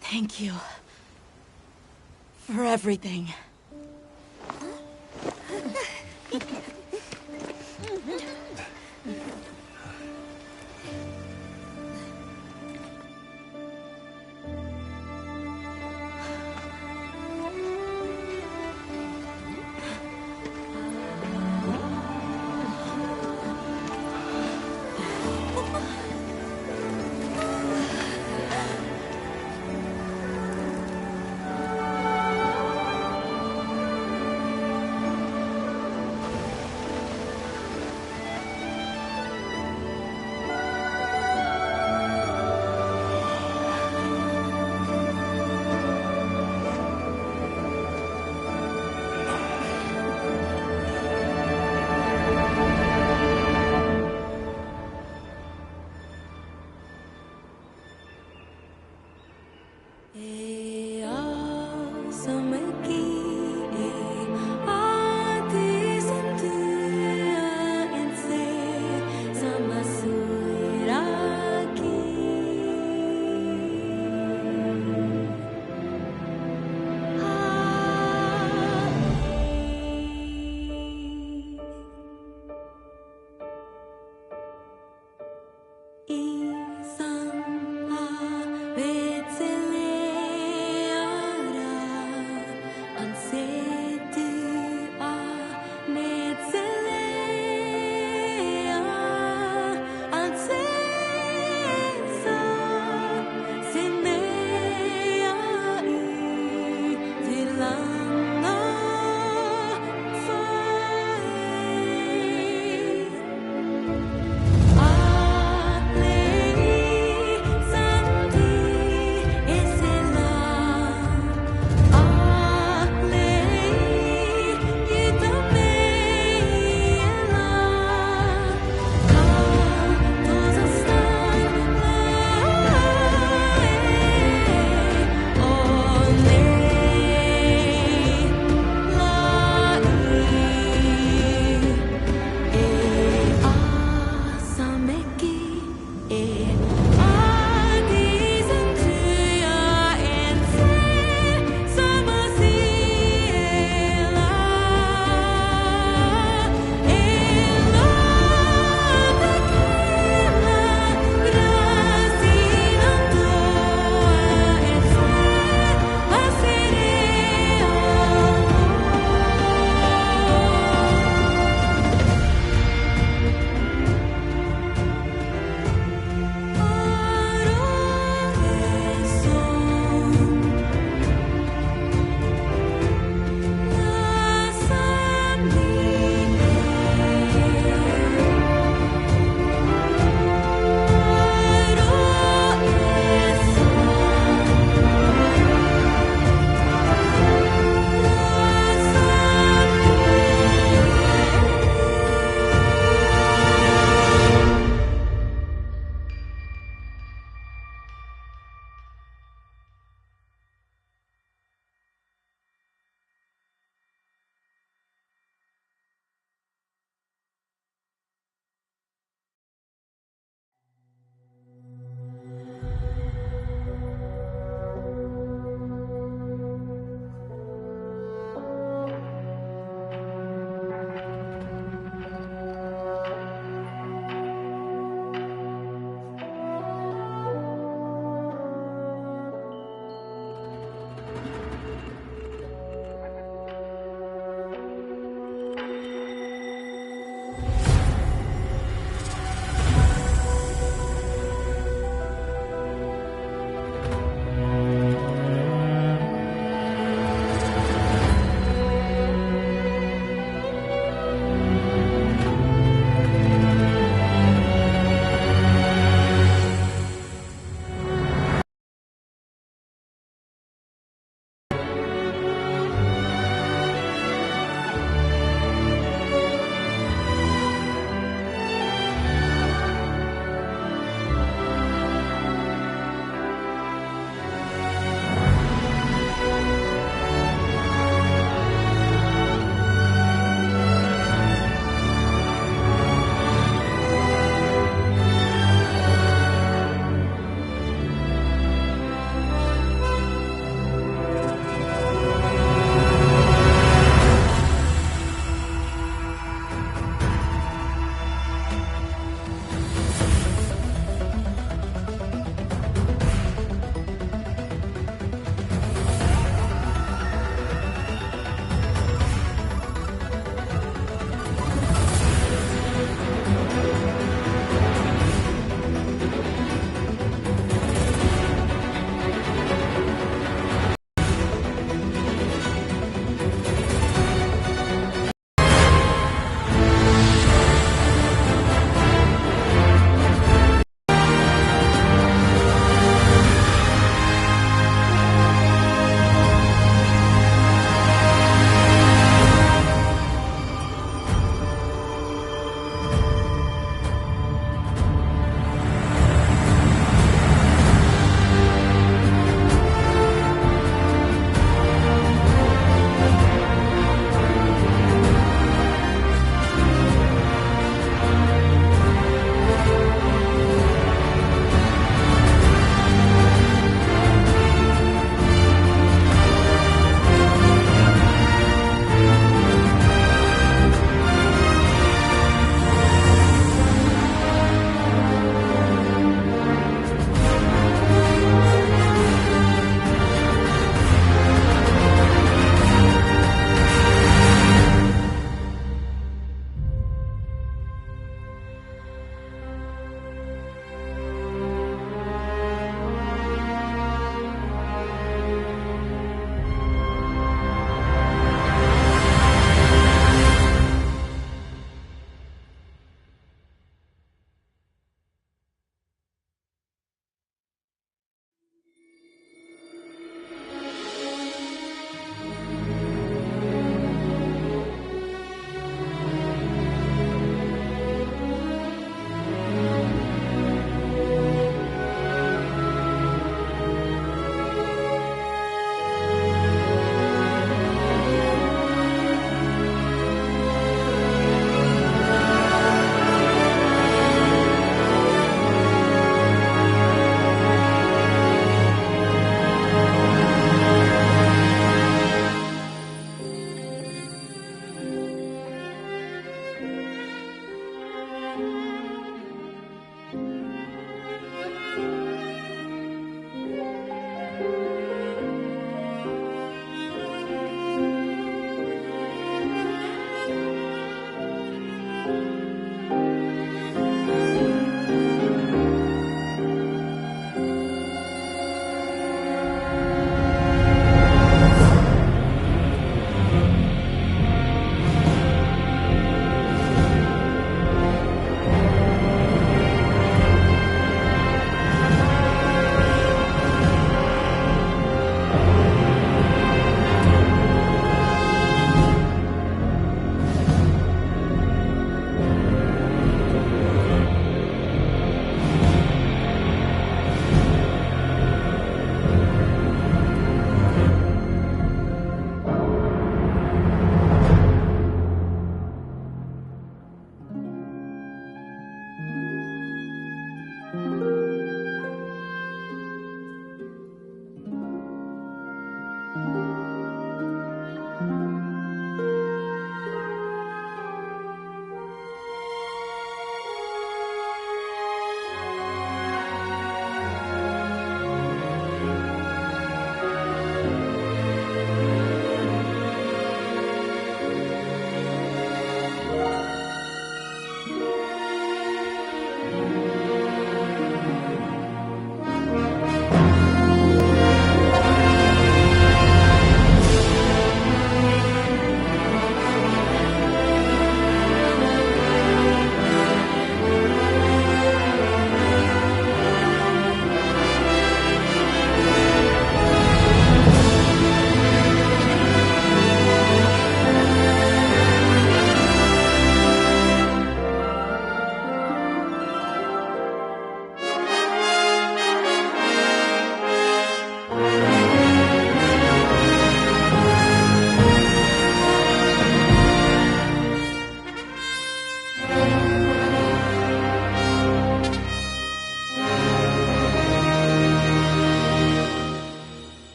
Thank you for everything.